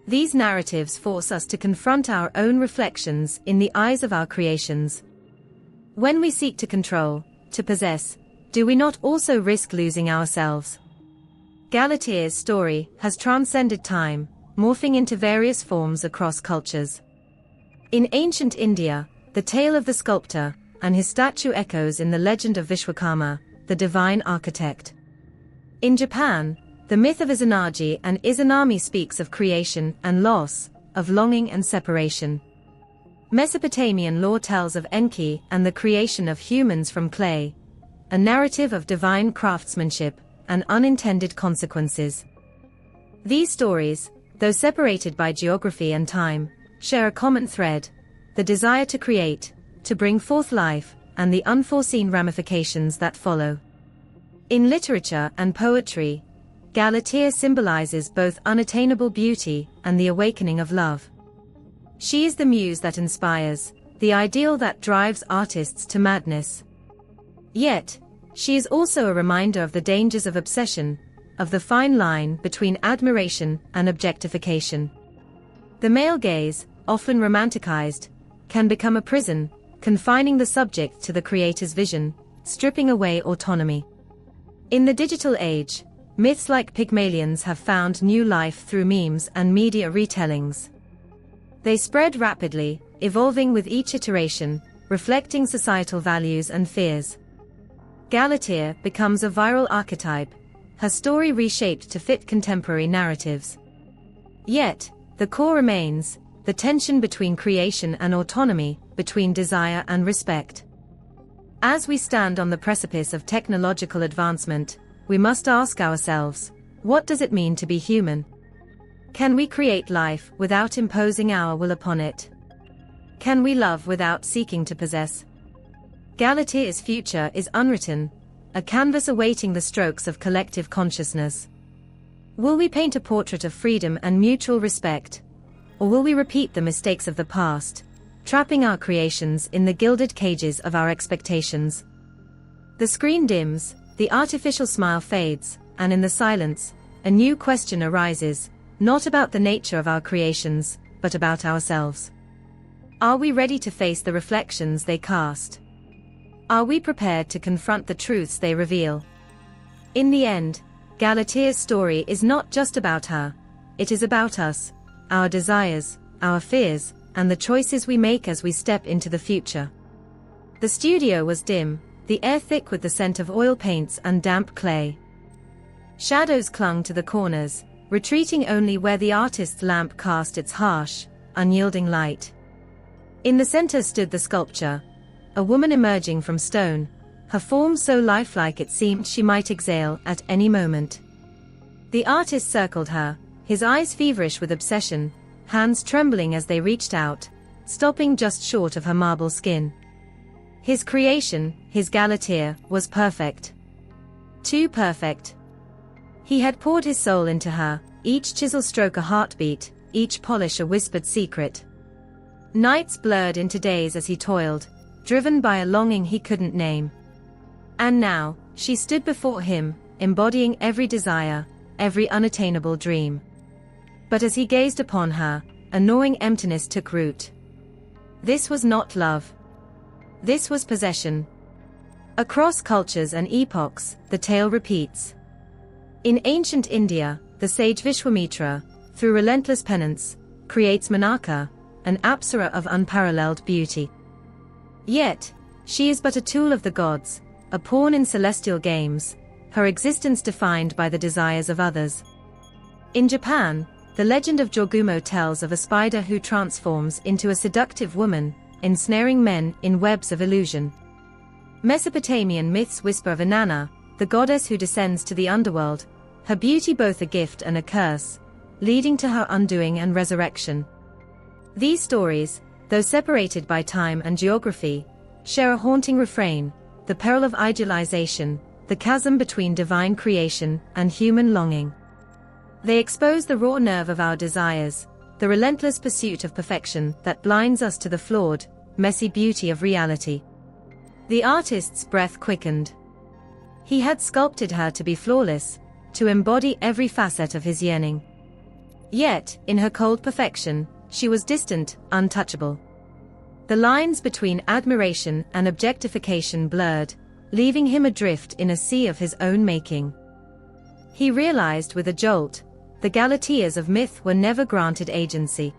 These narratives force us to confront our own reflections in the eyes of our creations. When we seek to control, to possess, do we not also risk losing ourselves? Galatea's story has transcended time, morphing into various forms across cultures. In ancient India, the tale of the sculptor and his statue echoes in the legend of Vishwakarma, the divine architect. In Japan, the myth of Izanagi and Izanami speaks of creation and loss, of longing and separation. Mesopotamian lore tells of Enki and the creation of humans from clay, a narrative of divine craftsmanship and unintended consequences. These stories, though separated by geography and time, share a common thread: the desire to create, to bring forth life, and the unforeseen ramifications that follow. In literature and poetry, Galatea symbolizes both unattainable beauty and the awakening of love. She is the muse that inspires, the ideal that drives artists to madness. Yet, she is also a reminder of the dangers of obsession, of the fine line between admiration and objectification. The male gaze, often romanticized, can become a prison, confining the subject to the creator's vision, stripping away autonomy. In the digital age, myths like Pygmalion's have found new life through memes and media retellings. They spread rapidly, evolving with each iteration, reflecting societal values and fears. Galatea becomes a viral archetype, her story reshaped to fit contemporary narratives. Yet, the core remains: the tension between creation and autonomy, between desire and respect. As we stand on the precipice of technological advancement, we must ask ourselves, what does it mean to be human? Can we create life without imposing our will upon it? Can we love without seeking to possess? Galatea's future is unwritten, a canvas awaiting the strokes of collective consciousness. Will we paint a portrait of freedom and mutual respect? Or will we repeat the mistakes of the past, trapping our creations in the gilded cages of our expectations? The screen dims, the artificial smile fades, and in the silence, a new question arises, not about the nature of our creations, but about ourselves. Are we ready to face the reflections they cast? Are we prepared to confront the truths they reveal? In the end, Galatea's story is not just about her, it is about us, our desires, our fears, and the choices we make as we step into the future. The studio was dim, the air thick with the scent of oil paints and damp clay. Shadows clung to the corners, retreating only where the artist's lamp cast its harsh, unyielding light. In the center stood the sculpture, a woman emerging from stone, her form so lifelike it seemed she might exhale at any moment. The artist circled her, his eyes feverish with obsession, hands trembling as they reached out, stopping just short of her marble skin. His creation, his Galatea, was perfect. Too perfect. He had poured his soul into her, each chisel stroke a heartbeat, each polish a whispered secret. Nights blurred into days as he toiled, driven by a longing he couldn't name. And now, she stood before him, embodying every desire, every unattainable dream. But as he gazed upon her, a gnawing emptiness took root. This was not love. This was possession. Across cultures and epochs, the tale repeats. In ancient India, the sage Vishwamitra, through relentless penance, creates Manaka, an apsara of unparalleled beauty. Yet, she is but a tool of the gods, a pawn in celestial games, her existence defined by the desires of others. In Japan, the legend of Jogumo tells of a spider who transforms into a seductive woman, ensnaring men in webs of illusion. Mesopotamian myths whisper of Inanna, the goddess who descends to the underworld, her beauty both a gift and a curse, leading to her undoing and resurrection. These stories, though separated by time and geography, share a haunting refrain: the peril of idealization, the chasm between divine creation and human longing. They expose the raw nerve of our desires, the relentless pursuit of perfection that blinds us to the flawed, messy beauty of reality. The artist's breath quickened. He had sculpted her to be flawless, to embody every facet of his yearning. Yet, in her cold perfection, she was distant, untouchable. The lines between admiration and objectification blurred, leaving him adrift in a sea of his own making. He realized with a jolt, the Galateas of myth were never granted agency.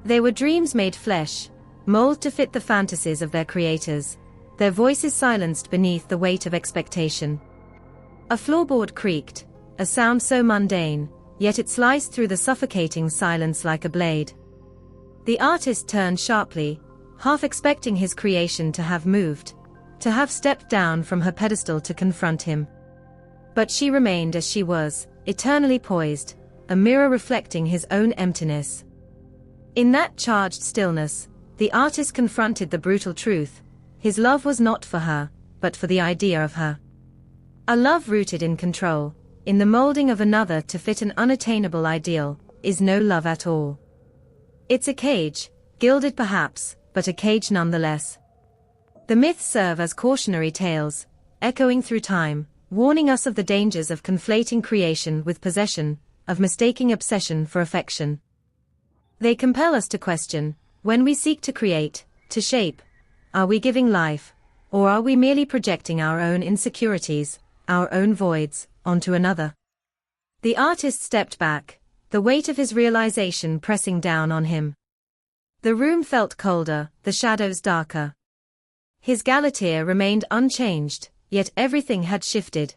They were dreams made flesh, molded to fit the fantasies of their creators, their voices silenced beneath the weight of expectation. A floorboard creaked, a sound so mundane, yet it sliced through the suffocating silence like a blade. The artist turned sharply, half expecting his creation to have moved, to have stepped down from her pedestal to confront him. But she remained as she was, eternally poised, a mirror reflecting his own emptiness. In that charged stillness, the artist confronted the brutal truth: his love was not for her, but for the idea of her. A love rooted in control, in the molding of another to fit an unattainable ideal, is no love at all. It's a cage, gilded perhaps, but a cage nonetheless. The myths serve as cautionary tales, echoing through time, warning us of the dangers of conflating creation with possession, of mistaking obsession for affection. They compel us to question: when we seek to create, to shape, are we giving life, or are we merely projecting our own insecurities, our own voids, onto another? The artist stepped back, the weight of his realization pressing down on him. The room felt colder, the shadows darker. His Galatea remained unchanged, yet everything had shifted.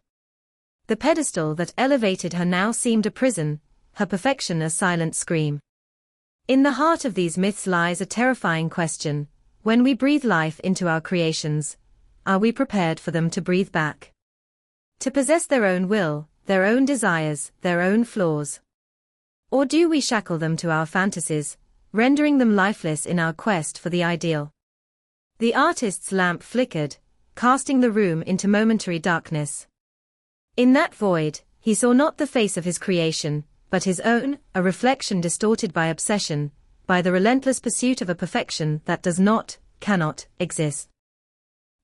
The pedestal that elevated her now seemed a prison, her perfection a silent scream. In the heart of these myths lies a terrifying question: when we breathe life into our creations, are we prepared for them to breathe back? To possess their own will, their own desires, their own flaws? Or do we shackle them to our fantasies, rendering them lifeless in our quest for the ideal? The artist's lamp flickered, casting the room into momentary darkness. In that void, he saw not the face of his creation, but his own, a reflection distorted by obsession, by the relentless pursuit of a perfection that does not, cannot, exist.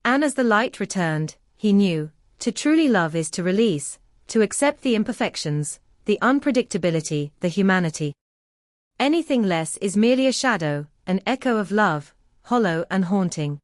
And as the light returned, he knew, to truly love is to release, to accept the imperfections, the unpredictability, the humanity. Anything less is merely a shadow, an echo of love, hollow and haunting.